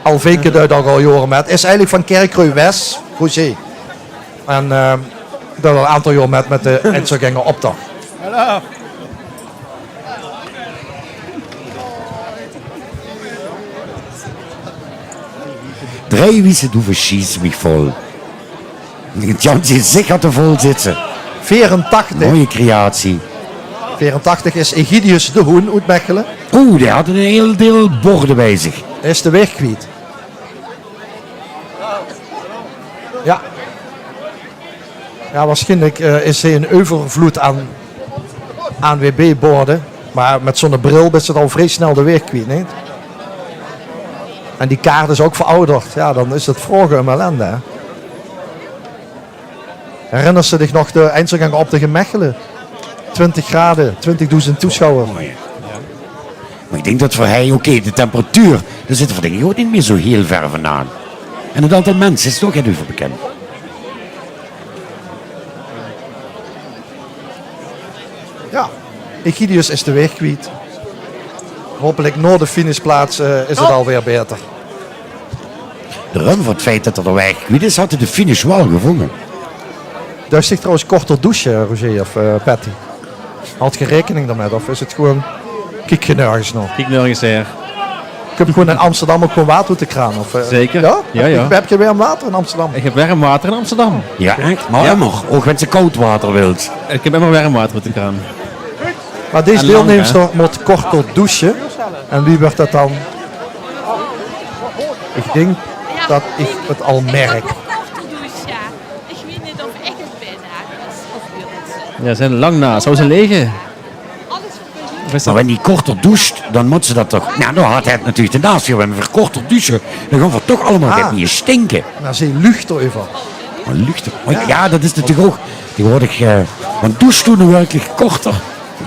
Al Vinken duidt ook al jaren met. Is eigenlijk van Kerkrui West, Roger. En dat al een aantal jaar met de Einzelganger optocht. Hallo. Drie wiese doeven schießen mich vol. Jan zit zeker te vol zitten. 84. Mooie creatie. 84 is Egidius de Hoen uit Mechelen. Oeh, die had een heel deel borden bij zich. Hij is de weg kwijt. Ja. Ja, waarschijnlijk is hij een overvloed aan ANWB-borden. Maar met zo'n bril is het al vrij snel de weg kwijt, niet? En die kaart is ook verouderd. Ja, dan is het vroeger een ellende, hè? Herinnert ze zich nog de Einzelganger op de Mechelen? 20 graden, 20.000 toeschouwers. Maar ik denk dat voor hij, oké, de temperatuur, daar zit voor denk ik ook niet meer zo heel ver vandaan. En het aantal mensen is toch even bekend. Ja, Egidius is de weg kwijt. Hopelijk na de finishplaats is het alweer beter. De run van het feit dat er de weg kwijt is, had hij de finish wel gevonden. Daar is zich trouwens korter douche, Roger of Patty. Had je rekening daarmee of is het gewoon kijk je nergens nog? Kijk nergens her. Ik heb gewoon in Amsterdam ook gewoon water uit de kraan. Of, Zeker. Ja? Ja. Heb je warm water in Amsterdam? Ik heb warm water in Amsterdam. Ja, echt? Maar immer. Ook als je koud water wilt. Ik heb immer warm water uit de kraan. Maar deze En lang, deelnemster moet korter douchen. En wie wordt dat dan? Ik denk dat ik het al merk. Ik weet niet of ik het ben of jullie. Ja, ze zijn lang na. Zou ze liggen? Maar wanneer die korter doucht, dan moet ze dat toch... Nou, dan had hij het natuurlijk daarnaast. Wanneer we korter douchen, dan gaan we toch allemaal niet stinken. Nou, ze lucht even. Maar lucht. Ja, dat is natuurlijk ook... Tegenwoordig... Want doucht toen werkelijk korter?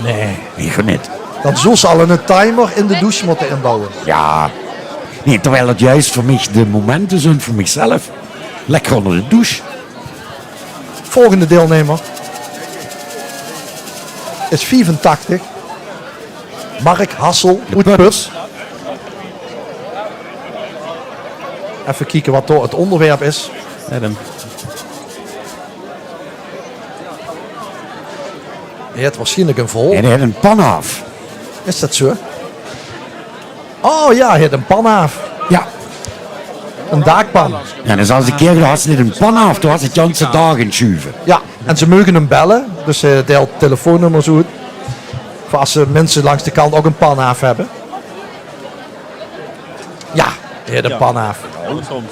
Nee, gewoon niet. Dan zou ze al een timer in de douche moeten inbouwen. Ja. Nee, terwijl het juist voor mij de momenten zijn voor mezelf. Lekker onder de douche. Volgende deelnemer is 85. Mark Hassel, Oetput. Even kijken wat het onderwerp is. Adam. Hij heeft waarschijnlijk een vol. En hij heeft een pan af. Is dat zo? Oh ja, hij heeft een pan af. Ja. Een daakpan. Ja, dus als een keer had ze niet een pan af, toen had het Janse dagen schuiven. Ja, en ze mogen hem bellen. Dus hij deelt telefoonnummers uit. Voor als mensen langs de kant ook een pan af hebben. Ja, hij heeft een pan af. soms.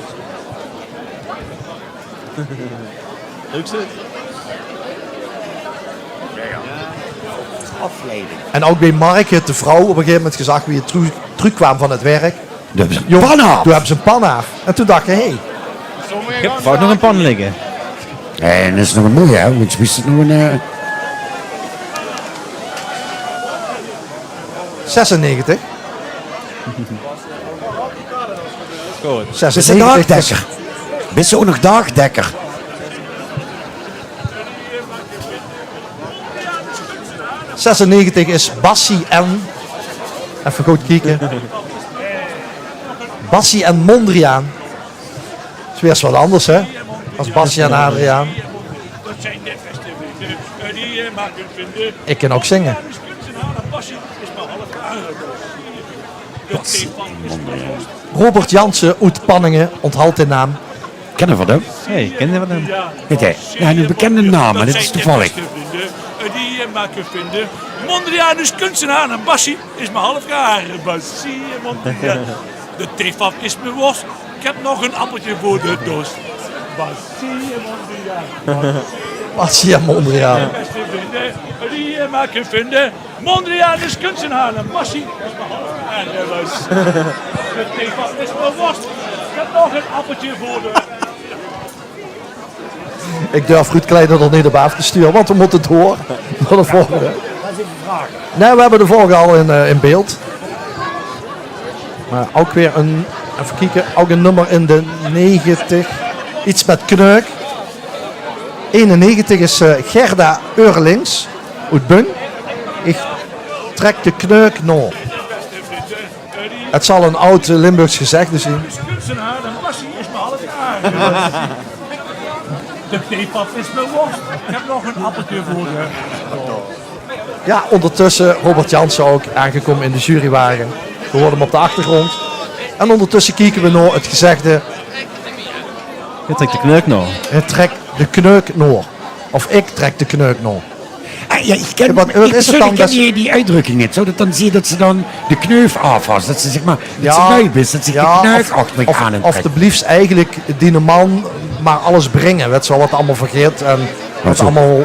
Leuk zit. Afleiding. En ook bij Mark heeft de vrouw op een gegeven moment gezegd wie het terugkwam van het werk. Toen hebben ze een pan af. Toen hebben ze een pan af. En toen dacht je, hé. Ik heb ook nog een pan liggen. En dat is nog een mooie, hè? Want je wist het nog een... 96. Goed. Dat is een dagdekker. Bist je ook nog dagdekker? ...96 is Bassie en... Even goed kijken. Bassie en Mondriaan. Dat is weer eens wat anders, hè? Als Bassie en Adriaan. Ik kan ook zingen. Robert Jansen uit Panningen, onthoudt de naam. Kennen we dat? Hey, ken je wat dan? Weet je, ja, een bekende naam, maar dit is toevallig. Die maken vinden. Mondriaan is kunstenaar en Bassie is mijn halfjaar. Bassie en Mondriaan. De theefaf is mijn worst. Ik heb nog een appeltje voor de dorst. Bassie en Mondriaan. Bassie en Mondriaan. Die maken vinden. Mondriaan is kunstenaar en Bassie is mijn halfjaar. De theefaf is mijn worst. Ik heb nog een appeltje voor de... Ik durf Ruud Kleiner er niet op af te sturen, want we moeten door naar de volgende. Nee, we hebben de volgende al in beeld. Maar ook weer een, even kijken, ook een nummer in de 90. Iets met kneuk. 91 is Gerda Eurlings uit Bung. Ik trek de kneuk nog. Het zal een oud Limburgs gezegde zijn. Kunstenaar en Bassie is mijn halfjaar. De theepap is mijn worst. Ik heb nog een appeltje voor de... Ja, ondertussen Robert Jansen ook aangekomen in de jurywagen. We horen hem op de achtergrond. En ondertussen kijken we naar het gezegde... Je trekt de kneuk nog. Het trekt de kneuk nog. Of ik trek de kneuk nog. Ja, ik ken, die uitdrukking niet. Zo dat dan zie je dat ze dan de kneuf afhast. Dat ze zeg maar, dat ze lui is. Dat ze de kneuf achter me aan of de bliefst eigenlijk die man maar alles brengen. Weet je wat allemaal vergeet. En wat allemaal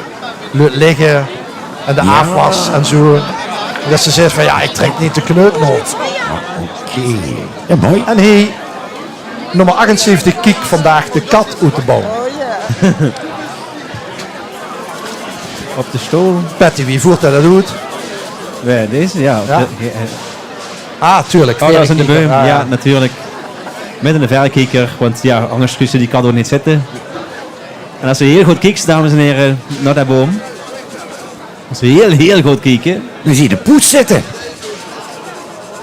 liggen. En de afwas en zo. Dat ze zegt van ja, ik trek niet de kneuk nog. Oké. Ja, mooi. En hij, nummer 78, kiek vandaag de kat uit de boom. Op de stoel. Patty, wie voert dat uit? Deze, ja. Tuurlijk. Oh, dat was in de boom. Ah, Ja, natuurlijk. Met een verrekijker, want ja, anders kussen die kan er niet zitten. En als we heel goed kijken, dames en heren, naar dat boom. Als we heel goed kijken. Dan zie je de poes zitten.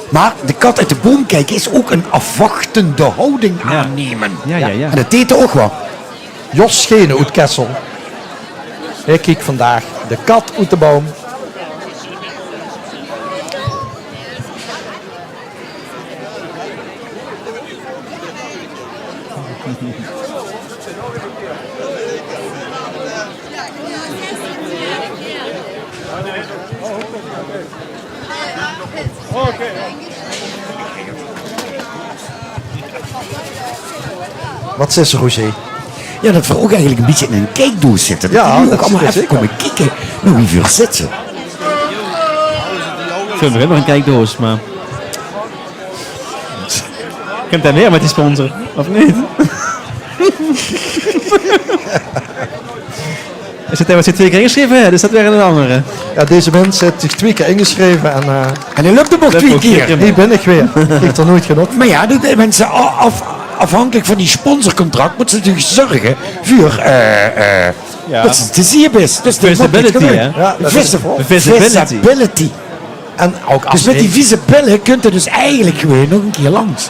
Maar de kat uit de boom kijken is ook een afwachtende houding aannemen. Ja. En dat deed er ook wel. Jos Schene uit Kessel. Ik kijk vandaag de kat uit de boom. Wat is er, Roger? Ja, dat we ook eigenlijk een beetje in een kijkdoos zitten. Dat Ja, jullie dat ook allemaal is even zeker. komen kijken naar wie voor zitten. Ik vind het nog een kijkdoos, maar... Kunt hij meer met die sponsor, of niet? Is het wat ze 2 keer ingeschreven hebben? Is dat weer een andere? Ja, deze mens heeft zich 2 keer ingeschreven en hij lukt hem ook 2 keer. Hier ben ik weer. Ik heb er nooit genoeg. Maar ja, de mensen afhankelijk van die sponsorcontract moeten ze natuurlijk zorgen voor dat ze te zien is. Dus Visibility, hè? Ja, dat is visibility. En ook als Dus met die vieze pillen kunt u dus eigenlijk gewoon nog een keer langs.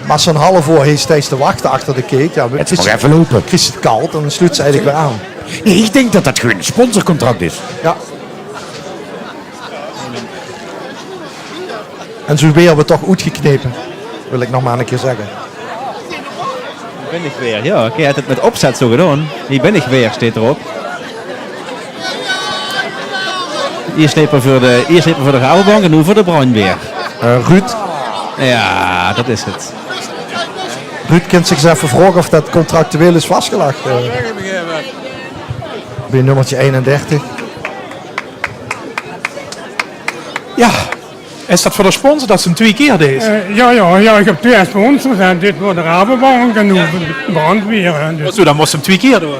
Maar zo'n half uur heeft steeds te wachten achter de cake. Ja, Het is nog even lopen. Is het koud en dan sluit ze eigenlijk weer aan. Nee, ik denk dat dat gewoon een sponsorcontract is. Ja. En zo weer we toch uitgeknepen. Wil ik nog maar een keer zeggen. Hier ben ik weer, ja. Oké, hij heeft het met opzet zo gedaan. Hier ben ik weer, staat erop. Hier slepen voor de Rabobank en nu voor de brandweer. Ruud. Ja, dat is het. Ruud kent zich even vragen of dat contractueel is vastgelegd. Bij nummertje 31. Ja, is dat voor de sponsor dat ze hem 2 keer deed? Ja, ik heb 2 sponsors. En dit wordt de Rabobank en nu de brandweer. En dus. Zo, dan moest hem 2 keer doen.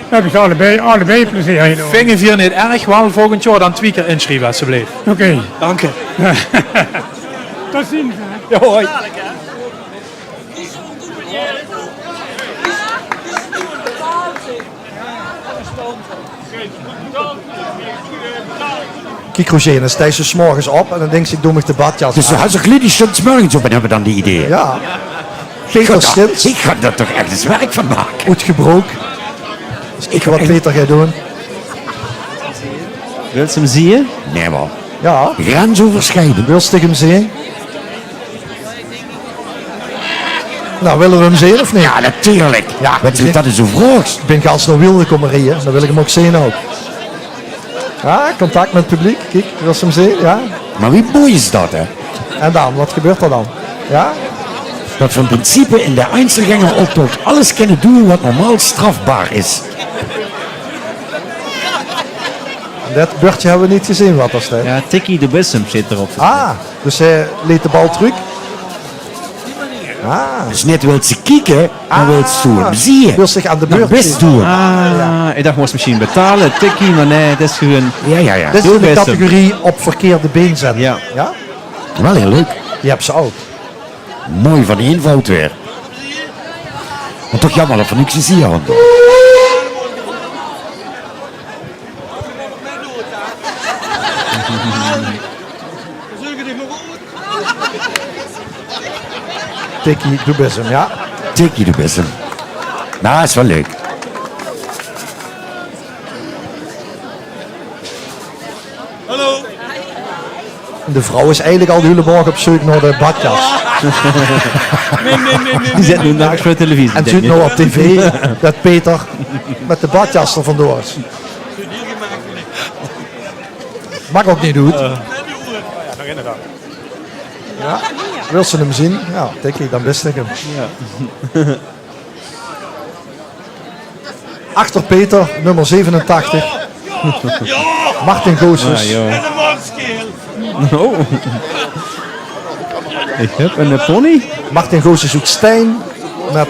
Heb ik allebei plezier gedaan. Vingen vier niet erg, wel volgend jaar dan 2 keer inschrijven alsjeblieft. Oké. Dank je. Tot ziens. Ja, hoi. Kijk Roger, dan sta je 's morgens op en dan denk je ik doe me de badjas Dus aan. als ik jullie stond 's morgens op en hebben dan die ideeën. Ja. Ik ga daar toch echt eens werk van maken. Uitgebroken. Dus ik wat Peter gaat doen. Wilt ze hem zien? Nee, man. Ja. Grensoverschrijdend. Wil je hem zien? Nou, willen we hem zien of niet? Ja, natuurlijk. Ja, dat is zo vroeg. Ik ben gans naar Wilde komen rijden, dan wil ik hem ook zien ook. Ja, contact met het publiek. Kijk, wil je hem zien? Ja. Maar wie mooi is dat, hè? En dan, wat gebeurt er dan? Ja? Dat we in principe in de Einzelgängeroptocht alles kunnen doen wat normaal strafbaar is. Dat beurtje hebben we niet gezien wat er staat. Ja, Tikkie de Bissem zit erop. Ah, dus hij leed de bal terug. Ah. Dus net wil ze kijken, dan wil ze hem zien. Wil zich aan de beurt best doen. Ah, ik dacht, moest misschien betalen, Tikkie, maar nee, het is gewoon... Ja. Dit is de categorie op verkeerde been zetten. Ja. Ja? Wel heel leuk. Die heb ze ook. Mooi van de eenvoud weer. Maar toch jammer dat we niks te zien hadden. Tikkie de Bissem, ja. Tikkie de Bissem. Nou, is wel leuk. Hallo. De vrouw is eigenlijk al de hele morgen op zoek naar de badjas. Die zit nu naast voor de televisie. En denk ziet ik. nou op tv dat Peter met de badjas er vandoor is. Mag ook niet doen. nog inderdaad. Ja. Wil ze hem zien? Ja, Tikkie, dan wist ik hem. Ja. Achter Peter, nummer 87. Martin Goossens. Ah, joh. En een manskeel. Oh. Ik heb een pony. Martin Goossens zoekt Stijn met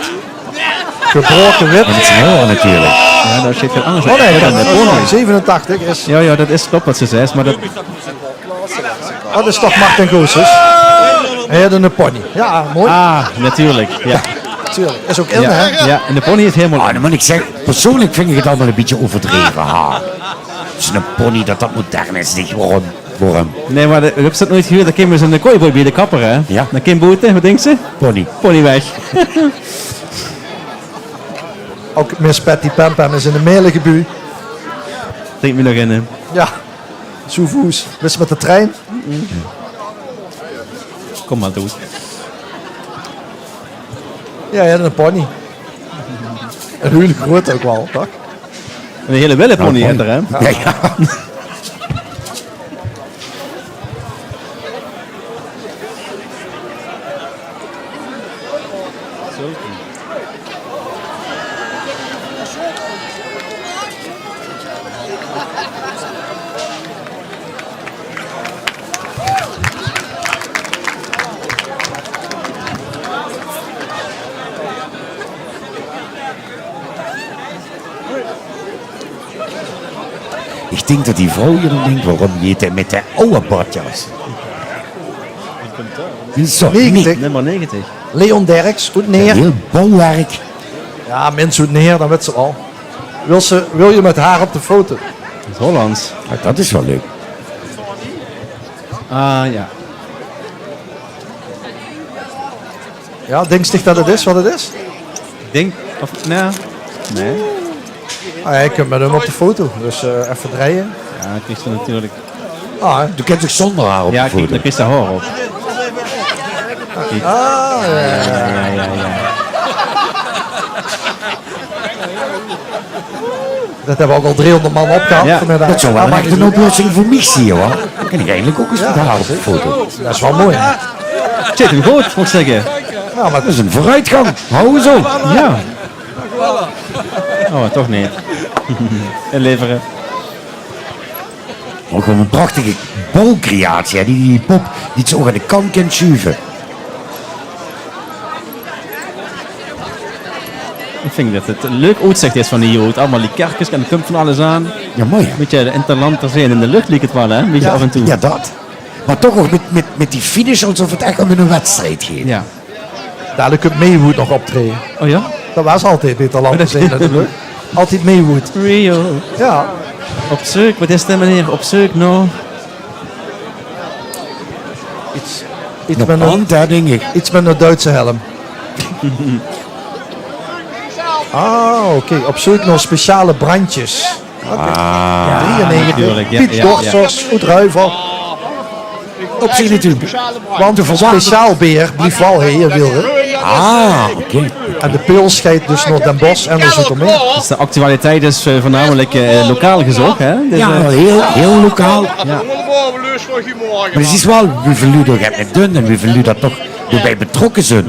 gebroken wip. Dat is mooi natuurlijk. Ja, daar zit veel anders. Oh nee, Ja, dat een is pony. 87 is... Ja, dat is klopt wat ze zegt, maar dat... Dat is toch Martin Goossens? Hij had een pony. Ja, mooi. Ah, natuurlijk. Ja. Tuurlijk. Is ook in, Ja, hè? ja, en de pony is helemaal... Ah, dan moet ik zeggen, persoonlijk vind ik het allemaal een beetje overdreven. Ha. Zo'n pony dat modern is, niet waarom? Nee, maar ik heb dat nooit gehoord. Dan komen ze een kooiboy bij de kapper, hè? Ja. Dan Kim Boete, wat denkt ze? Pony. Pony weg. Ook Miss Patty Pam Pam is in de Melengebu. Denk me nog in, hè? Ja. Soevoes. Wist met de trein. Kom maar toe. Ja, een pony. Een hele groot ook wel, toch? Een hele willepony Ja, in er, hè? Ja, ja. Ik denk dat die vrouw hier dan denkt, waarom je het met de oude badjas? Zo, 90. Nummer 90. Leon Derks, goed neer. Heel bouwwerk. Ja, mensen goed neer, dan weet ze al. Wil je met haar op de foto? Het Hollands. Ja, dat is wel leuk. Ah, ja. Ja, denk je dat het is wat het is? Ik denk, of, nou, nee. Ah, je kunt met hem op de foto, dus even draaien. Ja, Christa natuurlijk. Ah, Je kent zich zonder haar op Ja, de kijk, foto. daar Christa hoor op. Kijk. Ah, Ja. Dat hebben we ook al 300 man opgehaald Ja, vanmiddag. Dat zou wel echt een oplossing voor mij zien, hoor. Dan kan ik eigenlijk ook eens met haar op de foto. Dat is wel mooi. Zit hem goed, moet ik zeggen. Ja, maar Dat is een vooruitgang. Hou eens op. Ja. Oh, toch niet. Inleveren. Ook gewoon een prachtige bouwcreatie, hè. Die pop die het zo aan de kant kan schuiven. Ik vind dat het een leuk uitzicht is van die jood. Allemaal die kerkers en er komt van alles aan. Ja, mooi. Een beetje de interland er zijn in de lucht liep het wel, hè? Een beetje af en toe. Ja, dat. Maar toch ook met die finish alsof het echt om een wedstrijd gaat. Ja. dadelijk kunt Maywood nog optreden. Oh ja? Dat was altijd dit land te zijn natuurlijk. Altijd Maywood. Rio. Ja. Op zoek, wat is dat meneer? Op zoek, nou? Iets met een, denk ik. Iets met een Duitse helm. Ah, oké. Op zoek naar speciale brandjes. Ah, 93. natuurlijk, ja, Piet ja, Dorsers, Oet Ruiver. Op zich natuurlijk. Want een speciaal beer blieft wel hier, Wilre. Ah, oké. En de pil scheidt dus naar Den Bosch en naar Zoetermeer. Dus de actualiteit is voornamelijk lokaal gezocht, hè? Dus, Ja, heel lokaal. Ja. Maar het is wel, hoeveel u er hebt met dun en hoeveel u dat toch erbij betrokken zijn.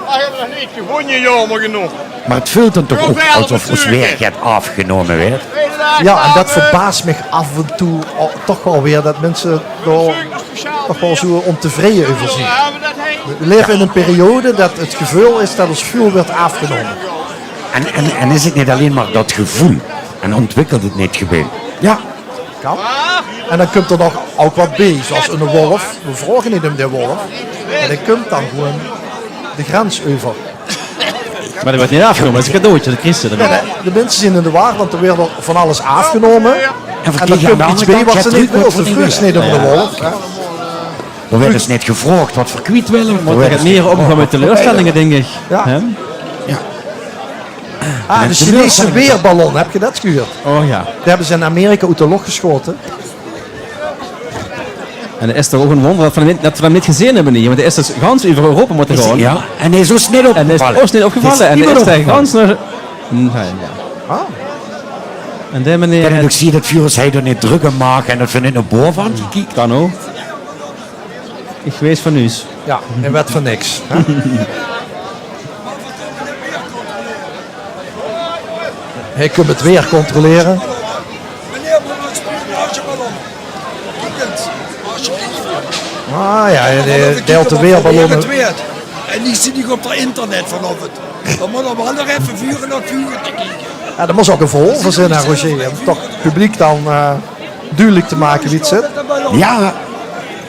Hij heeft nog niet gewonnen, jammer genoeg. Maar het voelt dan toch ook alsof ons werk het afgenomen werd. Ja, en dat verbaast me af en toe toch wel weer dat mensen er toch wel zo ontevreden over zijn. We leven in een periode dat het gevoel is dat ons vuur werd afgenomen. En is het niet alleen maar dat gevoel en ontwikkelt het niet gebeuren? Ja. Kan. En dan komt er nog ook wat bij, zoals een wolf. We vragen niet om de wolf. En dan komt dan gewoon de grens over. Maar dat wordt niet afgenomen, dat is een cadeautje, dat Christen. Ja, de mensen zijn in de war, want er werd er van alles afgenomen. En dan verkeer aan de komt iets andere bij kant, wat ze ja, niet terug wil. wordt De voor vrucht niet over de ja. wolf. hè. Er werd dus niet gevraagd wat voor kwiet willen. Want er gaat meer omgaan met teleurstellingen, denk ik. Ja. Hè? Ah, de Chinese weerballon, heb je dat gehoord? Oh ja. Die hebben ze in Amerika uit de lucht geschoten. En is toch ook een wonder dat we dat niet gezien hebben hier. Want hij is dus gans over Europa moeten gaan. Ja, en hij is zo snel En hij is opgevallen. ook niet opgevallen. En hij is daar gans naar... Nee, ja. Ah. En die meneer... Kan je ook zien dat virus hij er niet druk aan maken en dat we niet naar boven aan kijken? Kan ook. Ik wees van u. Ja, en werd van niks. hè. Hij kunt het weer controleren. Meneer, moet ons plaatje ballon. Ah ja, de deelt de weerballonnen. En die zit niet op het internet vanochtend. Dan moet er wel nog even vuren op vuren te kijken. Ja, dat moest ook een verhaal voor zijn, Roger. Om toch het publiek dan duidelijk te maken wie het zit. Ja,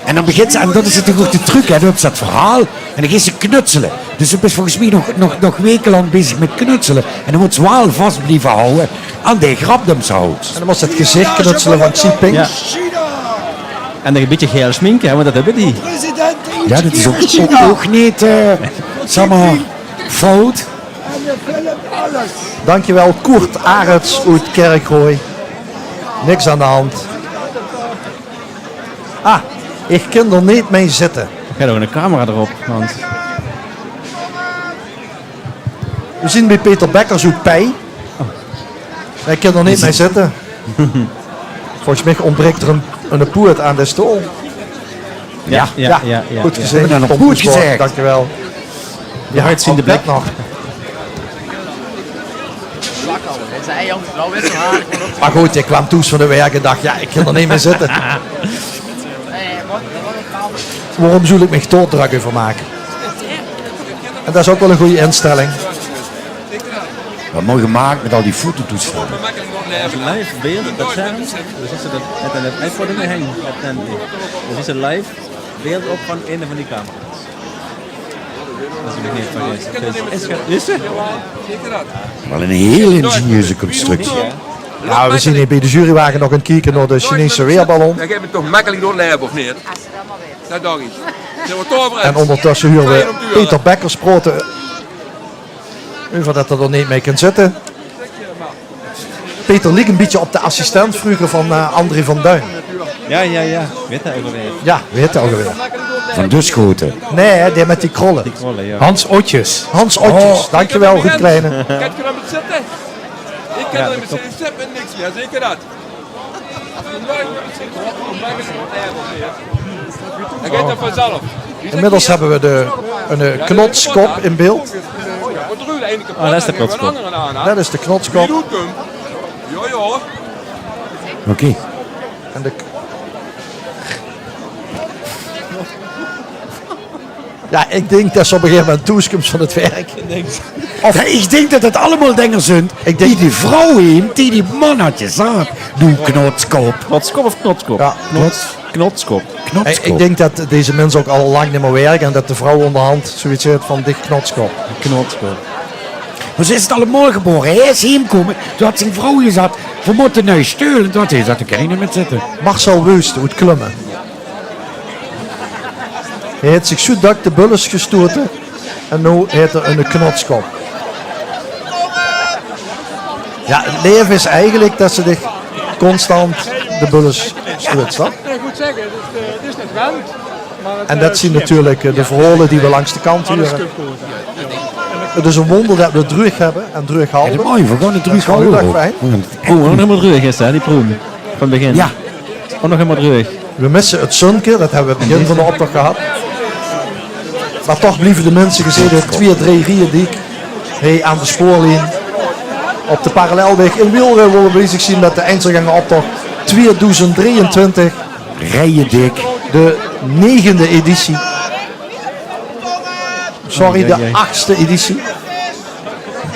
en dan begint ze, en dat is natuurlijk ook de truc, hè, dan hebben ze dat verhaal, en dan gaan ze knutselen. Dus ze is volgens mij nog wekenlang bezig met knutselen. En dan moet ze wel vast blijven houden aan die grap die ze houdt. En dan moest het gezicht knutselen van Xi Jinping. Ja. En dan een beetje geel sminken, hè, want dat hebben die. Ja, dat is ook niet, zeg maar, fout. Dankjewel, Koert Arets uit Kerkrooi. Niks aan de hand. Ah, ik kan er niet mee zitten. Ga er een camera erop, want... We zien bij Peter Bekker zo'n pij. Hij kan er niet mee zitten. Volgens mij ontbreekt er een poort aan de stoel. Ja. Goed gezien. We hebben Tom nog goed Poesboord, gezegd. dankjewel. Je uitziende blik. nog. Maar goed, ik kwam toes van de werk en dacht, ja, ik kan er niet meer zitten. Waarom zou ik me toch druk over maken? En dat is ook wel een goede instelling. Wat mooi gemaakt met al die fototoestellen. Live beeld op het scherm. Dus is het het uitvoering heen. Dus is het live beeld op van een van die camera's. Dat is niet vergeten. Is het? Wel een heel ingenieuze constructie. Nou, we zien hier bij de jurywagen nog een kijken naar de Chinese weerballon. Dan geef het toch makkelijk door lijf of niet? Dat dacht ik. En ondertussen huren we Peter Bekker sproten. Over dat er niet mee kan zitten. Peter liep een beetje op de assistent vroeger van André van Duin. Ja. Weet hij alweer? Ja, weet hij alweer. Van de schoten. Nee, die met die krollen. Ja. Hans Otjes. Hans Otjes, dankjewel, goed kleine. Kijk je er met zitten? Ik kan er met zitten en niks meer, zeker dat. Dan gaat dat vanzelf. Inmiddels hebben we een knotskop in beeld. Oh, dat is de knotskop. Dat is de knotskop. Ja. Oké. En de... Ja, ik denk dat ze op een gegeven moment toekomst van het werk. Of ik denk dat het allemaal dingen zijn die vrouw heeft, die mannetjes had. Doe knotskop. Knotskop of knotskop? Ja, knotskop. Ik denk dat deze mensen ook al lang niet meer werken en dat de vrouw onderhand zoiets heeft van dicht knotskop. Knotskop. Maar ze is het allemaal geboren. Hij is heenkomen. Toen had zijn vrouw gezegd, we moeten nu steunen. Toen is dat er geen met zitten. Marcel Wust, hoe het klimmen. Hij heeft zich zo dak de bulles gestoten en nu heeft er een knotskop. Ja, het leven is eigenlijk dat ze zich constant de bulles stoot, toch? Ik moet zeggen, het is niet wend. En dat zien natuurlijk de verholen die we langs de kant huren. Het is een wonder dat we terug hebben en terug houden. Ja, mooi, we gaan het terug houden. houden. Oh, nog helemaal terug is hè, die proen. Van het begin. Ja. Oh, nog helemaal terug. We missen het zonke, dat hebben we het begin van de optocht gehad. Maar toch blijven de mensen gezeten 2-3 rijen die hey, aan de spoorlijn op de parallelweg in Wielren willen we bezig zien met de Einzelganger optocht 2023. Rijen dik. De 9e editie. Sorry, de 8e editie.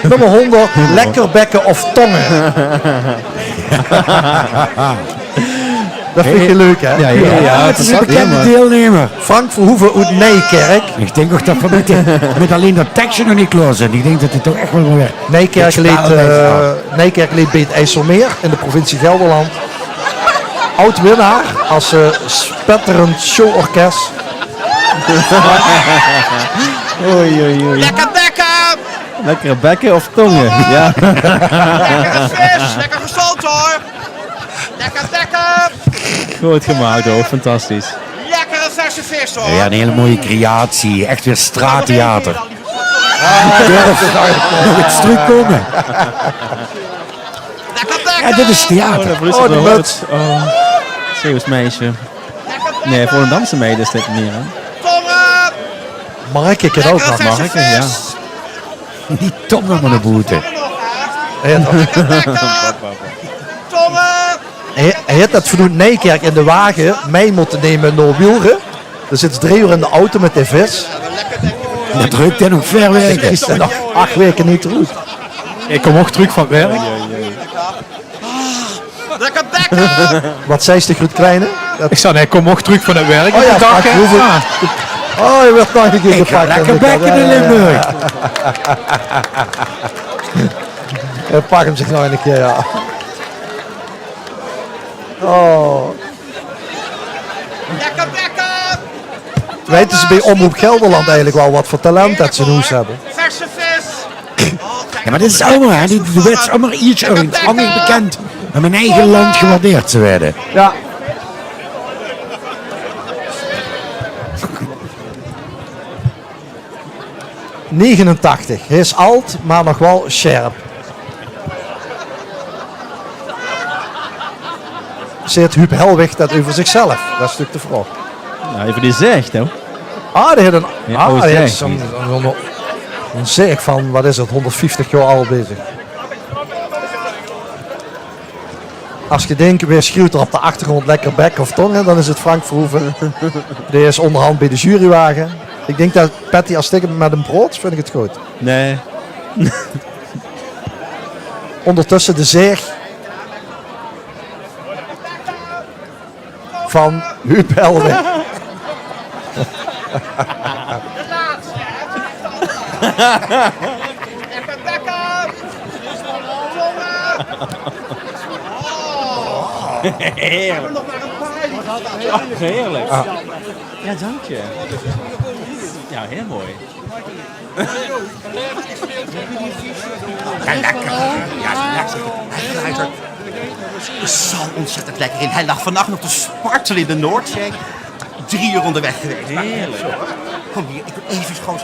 Nummer 100, lekker bekken of tongen. Dat vind je leuk, hè? Ja, het is een bekende deelnemer. Frank Verhoeven uit Nijkerk. Ik denk ook dat we met alleen dat tekstje nog niet klaar zijn. Ik denk dat het toch echt wel weer... Nijkerk leed bij het IJsselmeer in de provincie Gelderland. Oud winnaar als spetterend showorkest. Oei. Lekker bekken! Lekkere bekken of tongen? Ja. Lekker vis, lekker gesalt hoor! Lekker bekken! Goed gemaakt hoor, fantastisch. Lekkere verse vis hoor! Ja, een hele mooie creatie. Echt weer straattheater. Nog het stuk komen. Ja, dit is theater. Oh, de muts. Oh, Zeeuws meisje. Nee, voor een dansen mee is dit meer, hè? Mark, ik het ook nog. Mark, ja. Die tongen van de boete. Hij heeft dat vanuit Nijkerk in de wagen mee moeten nemen naar Wielren. Dan zit 3 uur in de auto met de vis. Dat drukt hij nog ver weg. Is er nog 8 weken niet terug. Ik kom ook terug van het werk. Lekker bekken! Wat zei ze goed kleine? Ik zei, nee, ik kom ook terug van het werk. Oh ja, Dag, Frank hè? Verhoeven. Oh, je werd nog een keer Ik ga gepakt. lekker bekken in Limburg. Pak hem zich nog een keer, ja. Oh. Lekker bekken! Weten ze bij Omroep Gelderland eigenlijk wel wat voor talent dat ze in huis hebben? Verse vis! Ja, maar dit is allemaal, hè. Die werd allemaal iets uit. Allemaal bekend. In mijn eigen land gewaardeerd te werden. Ja. 89. Hij is oud, maar nog wel scherp. Zit Huub Helwig dat over zichzelf? Dat is natuurlijk de vraag. Nou, even die zegt, hè. Ah, die heeft een... Ja, die zeg. heeft een zeg van, wat is het, 150 jaar al bezig. Als je denkt, weer schreeuwt er op de achtergrond lekker bek of tongen, dan is het Frank Verhoeven. Die is onderhand bij de jurywagen. Ik denk dat Patty als stikken met een brood, vind ik het goed. Nee. Ondertussen de zeeg van Huub Helwig. Heerlijk. Heerlijk. Ah. Ja, dank je. Ja, heel mooi. Ja, lekker. Ja, lekker. Hij luistert zo ontzettend lekker in. Hij lag vannacht nog te spartelen in de Noordzee. 3 uur onderweg geweest. Heerlijk. Kom hier, ik wil even schoon.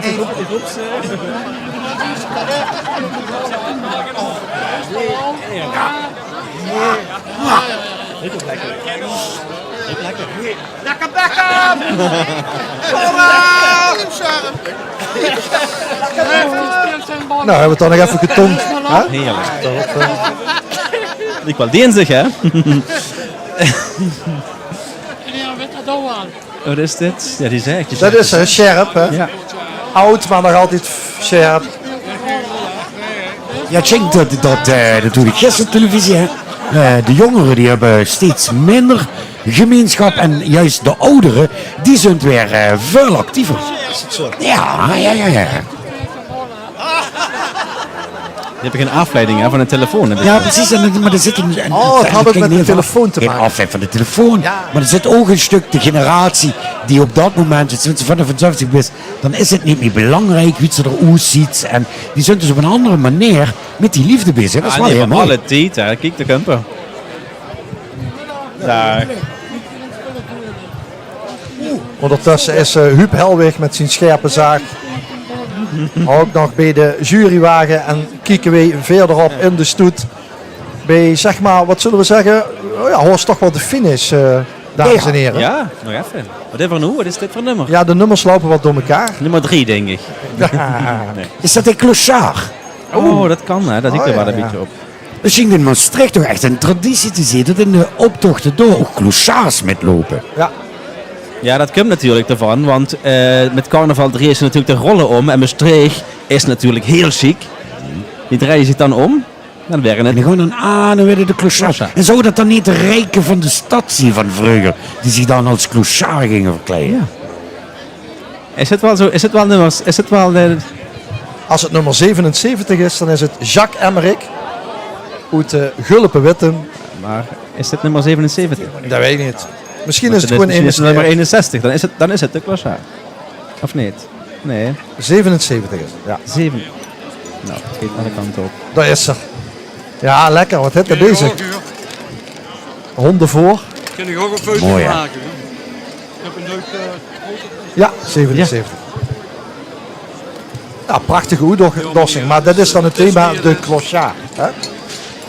Even op Dit is lekker. Dit is lekker. Lekker Beckham! Nou, hebben we het dan nog even getoond. Hè? Heerlijk. Dat, Ik wel dinsdag, hè? Wat is dit? Ja, die zegt. dat is scherp, hè? Ja. Oud, maar nog altijd scherp. Ja, Cenk, dat doe ik gisteren op televisie. Hè. De jongeren die hebben steeds minder gemeenschap en juist de ouderen, die zijn weer veel actiever. Is het zo? Ja. Je hebt geen afleiding hè, van een telefoon. Hè? Ja, precies. Maar er zit een het had ook met de telefoon te maken. Geen afleiding van de telefoon. Maar er zit ook een stuk de generatie die op dat moment, als je 55 bent, dan is het niet meer belangrijk wie ze er ziet. En die zijn dus op een andere manier met die liefde bezig. Dat is wel heel mooi. Alle tijd, hè. Kijk de kumper. Daar. Ondertussen is Huub Helwig met zijn scherpe zaag ook nog bij de jurywagen en kijken we verderop in de stoet bij, zeg maar, wat zullen we zeggen, hoort toch wel de finish, dames en heren. Ja, nog even. Wat is dit voor nummer? Ja, de nummers lopen wat door elkaar. Nummer 3, denk ik. Nee. Is dat een clochard? Oh, dat kan, hè. Dat zie ik er wel een beetje op. We zien in Maastricht toch echt een traditie te zien dat in de optochten door ook clochards metlopen. Ja. Ja, dat komt natuurlijk ervan, want met carnaval draaien ze natuurlijk de rollen om. En Maastricht is natuurlijk heel chic. Die draaien zich dan om. Dan werden het. En gewoon dan werden de clochards. En zou dat dan niet de rijken van de stad zien van vroeger, die zich dan als clochard gingen verkleden? Ja. Is het wel zo? Is het wel nummers? Is het wel Als het nummer 77 is, dan is het Jacques Emmerich uit Gulpen-Wittem. Maar is dit nummer 77? Dat weet ik niet. Misschien is het gewoon is het nummer 61, dan is het de clochard. Of niet? Nee. 77 is het, ja. 7. Nou, het gaat alle kanten op. Daar is er. Ja, lekker. Wat heeft er bezig? Honden voor. Kun je ook een foto Mooi, hè? maken? Ik heb een leuk... Ja, 77. Ja, prachtige uitdossing. Maar dat is dan het thema de clochard. Hè?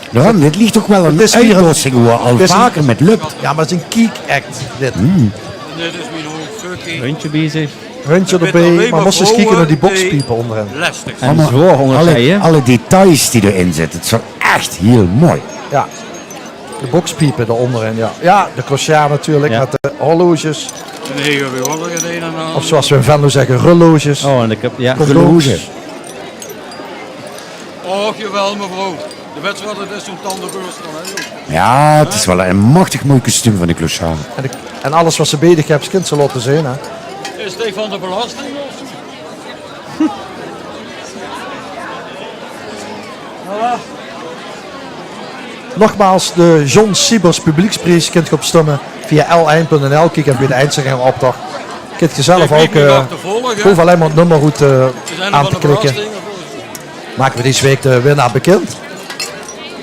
Ja, dit ligt toch wel een uitdossing hoe al vaker met lukt. Ja, maar het is een kiek act. Dit. Dit is mijn hoofd. Huntje bezig. Huntje erbij, maar moest eens kijken naar die bokspiepen onderin. En zwaar honger, alle details die erin zitten, het is wel echt heel mooi. Ja, de bokspiepen eronderin, ja. Ja, de clochard natuurlijk, met de horloges. En hier hebben we wel een en ander. Of zoals we in Venlo zeggen, rulloges. Oh, en ik heb, ja, condooms. Och, jawel mevrouw. De wedstrijd is zo'n tandenburst dan, hè. Ja, het is wel een machtig mooi kostuum van de clochard. En alles wat ze bezig hebben, kind ze laten zien, hè. Is het van de belasting of? Nogmaals, de John Siebers publieksprijs kunt je op stemmen via l1.nl. Kijk even bij de eindstelling op toch. Kunt je zelf ook hoef alleen maar het nummer goed aan te klikken. Maken we deze week de winnaar bekend.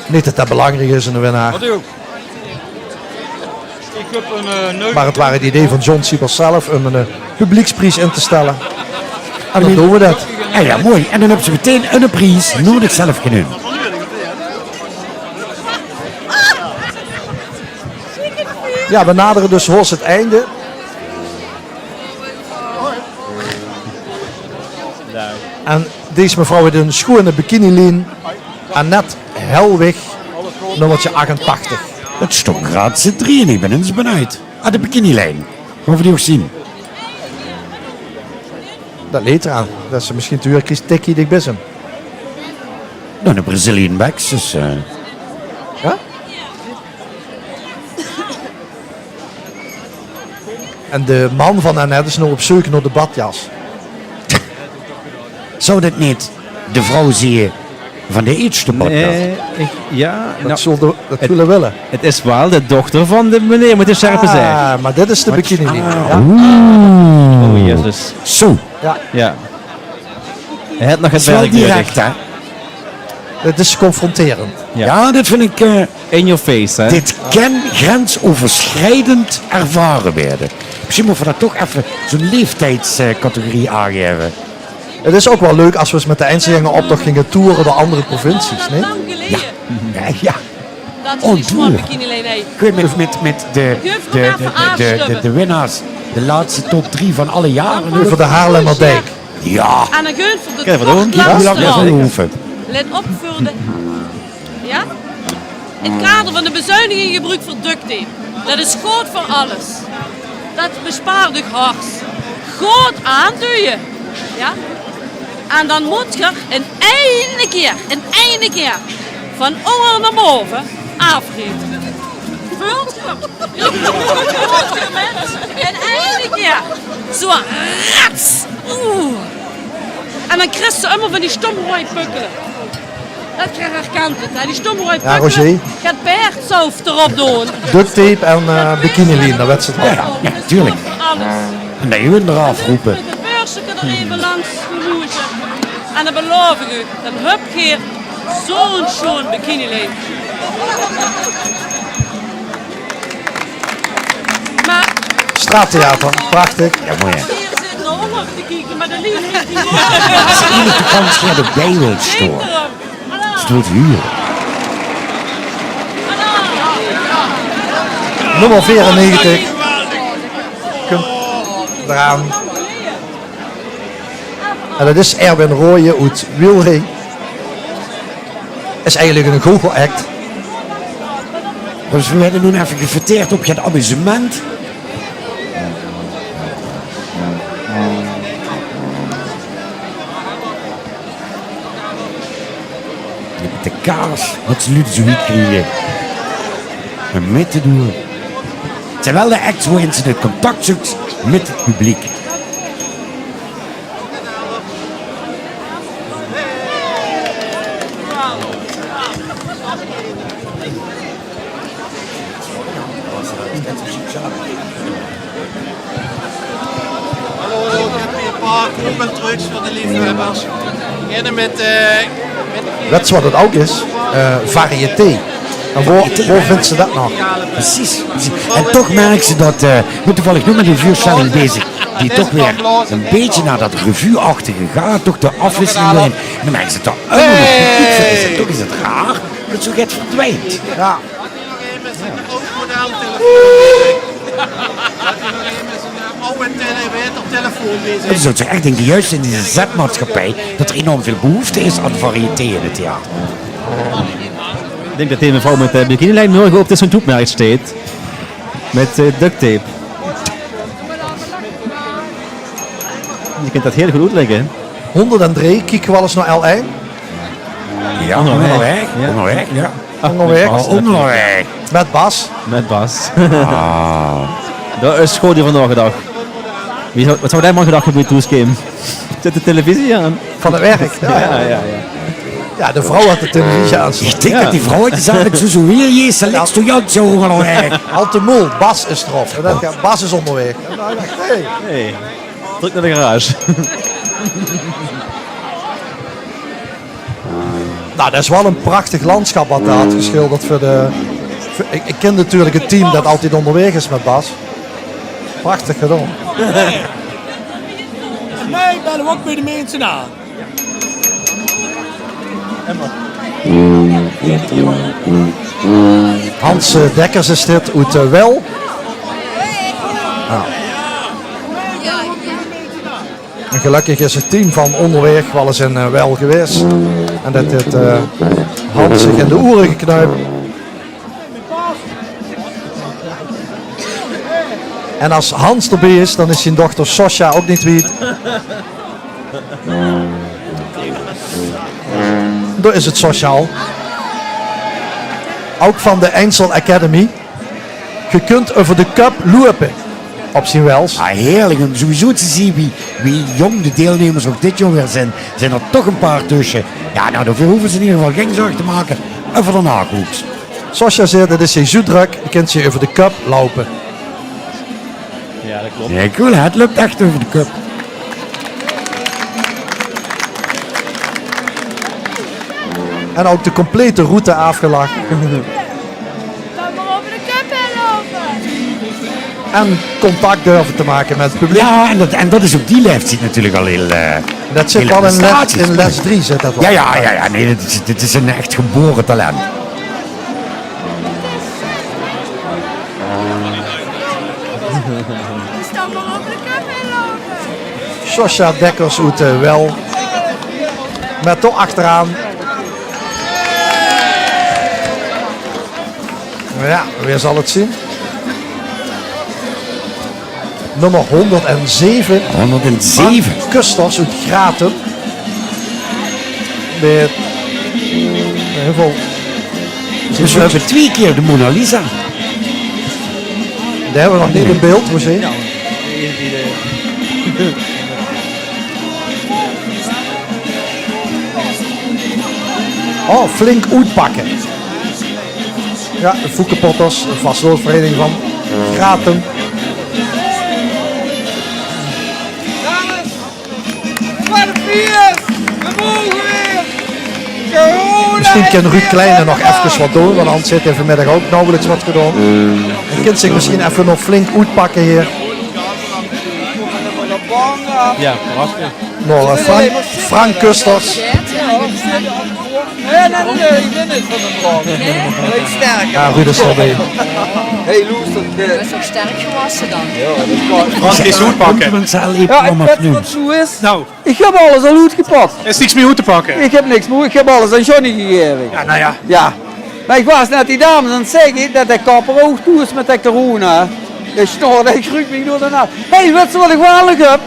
Niet dat dat belangrijk is in de winnaar. Wat ook. Ik heb een Maar het waren het idee van John Siebers zelf om een publieksprijs in te stellen. En dan doen we dat. Ja, mooi. En dan hebben ze meteen een prijs, nodig zelf genomen. Ja, we naderen dus hoors het einde. En deze mevrouw heeft een schone bikini-lijn. Annette Helwig, nummertje 88. Het Stokgraad zit 3 en ik ben eens benieuwd. De bikinilijn. Gaan we die ook zien? Dat leed eraan. Dat is misschien te huur tikkie dik bij hem. Nou, de Brazilian Backs, dus... Ja? En de man van Annette is nog op zoek naar de badjas. Zou dat niet de vrouw zien van de eerste podcast? Dat willen willen. Het is wel de dochter van de meneer met de scherpe zij. Ah, maar dit is de bikini. Ja. Oh, jezus. Zo. Ja. Hij had nog het wel werk direct, nodig. hè? Het is confronterend. Ja, dat vind ik... In your face, hè? Dit kan grensoverschrijdend ervaren werden. Misschien moeten we dat toch even zo'n leeftijdscategorie aangeven. Het is ook wel leuk als we eens met de Eindselganger-optocht gingen toeren door andere provincies, nee? Ja. Dat is die smart bikinilijn. Ik weet met de winnaars, de laatste top 3 van alle jaren. Voor de Haarlemmerdijk. Ja. En dan geun voor de Kijk, wat doen? kortlandse. Let op voor de... Ja? In het kader van de bezuiniging gebruik voor duct tape. Dat is goed voor alles. Dat bespaart je hart. Goed aanduwen. Ja? En dan moet je een ene keer, van onder naar boven, afvreten. Vult je mensen, een ene keer. Zo, rats. En dan krijg je allemaal van die stomrooie pukkelen. Dat krijg je herkend, hè? Die stomrooie Ja, pukkelen. Roger. Gaat paardsof erop doen. Duct tape en bikini-lijn, dat werd ze het wel. Ja, tuurlijk. Alles. En dat je hun eraf roepen. De beursje er even langs gemoezen. En dan beloof ik u, dan heb je zo'n schoon bikinilijn. Maar Straattheater, prachtig. Ja, mooi hè. hier zit nog nog te kijken, maar de lief heeft die Als je iemand de kans gaat op bij wilt storen, is het wordt huur. Nummer 94. Kunt eraan. En dat is Erwin Rooyen uit Wielring. Is eigenlijk een goochelact. Dus we werden nu even gefeteerd op je amusement. Met de kaars, wat ze nu zo niet krijgen. En met te doen. Het zijn wel de acts waarin ze het contact zoekt met het publiek. Hallo, ik heb hier een paar koepeltrucs voor de liefhebbers. We beginnen met Dat is wat het ook is. Variété. En waar vindt ze dat nog? Precies. En toch merken ze dat, we toevallig nu met een vuurstelling bezig, die toch weer een beetje naar dat revue-achtige gaat, toch de afwisseling erin. En dan merken ze toch allemaal nog niet is. En toch is het raar dat het zo gaat verdwijnt. Ja. Dat is ook zo echt, denk ik, juist in deze zetmaatschappij, dat er enorm veel behoefte is aan variété in het theater. Ik denk dat deze mevrouw met de bikinilijn morgen op tussen toepmerk staat. Met duct tape. Je kunt dat heel goed uitleggen. 103, kijken we wel eens naar L1. Ja, onderweg. Ja. Onderweg, ja. Onderweg. Onderweg. Met Bas. Met Bas. Ah. Dat is schoon die vandaag gedacht. Wat zou jij morgen gedacht hebben toeschieten? Zet de televisie aan. Van het werk. Ja. Ja, de vrouw had de televisie aan. Ik denk dat die vrouwtjes eigenlijk zo weer is. Ze ligt zo Jan zo onderweg. Al te moe, Bas is erop. En dan gaat Bas is onderweg. En dan dacht ik, Hey, druk naar de garage. Nou, dat is wel een prachtig landschap wat hij had geschilderd voor de... Ik ken natuurlijk het team dat altijd onderweg is met Bas. Prachtig gedaan. mij bellen we ook bij de mensen aan. Hans Dekkers is dit uit Wel. Nou. En gelukkig is het team van onderweg wel eens in Wel geweest. En dat dit Hans zich in de oren geknuipt. En als Hans erbij is, dan is zijn dochter Sosja ook niet weet. Daar is het sociaal. Ook van de Einsel Academy. Je kunt over de cup lopen op zijn Wels. Ah, heerlijk om sowieso te zien wie jong de deelnemers ook dit jaar weer zijn. Zijn er toch een paar tussen. Ja, nou daarvoor hoeven ze in ieder geval geen zorgen te maken over de nakoeks. Sosja zegt, dat is zo druk, je kunt ze over de cup lopen. Ja, dat klopt. Ja, cool, het loopt echt over de cup. En ook de complete route afgelegd. Dan maar over de cup heen lopen. En contact durven te maken met het publiek. Ja, en dat is op die leeftijd natuurlijk al heel... dat zit hele al prestaties. in les 3 zit dat wel. Ja, nee, dit is een echt geboren talent. Dus dan maar over de cup heen lopen. Sosja Dekkers uit Wel. Met toch achteraan. Ja, wie zal het zien? Nummer 107. 107. Kusters uit Gratum. Met heel veel. Dus we hebben 2 keer de Mona Lisa. Die hebben we nog niet in beeld, hoe zie je? Oh, flink uitpakken. Ja, de Foekenpotters, de vastloosvereniging van Gratum. Wat een feest! We mogen weer! Corona! Misschien kan Ruud Kleine nog even wat doen, want anders heeft hij vanmiddag ook nauwelijks wat gedaan. Hij kan zich misschien even nog flink uitpakken hier. Ja, prachtig. Nou, Frank Kusters. Nee, ik ben niet van de brand. Ik sterk. Ja, Ruud is erbij. Hey Loes, Dat is ook sterk gewassen dan. Frans is goed pakken. Ja, ik weet wat zo is. Nou. Ik heb alles al uitgepakt. Er is niks meer goed te pakken. Ik heb niks meer, ik heb alles aan Johnny gegeven. Ja, nou ja. Ja. Maar ik was net die dames aan het zeggen dat ik kapper ook toe is met de corona. Ik snor, ik ruik me door de nacht. Hé, weet je wat ik waarlijk heb?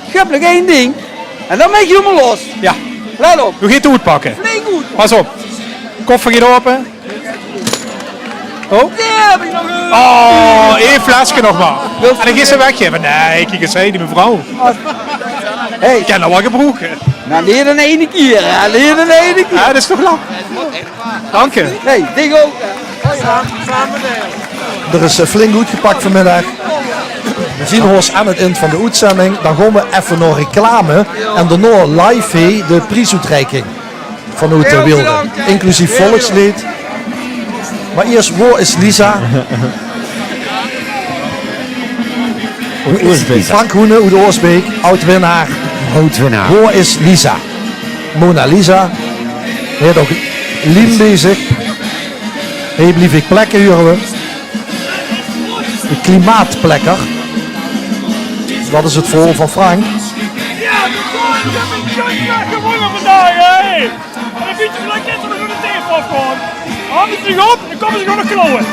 Ik heb nog 1 ding. En dan ben je helemaal los. Ja. Let op. Doe geen te goed pakken. Nee, goed. Pas op. Koffer gaat open. Oh. Die heb ik nog een. Oh, 1 flesje nog maar. En dan gaat ze weggeven. Nee, kijk eens, die mevrouw. Hey. Ik heb nou wel gebroken. Nou, niet de ene keer, hè. Niet de ene keer. Ja, dat is toch lang. Dank je. Nee, dik ook. Er is flink goed gepakt vanmiddag. We zien ons aan het eind van de uitzending. Dan gaan we even naar reclame. En daarna live de prijsuitreiking vanuit de Wilde. Inclusief volkslied. Maar eerst, waar is Lisa? Frank Hoene uit Oorsbeek, oud-winnaar. Waar is Lisa? Mona Lisa. Hij heeft ook Lien bezig. Hij blijft ik plekken huren we. De klimaatplekker. Dat is het voor van Frank. Ja, ik heb een kutje gewonnen vandaag, hé! En dan weet je gelijk net dat we door de teef afgaan. Haal het terug op, dan komen ze gewoon nog klauwen.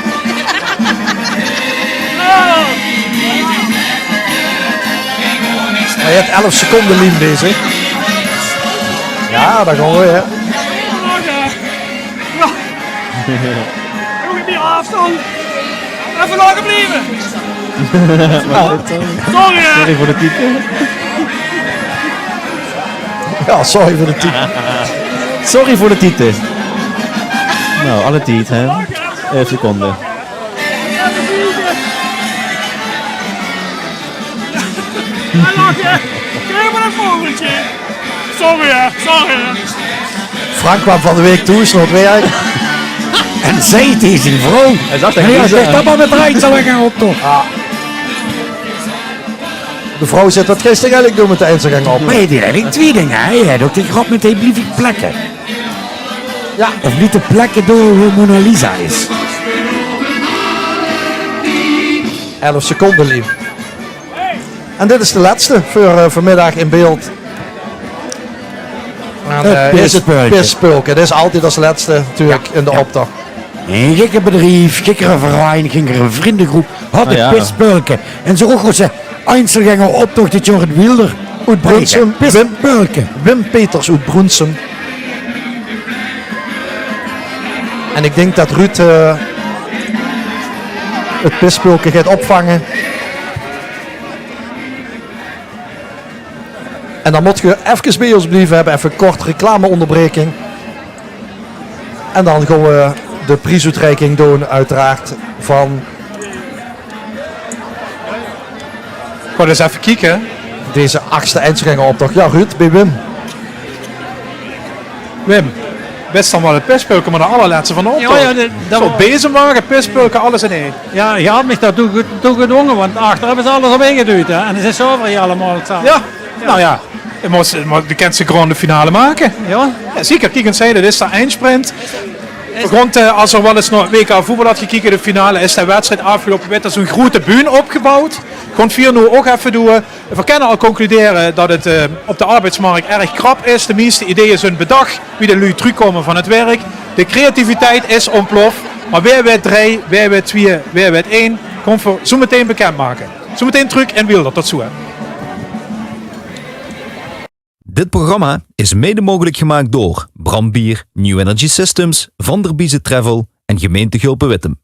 Hij heeft 11 seconden Lien bezig. Ja, daar gaan we weer. Nog een meer afstand. Even langer blijven. Sorry, hè. Sorry voor de titel. Ja, sorry voor de titel. Sorry voor de titel. Nou, alle tijd, hè. 11 seconden. Hij lachen. Krijg maar een vogeltje. Sorry, hè. Sorry, hè. Frank kwam van de week toe, is nog het werk. En zei tegen zijn vrouw. Hij zag Ja, zeg dat maar met rijden, zal ik gaan op toch. De vrouw zit, wat ga je eigenlijk doen met de Einzelganger op? Maar je deed eigenlijk 2 dingen. Hè? Je had ook de grap met die blief ik plekken. Ja. Of niet te plekken door hoe Mona Lisa is. 11 seconden, lief. En dit is de laatste voor vanmiddag in beeld. En, is het Pispulken. Dit is altijd als laatste natuurlijk in de optocht. Een gekke bedrijf, gekkere verein, gekkere vriendengroep had het Pispulken. En zo ook ze Einzelganger optocht dit jaar het Wilder. Uit Brunsum. Pispulken. Wim Peters uit Brunsum. En ik denk dat Ruud het Pispulken gaat opvangen. En dan moet je even bij ons blijven hebben, even kort reclameonderbreking. En dan gaan we de prijsuitreiking doen, uiteraard, van... Gewoon eens even kijken. Deze 8e Einzelganger optocht. Ja, Ruud, bij Wim. Wim, best dan wel het Pispulken, maar de allerlaatste van de optocht. Zo bezemwagen, Pispulken, alles in één. Ja, je had me daar toe gedwongen, want achter hebben ze alles op ingeduwd. Hè? En het is over hier allemaal samen. Ja, nou ja. Je kent ze gewoon de finale maken. Ja, zeker. Kijk eens, dit is de eindsprint. Als er wel eens nog WK voetbal had gekeken, de finale is de wedstrijd afgelopen. Werd er zo'n grote bühne opgebouwd. Gewoon 4-0 ook even doen. We kunnen al concluderen dat het op de arbeidsmarkt erg krap is. De meeste ideeën zijn bedacht. Wie de lui terugkomen van het werk. De creativiteit is ontploft. Maar weer werd 3, weer werd 2, weer werd 1. Komt voor zo meteen bekendmaken. Zo meteen terug en Wilder. Tot zo. Dit programma is mede mogelijk gemaakt door Brandbier, New Energy Systems, Van der Biezen Travel en Gemeente Gulpen-Wittem.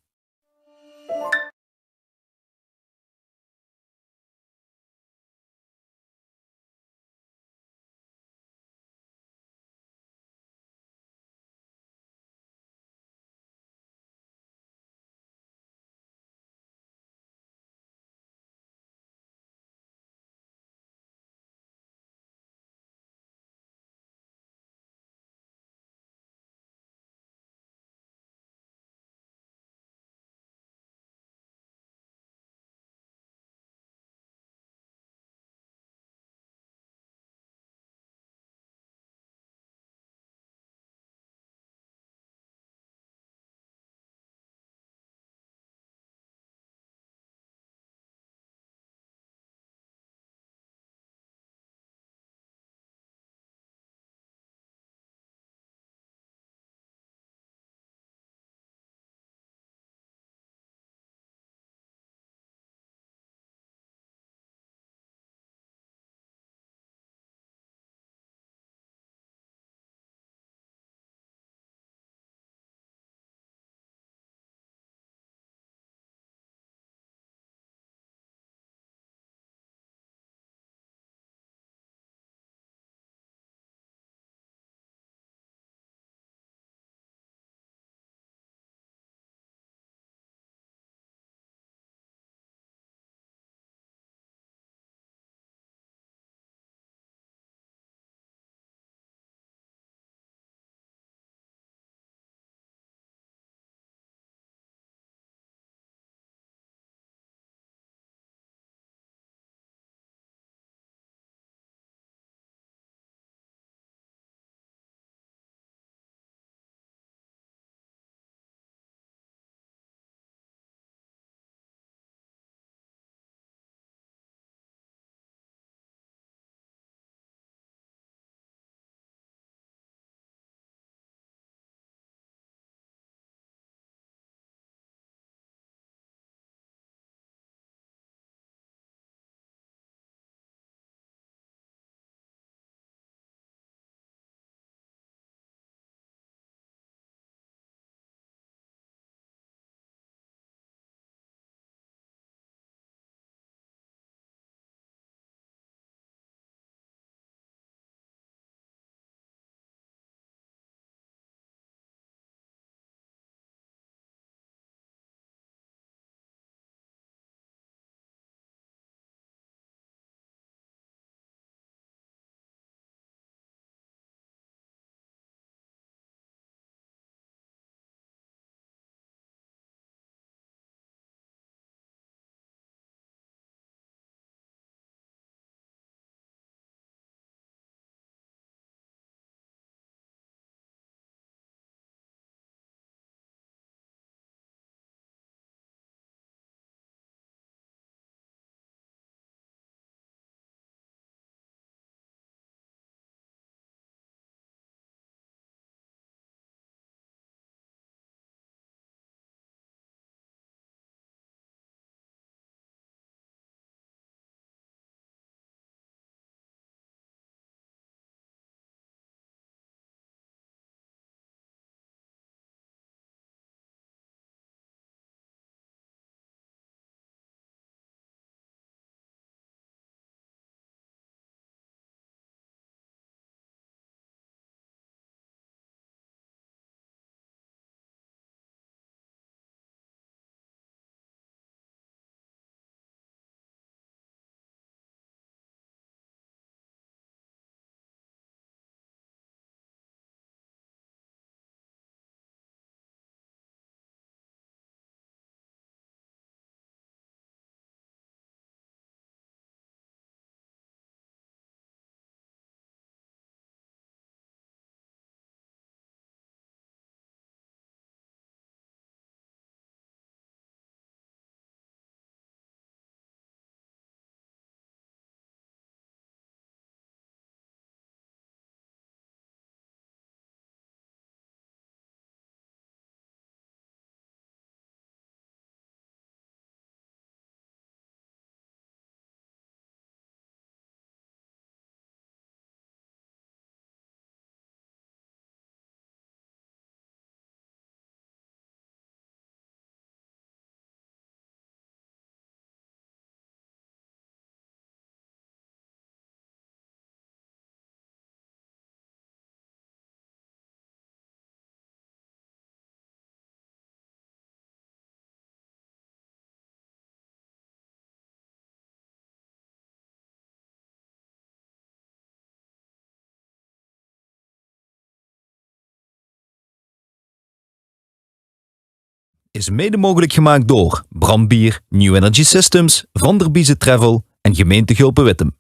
is mede mogelijk gemaakt door Brandbier, New Energy Systems, Van der Biezen Travel en gemeente Gulpen-Wittem.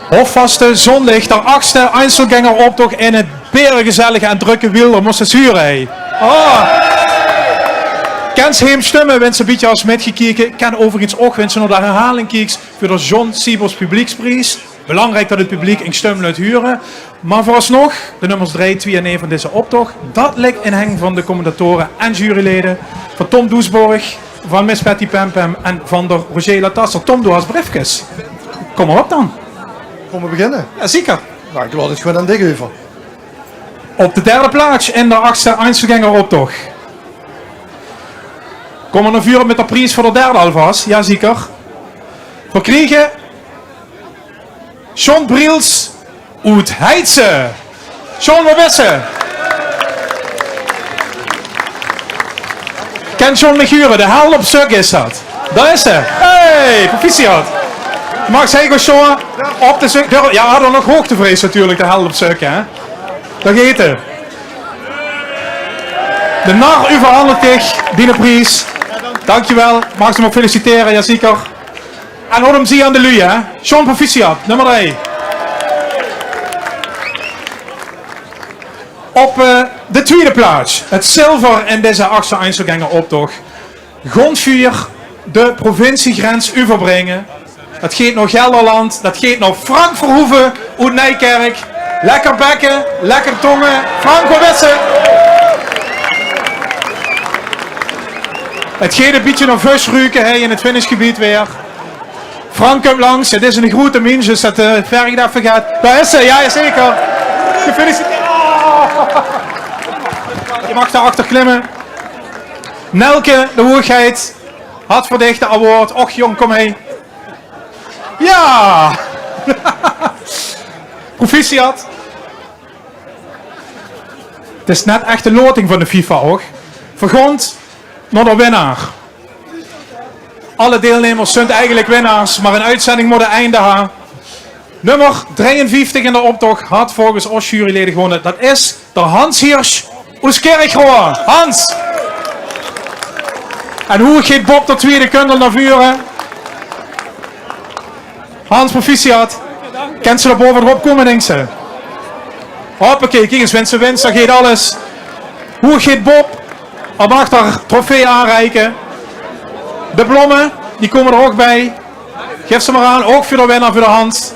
Hofvaste zondag, de 8e Einzelgängeroptocht in het berengezellige en drukke Wielder moest het zuren, hé. Oh. Kens heem stemmen, wens een beetje als metgekeken. Kan overigens ook wensen naar de herhaling kijkt voor de John Siebels Publieksprijs. Belangrijk dat het publiek een stem laat huren. Maar vooralsnog, de nummers 3, 2 en 1 van deze optocht, dat ligt in hang van de commentatoren en juryleden. Van Tom Doesborg, van Miss Patty Pempem en van de Roger Latasser. Tom, doe als briefjes. Kom maar op dan. Kom we beginnen? Ja, zeker. Nou, ik laat het gewoon aan dik over. Op de derde plaats in de 8e Einzelgängeroptocht. Kom er naar vuren met de prijs voor de derde alvast. Ja, zeker. Verkrijgen John Briels uit Heidse. John, wat is ze? Kent John Miguren, de hel op stuk is dat. Daar is ze. Hey, proficiat. Mag zeggen, John, op de stuk. Ja, hadden we nog hoogtevrees natuurlijk, de hel op stuk, hè. Dat gaat het. De nar u verandert zich, die prijs. Dankjewel, mag ze hem ook feliciteren, ja zeker. En hoor hem zie aan de lui, hè. John proficiat, nummer 3. Op de tweede plaats, het zilver in deze 8e Einzelgängeroptocht. Gondvier de provinciegrens overbrengen. Dat gaat naar Gelderland, dat gaat naar Frank Verhoeven uit Nijkerk. Lekker bekken, lekker tongen. Frank, wat is het? Het gaat een beetje naar visruiken in het finishgebied weer. Frank komt langs, het is een grote mens, dus dat verg dat vergaat. Daar is ze, ja zeker. Gefeliciteerd. Oh. Je mag daarachter klimmen. Nelke, de hoogheid. Hartverdichte award. Och jong, kom mee. Ja. Proficiat. Het is net echt de loting van de FIFA, hoor. Vergond naar de winnaar. Alle deelnemers zijn eigenlijk winnaars, maar een uitzending moet een einde hebben. Nummer 53 in de optocht had volgens ons juryleden gewonnen. Dat is de Hans Hirsch uit Kerkroo. Hans! En hoe gaat Bob de tweede kundel naar vuren? Hans, proficiat. Kent ze er bovenop komen, denkt ze? Hoppakee, kijk eens, wens ze winst, dan gaat alles. Hoe gaat Bob? Al mag daar trofee aanreiken. De blommen, die komen er ook bij. Geef ze maar aan, ook voor de winnaar, voor de Hans.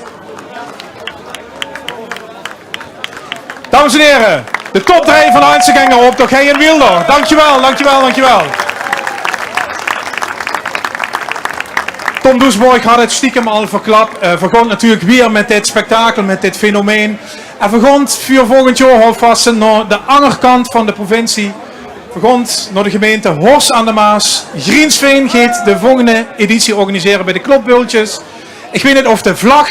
Dames en heren, de top 3 van de Einzelgängeroptocht. Hij en Wielder. Dankjewel, dankjewel, dankjewel. Tom Doesborg had het stiekem al verklapt. Vergond natuurlijk weer met dit spektakel, met dit fenomeen. En vergond voor volgend jaar alvast naar de andere kant van de provincie. Vergond naar de gemeente Horst aan de Maas. Griensveen gaat de volgende editie organiseren bij de Klopbultjes. Ik weet niet of de vlag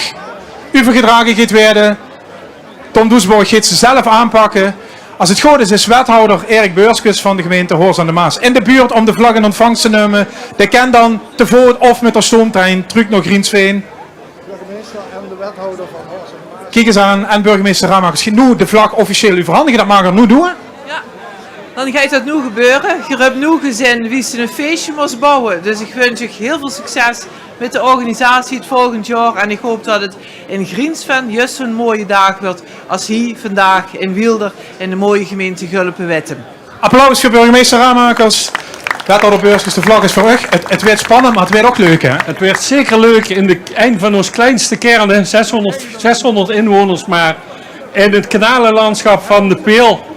overgedragen gaat worden. Tom Doesborg gaat ze zelf aanpakken. Als het goed is wethouder Erik Beurskes van de gemeente Horst aan de Maas in de buurt om de vlag in ontvangst te nemen. Die kan dan te voet of met de stoomtrein terug naar Griensveen. Burgemeester en de wethouder van Horst aan de Maas. Kijk eens aan, en burgemeester Ramakers gaat nu de vlag officieel overhandigen. Dat mag er nu doen. Dan gaat dat nu gebeuren. Je hebt nu gezien wie ze een feestje moest bouwen. Dus ik wens je heel veel succes met de organisatie het volgend jaar. En ik hoop dat het in Griensveen juist zo'n mooie dag wordt als hier vandaag in Wielder in de mooie gemeente Gulpen-Wittem. Applaus voor burgemeester Ramakers. Wethouder Beurskes, de vlag is voor u. Het werd spannend, maar het werd ook leuk, hè? Het werd zeker leuk in de eind van ons kleinste kern, 600 inwoners, maar in het kanalenlandschap van de Peel.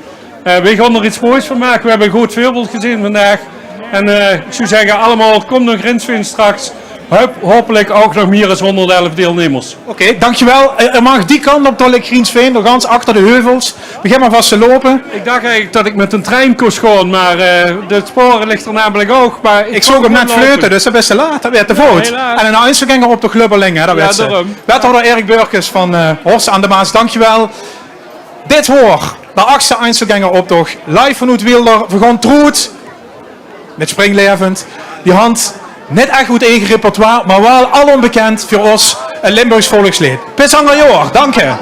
We gaan er iets moois van maken. We hebben een goed voorbeeld gezien vandaag. En ik zou zeggen, allemaal kom naar Grinsveen straks. Hopelijk ook nog meer dan 111 deelnemers. Oké, dankjewel. Er mag die kant op tot Griensveen, nog gans achter de heuvels. Begin maar vast te lopen. Ik dacht eigenlijk dat ik met een trein kon gaan, maar de sporen ligt er namelijk ook. Maar ik zag hem net fleuten, dus dat is te laat. Dat werd te voet. En een Einzelgänger op de Glubberling, hè, dat werd ze. Wethouder Erik Beurskes van Horst aan de Maas, dankjewel. Dit hoor, de 8e Einzelgängeroptocht, live vanuit Wielder, vergon troet, met springlevend, die hand net echt goed eigen repertoire, maar wel al onbekend voor ons, een Limburgs volkslied. Pissanger Joor, dank je.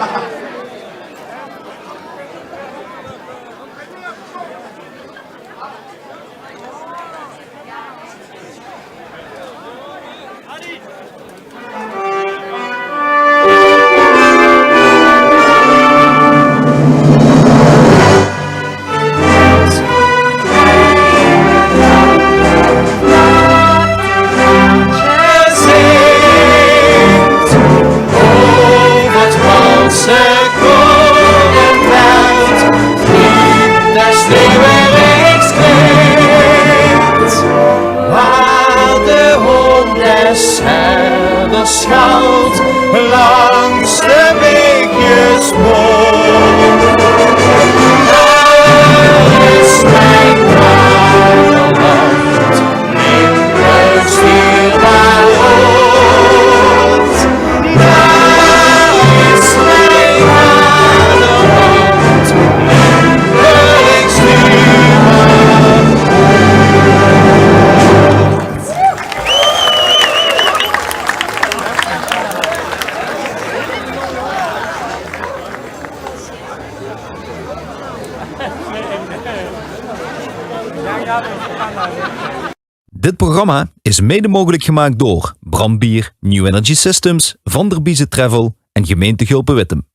Dit programma is mede mogelijk gemaakt door Brandbier, New Energy Systems, Van der Biezen Travel en gemeente Gulpen-Wittem.